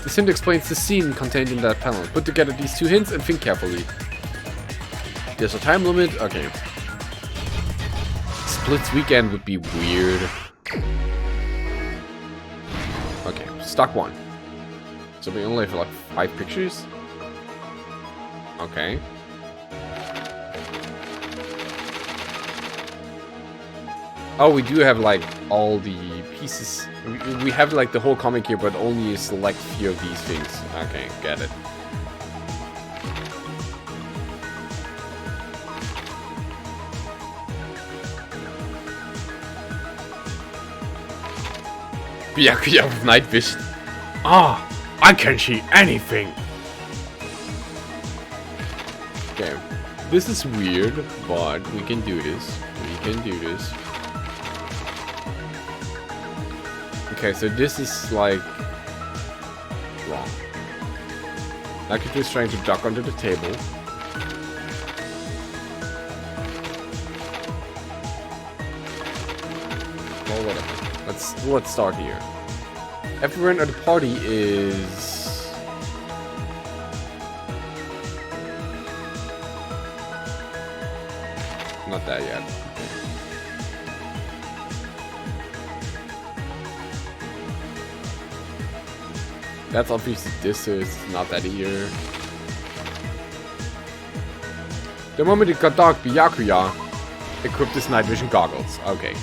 This hint explains the scene contained in that panel. Put together these two hints and think carefully. There's a time limit? Okay. Split's weekend would be weird. Okay, stock 1. So we only have like 5 pictures? Okay. Oh, we do have like all the pieces. We have like the whole comic here, but only a select few of these things. Okay, get it. Byakuya with night vision. Ah, I can see anything. Okay, this is weird, but we can do this. We can do this. Okay, so this is like wrong. Nagito is trying to duck under the table. Well, whatever. Let's start here. Everyone at the party is not that yet. That's obviously this, so it's not that either. The moment it got dark, Byakuya equipped his night vision goggles. Okay.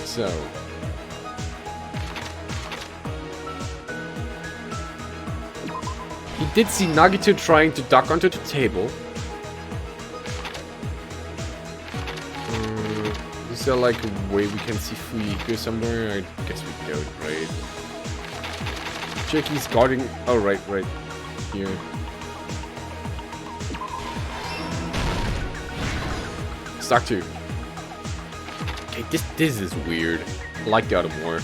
So. He did see Nagito trying to duck onto the table. Is there like a way we can see Fuyiko somewhere? I guess we don't, right? Jackie's guarding. Oh, right here. Stuck too. Okay, this is weird. I like the other more.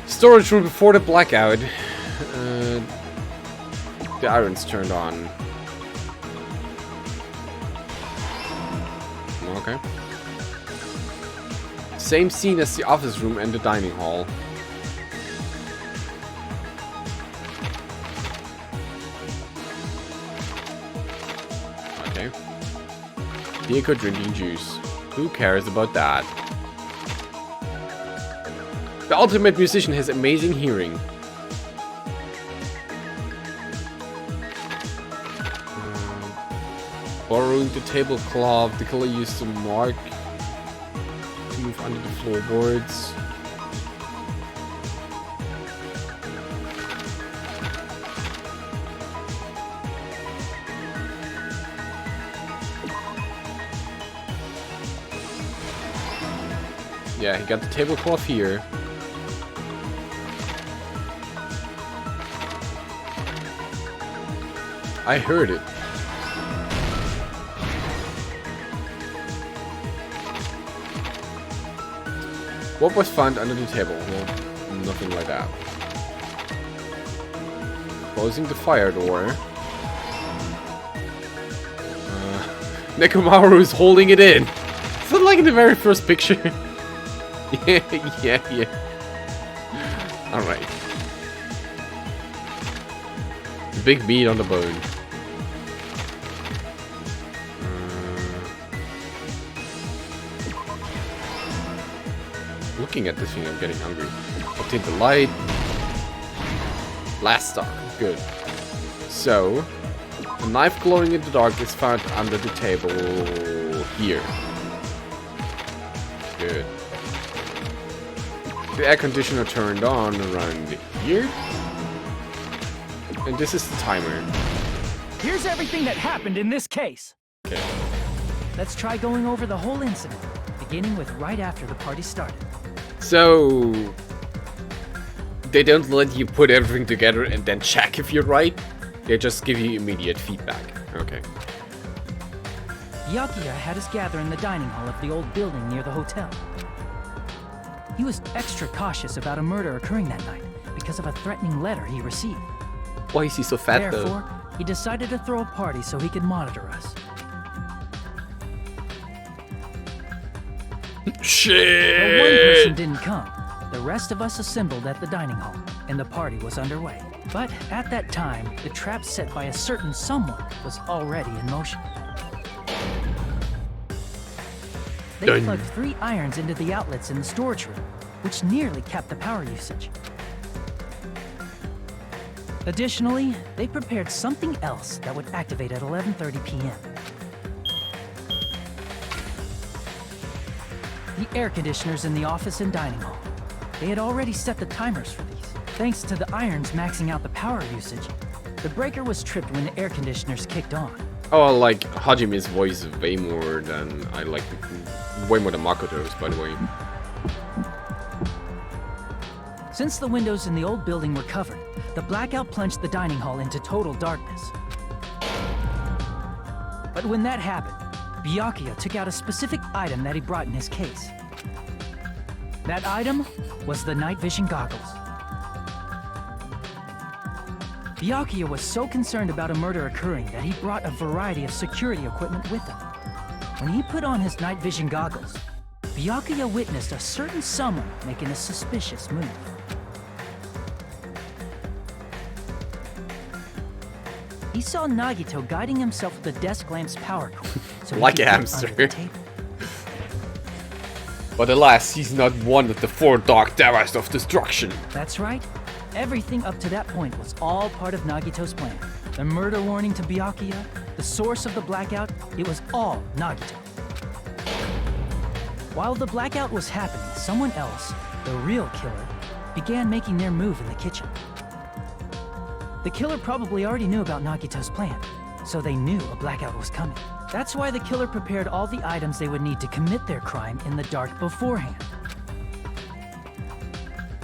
Storage room before the blackout. The iron's turned on. Okay. Same scene as the office room and the dining hall. Okay. Diego drinking juice. Who cares about that? The ultimate musician has amazing hearing. Borrowing the tablecloth, the killer used to mark to move under the floorboards. Yeah, he got the tablecloth here. I heard it. What was found under the table? Well, nothing like that. Closing the fire door. Nekomaru is holding it in. Is that like in the very first picture? yeah. Alright. Big meat on the bone. Looking at this thing, I'm getting hungry. Obtain the light. Last stock. Good. So, a knife glowing in the dark is found under the table here. Good. The air conditioner turned on around here. And this is the timer. Here's everything that happened in this case. Okay. Let's try going over the whole incident, beginning with right after the party started. So, they don't let you put everything together and then check if you're right. They just give you immediate feedback. Okay. Byakuya had us gather in the dining hall of the old building near the hotel. He was extra cautious about a murder occurring that night because of a threatening letter he received. Why is he so fat though? Therefore, he decided to throw a party so he could monitor us. Shit! But one person didn't come. The rest of us assembled at the dining hall, and the party was underway. But at that time, the trap set by a certain someone was already in motion. They plugged 3 irons into the outlets in the storage room, which nearly capped the power usage. Additionally, they prepared something else that would activate at 11:30 p.m. The air conditioners in the office and dining hall. They had already set the timers for these. Thanks to the irons maxing out the power usage, the breaker was tripped when the air conditioners kicked on. Oh, I like Hajime's voice way more than I like way more than Makoto's, by the way. Since the windows in the old building were covered, the blackout plunged the dining hall into total darkness. But when that happened, Byakuya took out a specific item that he brought in his case. That item was the night vision goggles. Byakuya was so concerned about a murder occurring that he brought a variety of security equipment with him. When he put on his night vision goggles, Byakuya witnessed a certain someone making a suspicious move. He saw Nagito guiding himself with the desk lamp's power cord, so like he a could get hamster. under the table. But alas, he's not one of the 4 dark terrors of destruction. That's right. Everything up to that point was all part of Nagito's plan. The murder warning to Byakuya, the source of the blackout, it was all Nagito. While the blackout was happening, someone else, the real killer, began making their move in the kitchen. The killer probably already knew about Nagito's plan, so they knew a blackout was coming. That's why the killer prepared all the items they would need to commit their crime in the dark beforehand.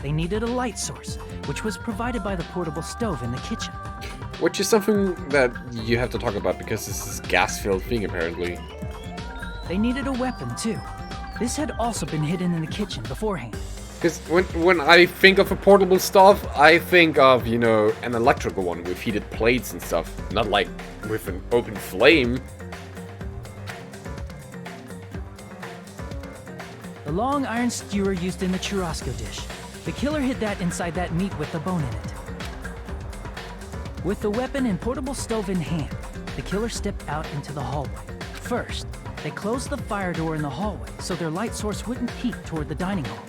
They needed a light source, which was provided by the portable stove in the kitchen. Which is something that you have to talk about because this is a gas-filled thing, apparently. They needed a weapon, too. This had also been hidden in the kitchen beforehand. Because when I think of a portable stove, I think of, you know, an electrical one with heated plates and stuff. Not like with an open flame. The long iron skewer used in the churrasco dish. The killer hid that inside that meat with the bone in it. With the weapon and portable stove in hand, the killer stepped out into the hallway. First, they closed the fire door in the hallway so their light source wouldn't peek toward the dining hall.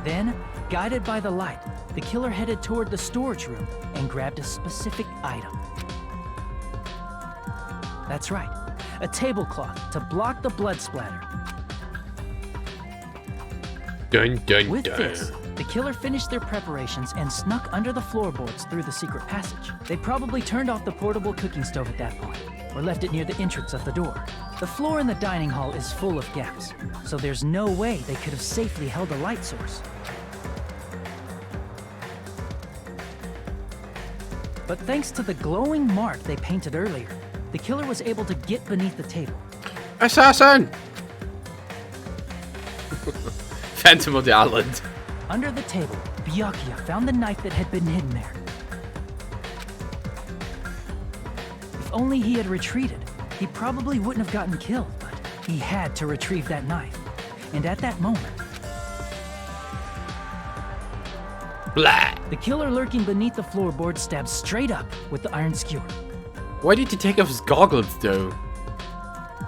Then, guided by the light, the killer headed toward the storage room and grabbed a specific item. That's right, a tablecloth to block the blood splatter. Dun dun With dun. this, the killer finished their preparations and snuck under the floorboards through the secret passage. They probably turned off the portable cooking stove at that point, or left it near the entrance of the door. The floor in the dining hall is full of gaps, so there's no way they could have safely held a light source. But thanks to the glowing mark they painted earlier, the killer was able to get beneath the table. Assassin! Phantom of the Island. Under the table, Byakuya found the knife that had been hidden there. If only he had retreated, he probably wouldn't have gotten killed, but he had to retrieve that knife. And at that moment, Blah! The killer lurking beneath the floorboard stabbed straight up with the iron skewer. Why did he take off his goggles, though?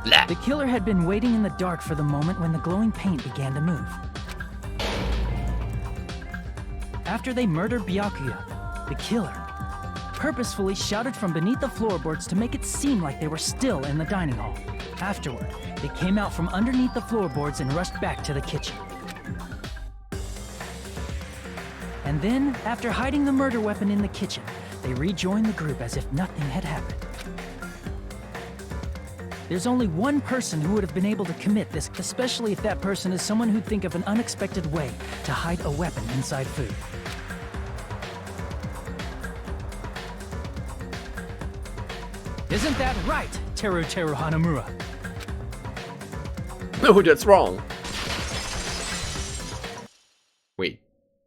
Blah! The killer had been waiting in the dark for the moment when the glowing paint began to move. After they murdered Byakuya, the killer purposefully shouted from beneath the floorboards to make it seem like they were still in the dining hall. Afterward, they came out from underneath the floorboards and rushed back to the kitchen. And then, after hiding the murder weapon in the kitchen, they rejoined the group as if nothing had happened. There's only one person who would have been able to commit this, especially if that person is someone who'd think of an unexpected way to hide a weapon inside food. Isn't that right, Teru Hanamura? No, that's wrong. Wait.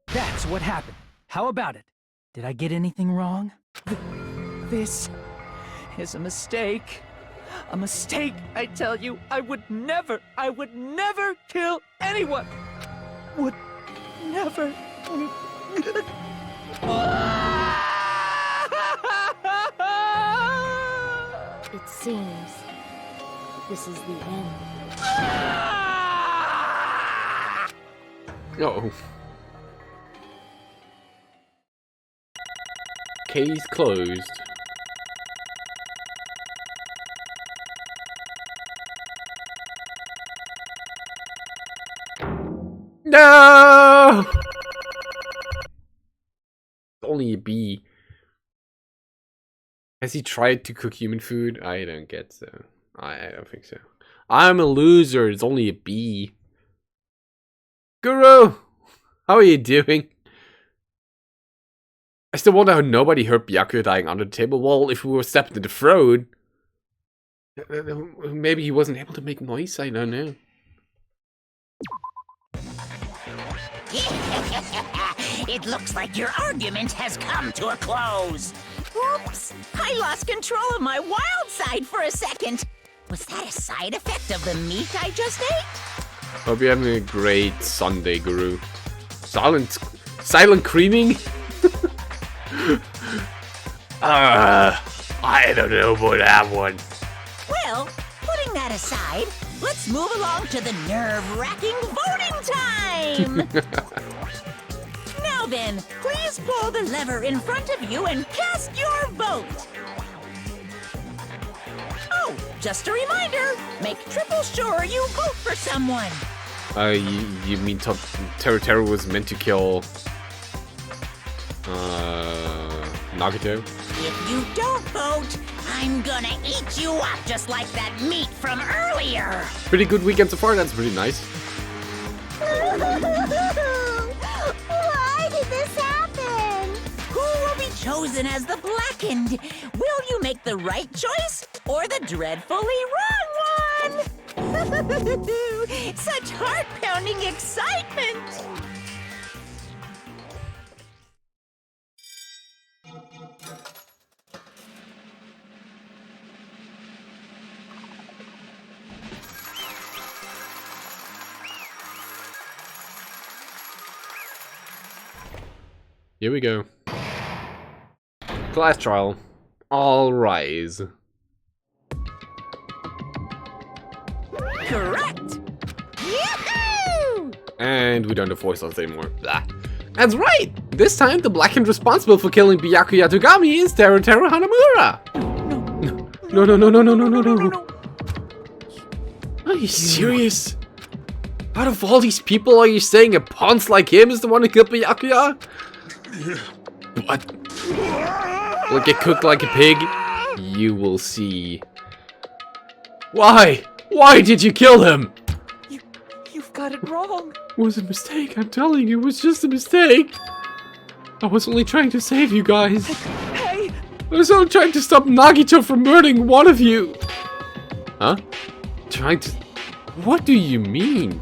That's what happened. How about it? Did I get anything wrong? This is a mistake. A mistake, I tell you. I would never kill anyone. Would never. It seems this is the end. Uh-oh. Case closed. No! Only a bee. Has he tried to cook human food? I don't get so. I don't think so. I'm a loser. It's only a bee. Guru! How are you doing? I still wonder how nobody heard Byakuya dying under the table. Well, if we were stabbed in the throat, Maybe he wasn't able to make noise, I don't know. It looks like your argument has come to a close. Oops! I lost control of my wild side for a second. Was that a side effect of the meat I just ate? Hope you're having a great Sunday, Guru. Silent creaming? I don't know about that one. Well, putting that aside, let's move along to the nerve-wracking voting time! Now then, please pull the lever in front of you and cast your vote! Oh, just a reminder, make triple sure you vote for someone! You mean Teru was meant to kill... Nagito? If you don't vote, I'm gonna eat you up just like that meat from earlier! Pretty good weekend so far, that's pretty nice. Why did this happen? Who will be chosen as the Blackened? Will you make the right choice or the dreadfully wrong one? Such heart-pounding excitement! Here we go. Class trial. All rise. Correct! Yahoo! And we don't have voice lines anymore. Blah. That's right! This time, the Blackened responsible for killing Byakuya Togami is Teru Hanamura! No. Are you serious? Out of all these people, are you saying a ponce like him is the one who killed Byakuya? What? Will it get cooked like a pig? You will see. Why? Why did you kill him? You've got it wrong. It was a mistake, I'm telling you, it was just a mistake. I was only trying to save you guys. Hey! I was only trying to stop Nagito from murdering one of you. Huh? Trying to... What do you mean?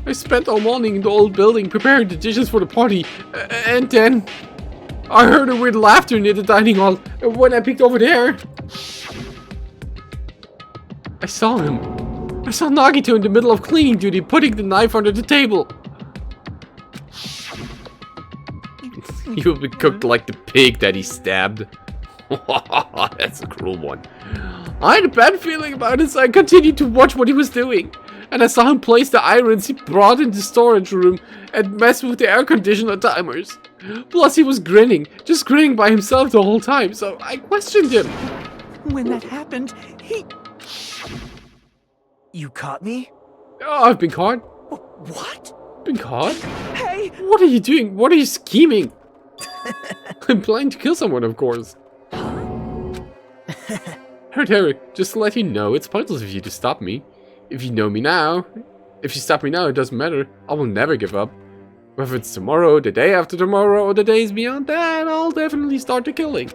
I spent all morning in the old building preparing the dishes for the party, and then I heard a weird laughter near the dining hall. When I peeked over there, I saw him. I saw Nagito in the middle of cleaning duty, putting the knife under the table. He will be cooked like the pig that he stabbed. That's a cruel one. I had a bad feeling about it, so I continued to watch what he was doing. And I saw him place the irons he brought in the storage room and mess with the air conditioner timers. Plus he was grinning, just grinning by himself the whole time, so I questioned him. When that happened, he... You caught me? Oh, I've been caught. What? Been caught? Hey! What are you doing? What are you scheming? I'm planning to kill someone, of course. Hurt Eric, just to let you know, it's pointless of you to stop me. If you know me now, if you stop me now, it doesn't matter. I will never give up. Whether it's tomorrow, the day after tomorrow, or the days beyond that, I'll definitely start the killing.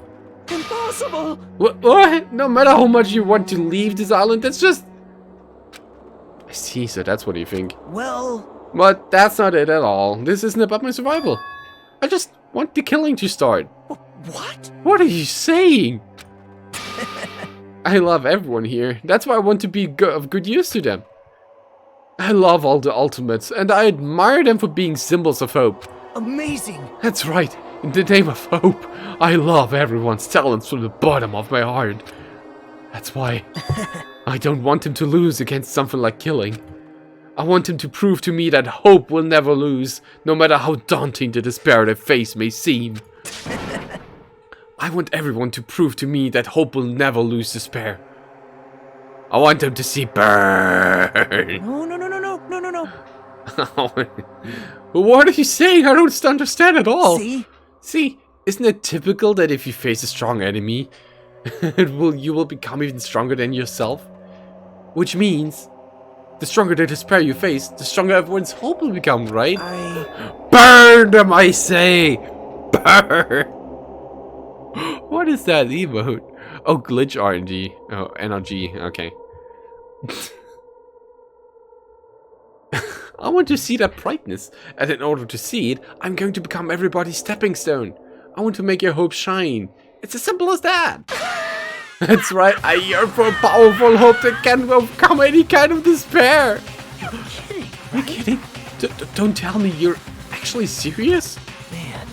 Impossible! What? No matter how much you want to leave this island, that's just... I see, so that's what you think. Well... But that's not it at all. This isn't about my survival. I just want the killing to start. What? What are you saying? I love everyone here. That's why I want to be of good use to them. I love all the ultimates, and I admire them for being symbols of hope. Amazing! That's right. In the name of hope, I love everyone's talents from the bottom of my heart. That's why I don't want him to lose against something like killing. I want him to prove to me that hope will never lose, no matter how daunting the despair they face may seem. I want everyone to prove to me that hope will never lose despair. I want them to see burn. No. What are you saying? I don't understand at all. See? Isn't it typical that if you face a strong enemy, you will become even stronger than yourself? Which means, the stronger the despair you face, the stronger everyone's hope will become, right? Burn them, I say! Burn! What is that emote? Oh, glitch RNG. Oh, NRG. Okay. I want to see that brightness, and in order to see it, I'm going to become everybody's stepping stone. I want to make your hope shine. It's as simple as that. That's right, I yearn for a powerful hope that can overcome any kind of despair. You're kidding, Are you kidding? Don't tell me you're actually serious? man.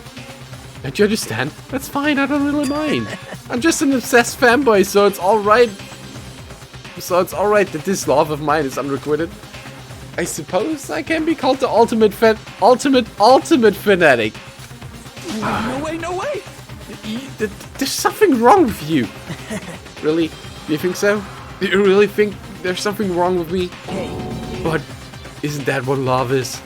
Don't you understand? That's fine, I don't really mind. I'm just an obsessed fanboy, so it's alright. That this love of mine is unrequited. I suppose I can be called the ultimate fanatic. No way, no way! There's something wrong with you. Really? Do you think so? Do you really think there's something wrong with me? But isn't that what love is?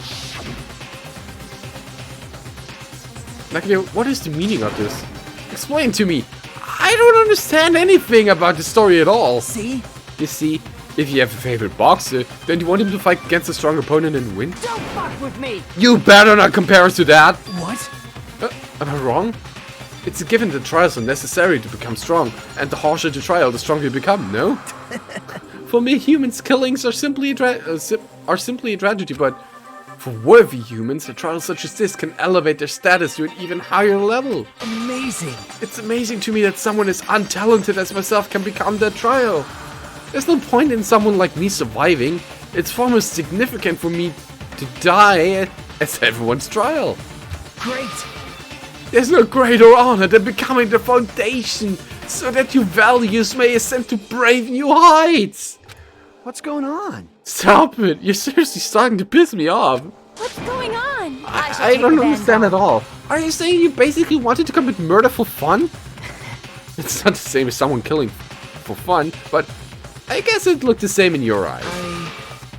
Like, what is the meaning of this? Explain to me. I don't understand anything about the story at all. See? You see, if you have a favorite boxer, then you want him to fight against a strong opponent and win? Don't fuck with me! You better not compare us to that! What? Am I wrong? It's a given that trials are necessary to become strong, and the harsher the trial, the stronger you become, no? For me, humans' killings are simply a tragedy, but for worthy humans, a trial such as this can elevate their status to an even higher level. Amazing! It's amazing to me that someone as untalented as myself can become that trial. There's no point in someone like me surviving. It's far more significant for me to die as everyone's trial. Great! There's no greater honor than becoming the foundation so that your values may ascend to brave new heights. What's going on? Stop it! You're seriously starting to piss me off. What's going on? I don't understand at all. Are you saying you basically wanted to commit murder for fun? It's not the same as someone killing for fun, but I guess it looked the same in your eyes.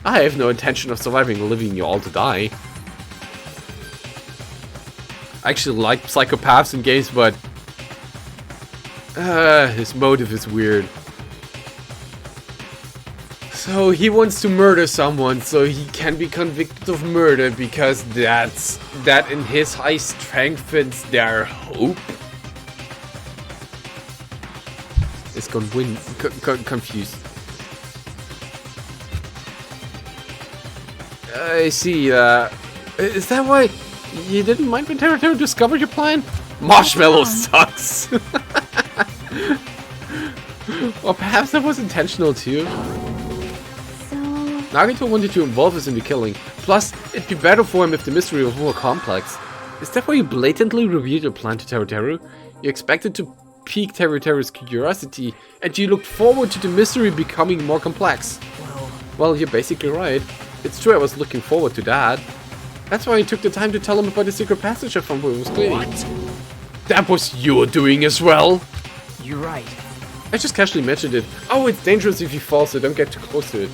I have no intention of surviving and leaving you all to die. I actually like psychopaths in games, but his motive is weird. So he wants to murder someone so he can be convicted of murder because that in his eyes strengthens their hope. It's gonna win. Confused. I see. Is that why you didn't mind when Terra discovered your plan? Marshmallow sucks. Or perhaps that was intentional too. Nagito wanted to involve us in the killing. Plus, it'd be better for him if the mystery was more complex. Is that why you blatantly revealed your plan to Teru? You expected to pique Teru's curiosity, and you looked forward to the mystery becoming more complex. Well, you're basically right. It's true I was looking forward to that. That's why I took the time to tell him about the secret passage from where it was cleaning. What? That was your doing as well? You're right. I just casually mentioned it. Oh, it's dangerous if you fall, so don't get too close to it.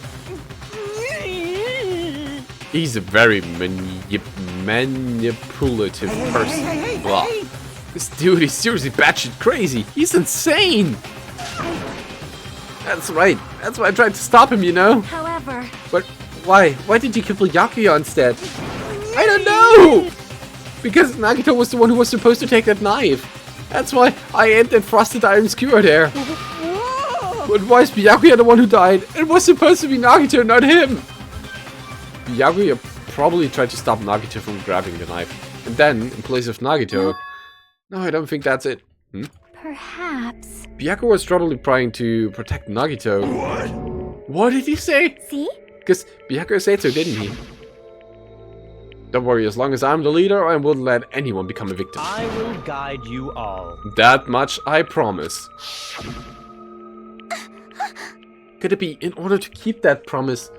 He's a very manipulative person. Hey. This dude is seriously batshit crazy. He's insane. That's right. That's why I tried to stop him, you know. However... But why? Why did you kill Yakuya instead? I don't know! Because Nagito was the one who was supposed to take that knife. That's why I aimed that frosted iron skewer there. But why is Byakuya the one who died? It was supposed to be Nagito, not him! Byakuya probably tried to stop Nagito from grabbing the knife. And then, in place of Nagito... No, I don't think that's it. Perhaps... Byakuya was probably trying to protect Nagito. What? What did he say? See? Because Byakuya said so, didn't he? Don't worry, as long as I'm the leader, I won't let anyone become a victim. I will guide you all. That much I promise. Could it be in order to keep that promise?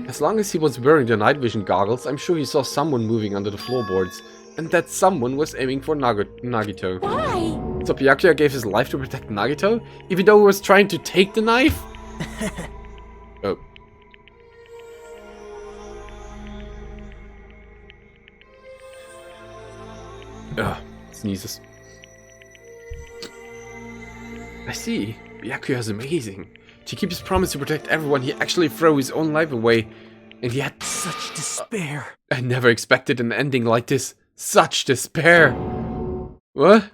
As long as he was wearing the night vision goggles, I'm sure he saw someone moving under the floorboards. And that someone was aiming for Nagito. Why? So Byakuya gave his life to protect Nagito? Even though he was trying to take the knife? Oh. Ugh, sneezes. I see. Byakuya is amazing. To keep his promise to protect everyone, he actually threw his own life away. And yet... Such despair. I never expected an ending like this. Such despair. What?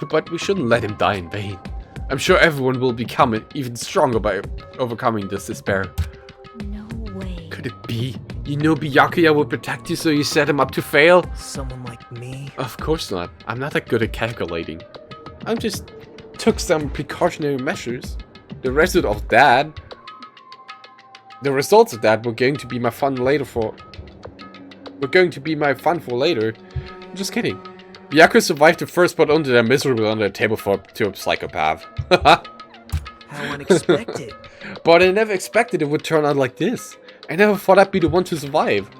But we shouldn't let him die in vain. I'm sure everyone will become even stronger by overcoming this despair. No way. Could it be? You know Byakuya will protect you, so you set him up to fail? Someone like me? Of course not. I'm not that good at calculating. I just took some precautionary measures. The results of that were going to be my fun for later. I'm just kidding. Byakuya survived the first part under their miserable under a table to a psychopath. How unexpected. But I never expected it would turn out like this. I never thought I'd be the one to survive.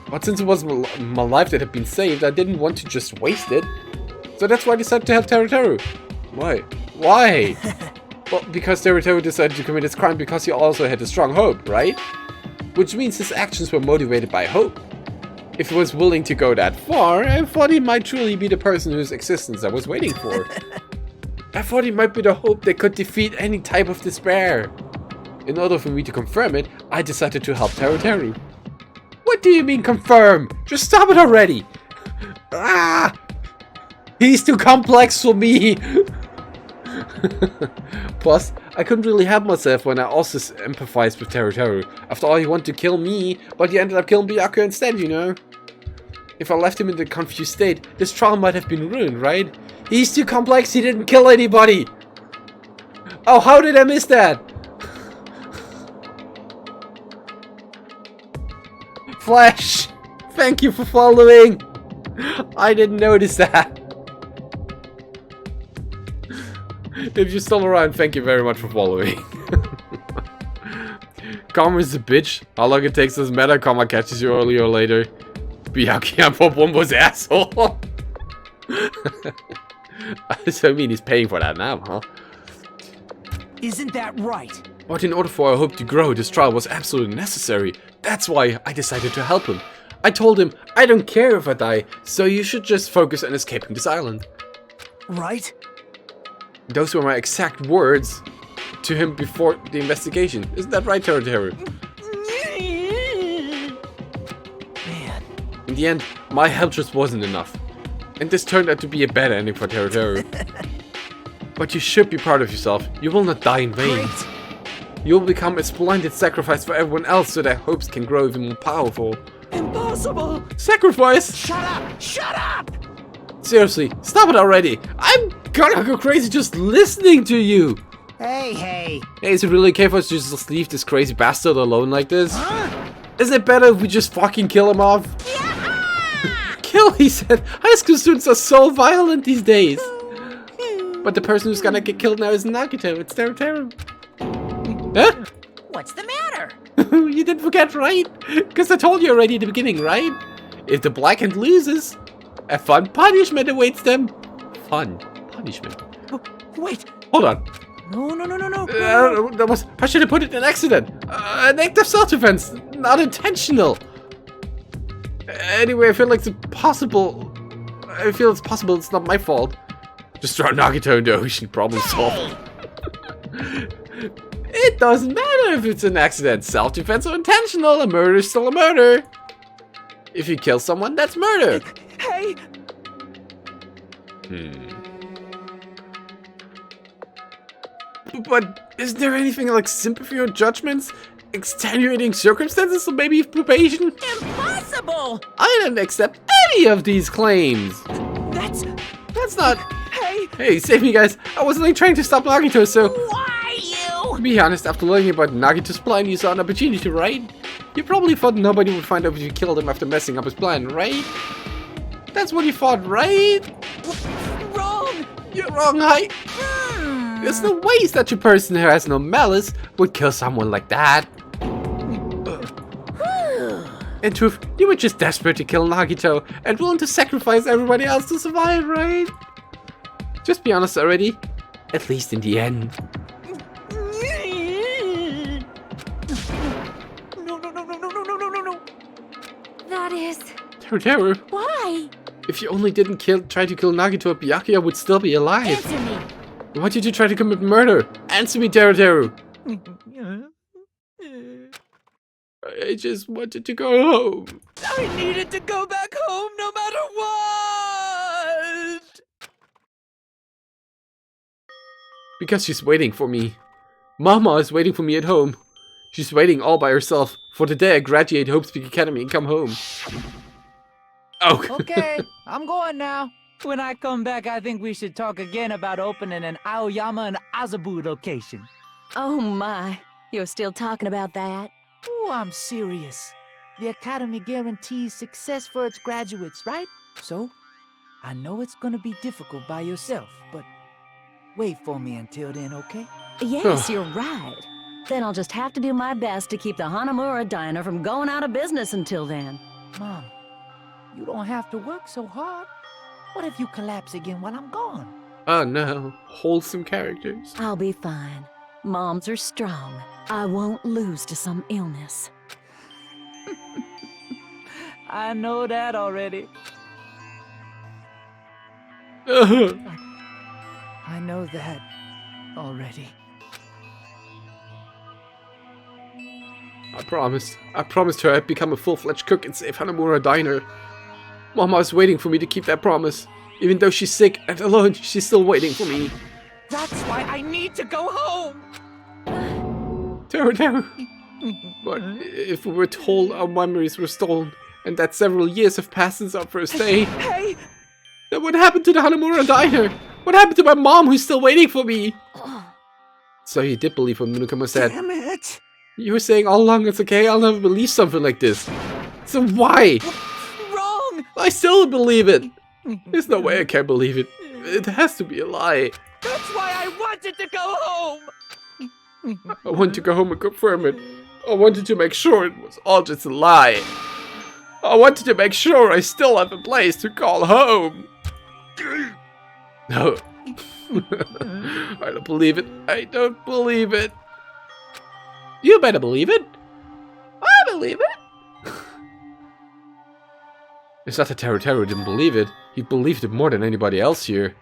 But since it was my life that had been saved, I didn't want to just waste it. So that's why I decided to help Teru. Why? Why? Well, because Teru decided to commit this crime because he also had a strong hope, right? Which means his actions were motivated by hope. If he was willing to go that far, I thought he might truly be the person whose existence I was waiting for. I thought he might be the hope that could defeat any type of despair. In order for me to confirm it, I decided to help Teru. What do you mean confirm? Just stop it already! Ah! He's too complex for me! Plus, I couldn't really help myself when I also empathized with Teru. After all, he wanted to kill me, but he ended up killing Byakuya instead, you know? If I left him in the confused state, this trial might have been ruined, right? He's too complex, he didn't kill anybody! Oh, how did I miss that? Flash! Thank you for following! I didn't notice that. If you're still around, thank you very much for following. Karma is a bitch. How long it takes doesn't matter. Karma catches you earlier or later. Byakuya Pop Wombo's asshole. So I mean he's paying for that now, huh? Isn't that right? But in order for our hope to grow, this trial was absolutely necessary. That's why I decided to help him. I told him, I don't care if I die, so you should just focus on escaping this island. Right? Those were my exact words to him before the investigation. Isn't that right, Teru? Man. In the end, my help just wasn't enough. And this turned out to be a bad ending for Teru. But you should be proud of yourself. You will not die in vain. Great. You will become a splendid sacrifice for everyone else so their hopes can grow even more powerful. Impossible! Sacrifice? Shut up! Shut up! Seriously, stop it already! I'm gonna go crazy just listening to you! Hey! Hey, is it really okay for us to just leave this crazy bastard alone like this? Huh? Isn't it better if we just fucking kill him off? Kill, he said! High school students are so violent these days! But the person who's gonna get killed now is Nagito, it's Teru. Huh? What's the matter? You didn't forget, right? Because I told you already at the beginning, right? If the black hand loses, a fun punishment awaits them. Fun punishment. Wait. Hold on. No. That was. I should have put it in accident. An act of self-defense, not intentional. Anyway, I feel like it's possible. I feel it's possible. It's not my fault. Just throw Nagito in the ocean. Problem solved. It doesn't matter if it's an accident, self-defense or intentional. A murder is still a murder. If you kill someone, that's murder. Hey. But isn't there anything like sympathy or judgments? Extenuating circumstances or maybe probation? Impossible! I don't accept any of these claims. That's not... Hey, save me, guys. I wasn't like trying to stop Nagito, so... Why you? To be honest, after learning about Nagito's plan, you saw an opportunity, right? You probably thought nobody would find out if you killed him after messing up his plan, right? That's what you thought, right? Wrong! You're wrong, Hai. There's no way such a person who has no malice would kill someone like that. In truth, you were just desperate to kill Nagito and willing to sacrifice everybody else to survive, right? Just be honest already. At least in the end. No. That is... Teru. Why? If you only didn't try to kill Nagito, Byakuya would still be alive. Answer me. Why did you try to commit murder? Answer me, Teru. I just wanted to go home. I needed to go back home no matter what! Because she's waiting for me. Mama is waiting for me at home. She's waiting all by herself for the day I graduate Hope Speak Academy and come home. Oh. Okay, I'm going now. When I come back, I think we should talk again about opening an Aoyama and Azabu location. Oh my, you're still talking about that? Oh, I'm serious. The Academy guarantees success for its graduates, right? So, I know it's gonna be difficult by yourself, but wait for me until then, okay? Yes, you're right. Then I'll just have to do my best to keep the Hanamura Diner from going out of business until then. Mom, you don't have to work so hard. What if you collapse again while I'm gone? Oh no, wholesome characters. I'll be fine. Moms are strong. I won't lose to some illness. I know that already. I know that already. I promised her I'd become a full-fledged cook and save Hanamura Diner. Mama is waiting for me to keep that promise. Even though she's sick and alone, she's still waiting for me. That's why I need to go home! Teru. But if we were told our memories were stolen, and that several years have passed since our first day, Hey! then what happened to the Hanamura Diner? What happened to my mom who's still waiting for me? So you did believe what Munakuma said. Damn it! You were saying all along it's okay, I'll never believe something like this. So why? Wrong! I still believe it. There's no way I can believe it. It has to be a lie. That's why I wanted to go home! I wanted to go home and confirm it. I wanted to make sure it was all just a lie. I wanted to make sure I still have a place to call home. No. I don't believe it. I don't believe it. You better believe it. I believe it. It's not that Teru didn't believe it. He believed it more than anybody else here.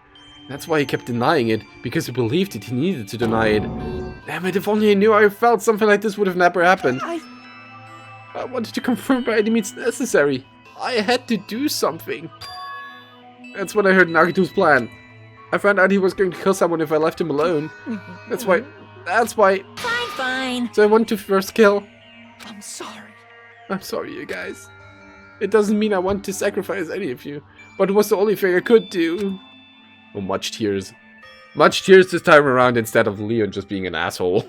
That's why he kept denying it, because he believed it, he needed to deny it. Damn it, if only I knew I felt something like this would have never happened. I wanted to confirm by any means necessary. I had to do something. That's when I heard Nagito's plan. I found out he was going to kill someone if I left him alone. That's why... Fine. So I wanted to first kill. I'm sorry. I'm sorry, you guys. It doesn't mean I want to sacrifice any of you, but it was the only thing I could do. Oh, much tears. Much tears this time around instead of Leon just being an asshole.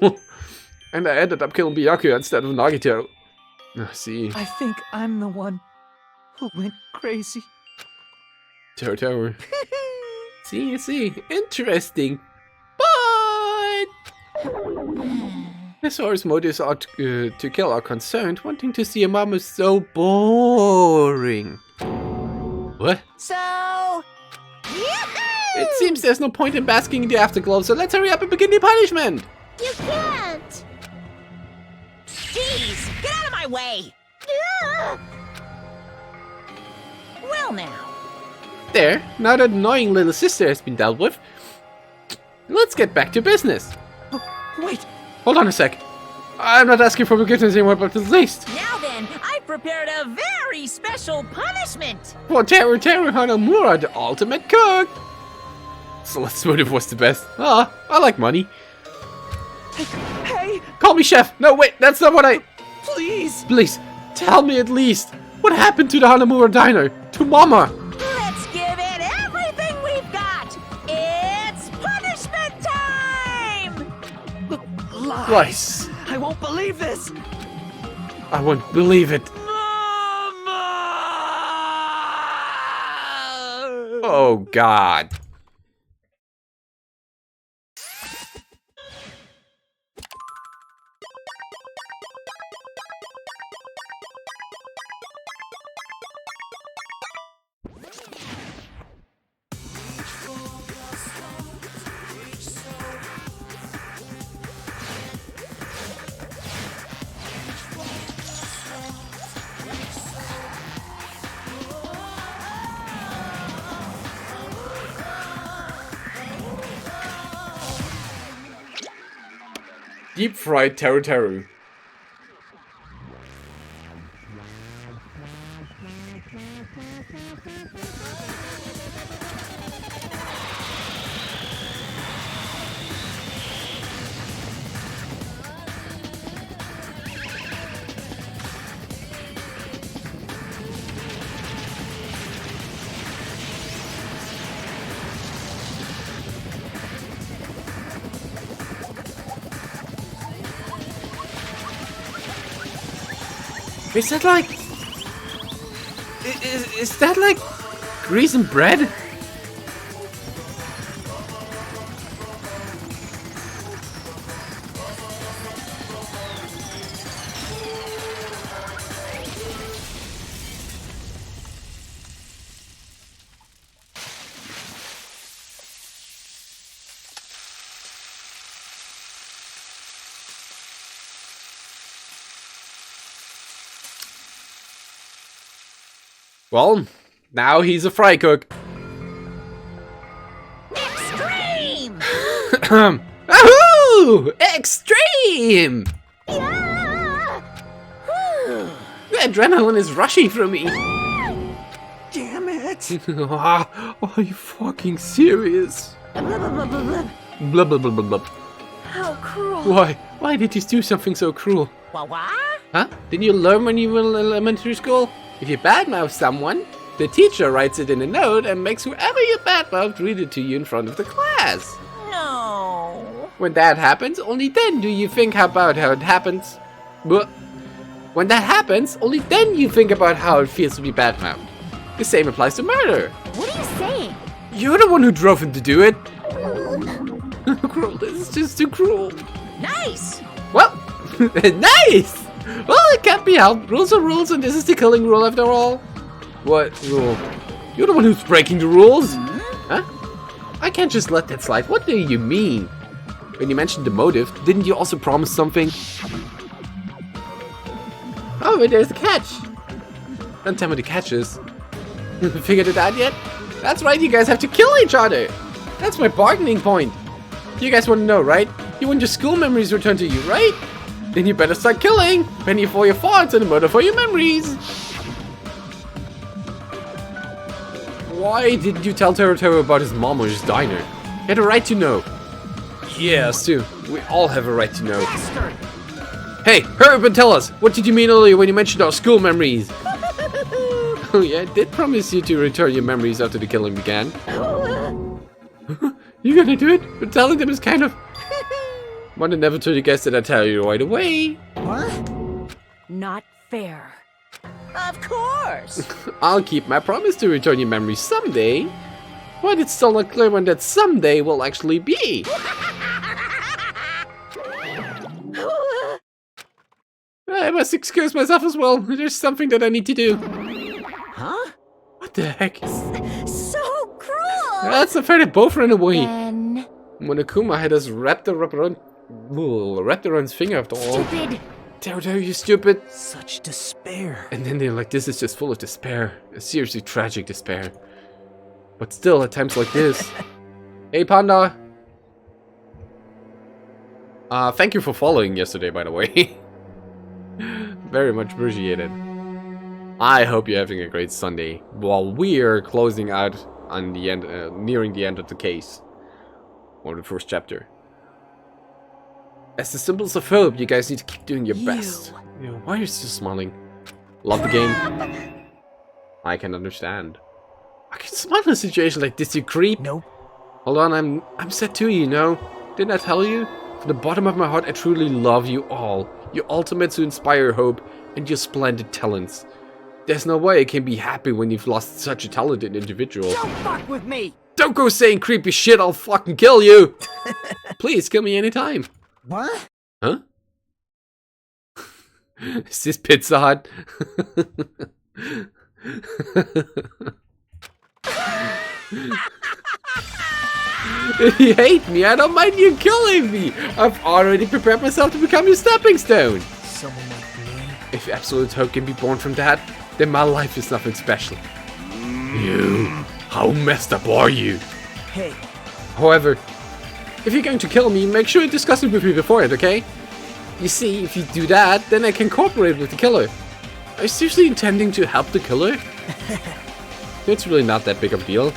And I ended up killing Byakuya instead of Nagito. See. I think I'm the one who went crazy. Teru. See. Interesting. But... as far as motives are to kill are concerned, wanting to see a mom is so boring. What? So... It seems there's no point in basking in the afterglow, so let's hurry up and begin the punishment! You can't! Jeez, get out of my way! Well now. There, now that annoying little sister has been dealt with, let's get back to business. Wait! Hold on a sec. I'm not asking for forgiveness anymore, but at least... Now then, I've prepared a very special punishment! for Teru Hanamura, the ultimate cook! So let's motive was the best. I like money. Hey! Call me chef! No, wait, that's not what I... Please! Please, tell me at least, what happened to the Hanamura Diner? To Mama? Let's give it everything we've got! It's punishment time! Lies! I won't believe this! I won't believe it. Mama! Oh, God. Deep fried Teru. Is that like... Is that like grease and bread? Well, now he's a fry cook. Extreme! Ahoo! Extreme! The adrenaline is rushing through me. Damn it! Are you fucking serious? Blah blah blah blah blah. How cruel. Why did you do something so cruel? What? Huh? Didn't you learn when you were in elementary school? If you badmouth someone, the teacher writes it in a note and makes whoever you badmouthed read it to you in front of the class. No. When that happens, only then do you think about how it happens. When that happens, only then you think about how it feels to be badmouthed. The same applies to murder. What are you saying? You're the one who drove him to do it. Cruel. This is just too cruel. Nice. Well, nice. Well, it can't be helped. Rules are rules, and this is the killing rule after all. What rule? You're the one who's breaking the rules. Huh? I can't just let that slide. What do you mean? When you mentioned the motive, didn't you also promise something? Oh, but there's the catch. Don't tell me the catch is. Figured it out yet? That's right, you guys have to kill each other. That's my bargaining point. You guys want to know, right? You want your school memories returned to you, right? Then you better start killing. Penny for your farts and a murder for your memories. Why didn't you tell Teruto about his mom or his diner? You had a right to know. Yeah, Stu. We all have a right to know. Hey, hurry up and tell us. What did you mean earlier when you mentioned our school memories? Oh yeah, I did promise you to return your memories after the killing began. You gonna do it? But telling them is kind of... Would have never told you guys that I tell you right away. What? Not fair. Of course. I'll keep my promise to return your memories someday. But it's still not clear when that someday will actually be. I must excuse myself as well. There's something that I need to do. Huh? What the heck? So cruel! That's not fair, they both ran away. Then... Monokuma had us wrapped around his finger after all. Stupid! Teruto, you stupid! Such despair. And then they're like, this is just full of despair. A seriously tragic despair. But still, at times like this. Hey, Panda! Thank you for following yesterday, by the way. Very much appreciated. I hope you're having a great Sunday while we're closing out on the end, nearing the end of the case, or the first chapter. As the symbols of hope, you guys need to keep doing your best. Why are you still smiling? Love the game. I can understand. I can smile in a situation like this, you creep. Nope. Hold on, I'm sad too, you know. Didn't I tell you? From the bottom of my heart, I truly love you all. Your ultimates who inspire hope, and your splendid talents. There's no way I can be happy when you've lost such a talented individual. Don't fuck with me! Don't go saying creepy shit, I'll fucking kill you! Please, kill me anytime. What? Huh? Is this Pizza Hut? If you hate me, I don't mind you killing me. I've already prepared myself to become your stepping stone. Someone like me? If absolute hope can be born from that, then my life is nothing special. You, how messed up are you? Hey. However, if you're going to kill me, make sure you discuss it with me beforehand, okay? You see, if you do that, then I can cooperate with the killer. Are you seriously intending to help the killer? It's really not that big of a deal.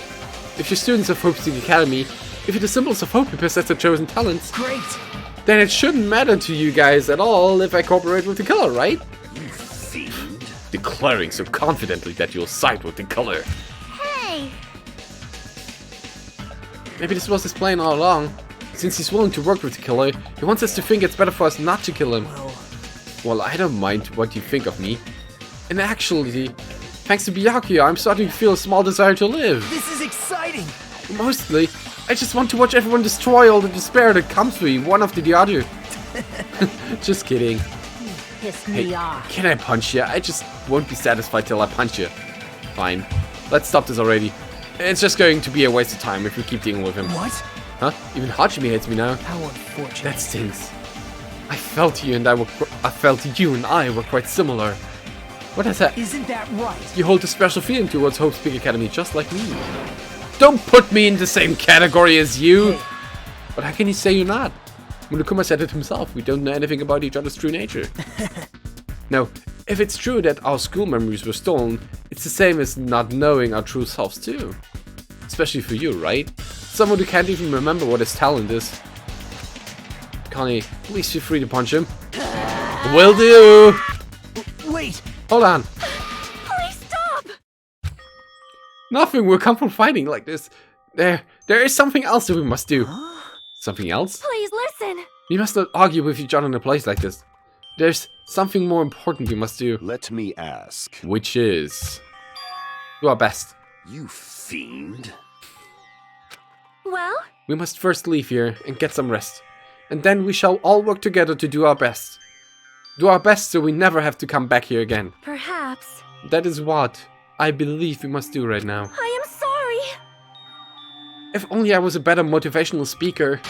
If you're students of Hope's Academy, if you're the symbols of hope you possess the chosen talents, great, then it shouldn't matter to you guys at all if I cooperate with the killer, right? You fiend. Declaring so confidently that you'll side with the killer. Hey! Maybe this was his plan all along. Since he's willing to work with the killer, he wants us to think it's better for us not to kill him. Well, I don't mind what you think of me. And actually, thanks to Byakuya, I'm starting to feel a small desire to live. This is exciting! Mostly, I just want to watch everyone destroy all the despair that comes to me, one after the other. Just kidding. Piss me off. Can I punch you? I just won't be satisfied till I punch you. Fine. Let's stop this already. It's just going to be a waste of time if we keep dealing with him. What? Huh? Even Hajime hates me now. How unfortunate. That stings. I felt you and I were quite similar. What is that? Isn't that right? You hold a special feeling towards Hope's Big Academy just like me. Don't put me in the same category as you! Hey. But how can you say you're not? Monokuma said it himself, we don't know anything about each other's true nature. Now, if it's true that our school memories were stolen, it's the same as not knowing our true selves too. Especially for you, right? Someone who can't even remember what his talent is. Connie, please feel free to punch him. Will do! Wait! Hold on. Please stop! Nothing will come from fighting like this. There is something else that we must do. Something else? Please listen! We must not argue with each other in a place like this. There's something more important we must do. Let me ask. Which is... do our best. You fiend. Well? We must first leave here and get some rest. And then we shall all work together to do our best. Do our best so we never have to come back here again. Perhaps. That is what I believe we must do right now. I am sorry. If only I was a better motivational speaker.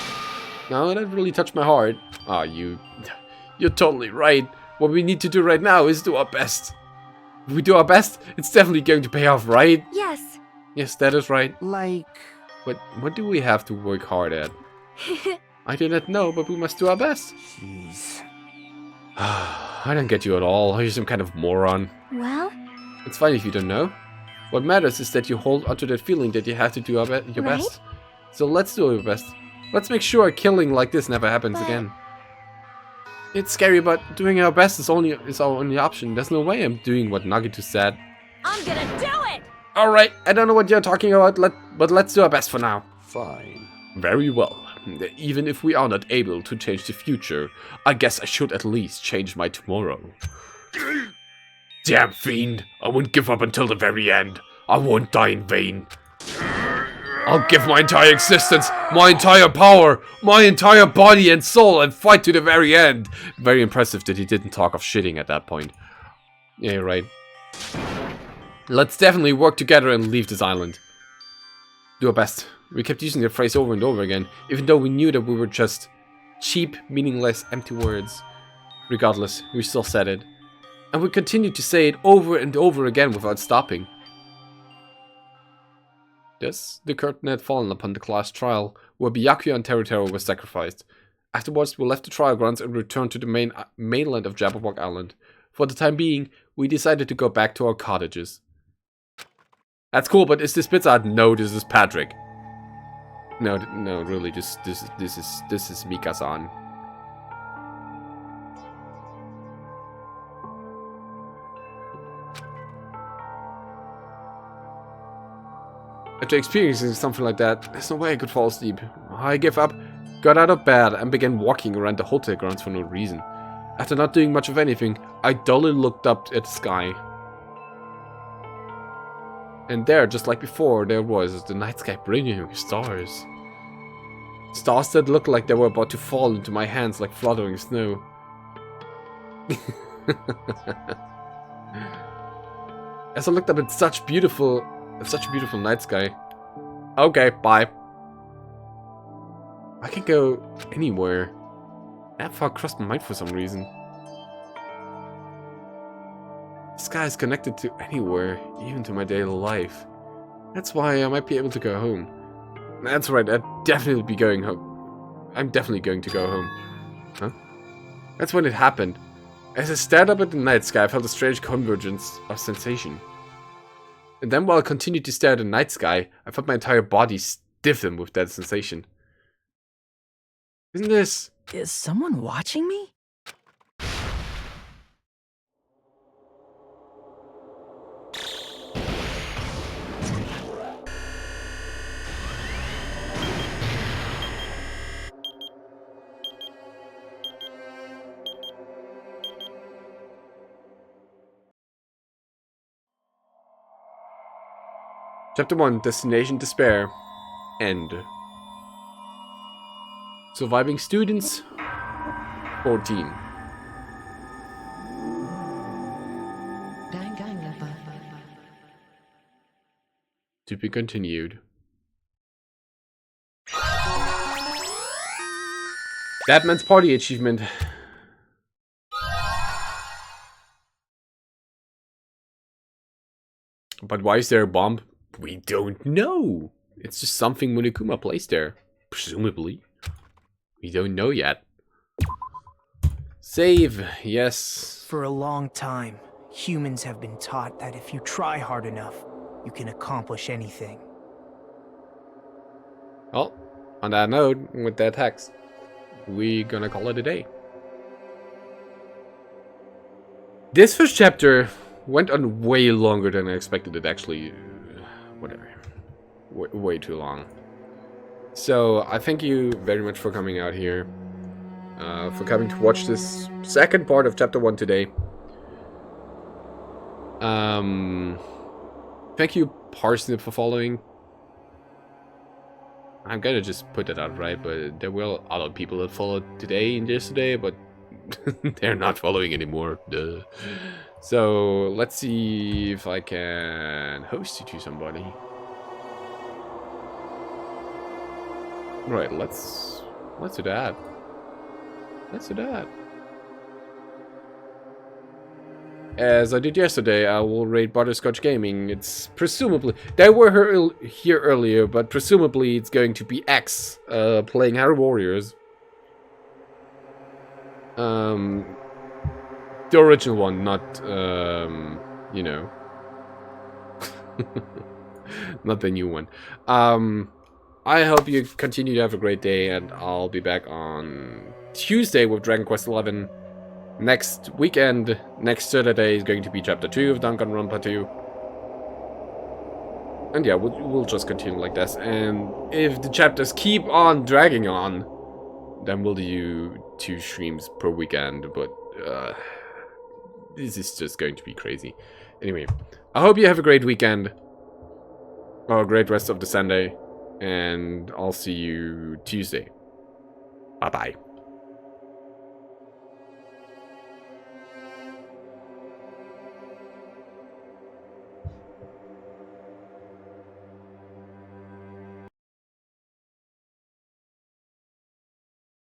No, that really touched my heart. Ah, you're totally right. What we need to do right now is do our best. If we do our best, it's definitely going to pay off, right? Yes. Yes, that is right. Like... What do we have to work hard at? I do not know, but we must do our best. Jeez. I don't get you at all. Are you some kind of moron? Well? It's fine if you don't know. What matters is that you hold onto that feeling that you have to do your best. So let's do our best. Let's make sure a killing like this never happens again. It's scary, but doing our best is our only option. There's no way I'm doing what Nagito said. I'm gonna do it! Alright, I don't know what you're talking about, but let's do our best for now. Fine. Very well. Even if we are not able to change the future, I guess I should at least change my tomorrow. Damn fiend, I won't give up until the very end. I won't die in vain. I'll give my entire existence, my entire power, my entire body and soul and fight to the very end. Very impressive that he didn't talk of shitting at that point. Yeah, you're right. Let's definitely work together and leave this island. Do our best. We kept using the phrase over and over again, even though we knew that we were just cheap, meaningless, empty words. Regardless, we still said it. And we continued to say it over and over again without stopping. Thus, the curtain had fallen upon the class trial, where Byakuya and Teruteru were sacrificed. Afterwards, we left the trial grounds and returned to the mainland of Jabberwock Island. For the time being, we decided to go back to our cottages. That's cool, but is this Pizza? No, this is Patrick. No, really, this is Mika-san. After experiencing something like that, there's no way I could fall asleep. I gave up, got out of bed, and began walking around the hotel grounds for no reason. After not doing much of anything, I dully looked up at the sky. And there, just like before, there was the night sky brilliant with stars. Stars that looked like they were about to fall into my hands like fluttering snow. As I looked up at such a beautiful night sky. Okay, bye. I can go anywhere. That thought crossed my mind for some reason. The sky is connected to anywhere, even to my daily life. That's why I might be able to go home. That's right, I'd definitely be going home. I'm definitely going to go home. Huh? That's when it happened. As I stared up at the night sky, I felt a strange convergence of sensation. And then while I continued to stare at the night sky, I felt my entire body stiffen with that sensation. Isn't this... Is someone watching me? Chapter 1, Destination Despair. End. Surviving students. 14. To be continued. That man's party achievement. But why is there a bomb? We don't know. It's just something Monokuma placed there. Presumably. We don't know yet. Save, yes. For a long time, humans have been taught that if you try hard enough, you can accomplish anything. Well, on that note, with that text, we're gonna call it a day. This first chapter went on way longer than I expected it actually. Whatever. Way too long. So, I thank you very much for coming out here. For coming to watch this second part of chapter 1 today. Thank you, Parsnip, for following. I'm gonna just put that out, right? But there were other people that followed today and yesterday, but they're not following anymore. Duh. So let's see if I can host you to somebody. Right, let's do that. Let's do that. As I did yesterday, I will raid Butterscotch Gaming. It's presumably... They were here earlier, but presumably it's going to be X playing Harry Warriors. The original one, not, you know... not the new one. I hope you continue to have a great day, and I'll be back on Tuesday with Dragon Quest XI. Next weekend, next Saturday, is going to be Chapter 2 of Danganronpa 2. And yeah, we'll just continue like this. And if the chapters keep on dragging on, then we'll do 2 streams per weekend. But this is just going to be crazy. Anyway, I hope you have a great weekend. Or a great rest of the Sunday. And I'll see you Tuesday. Bye-bye.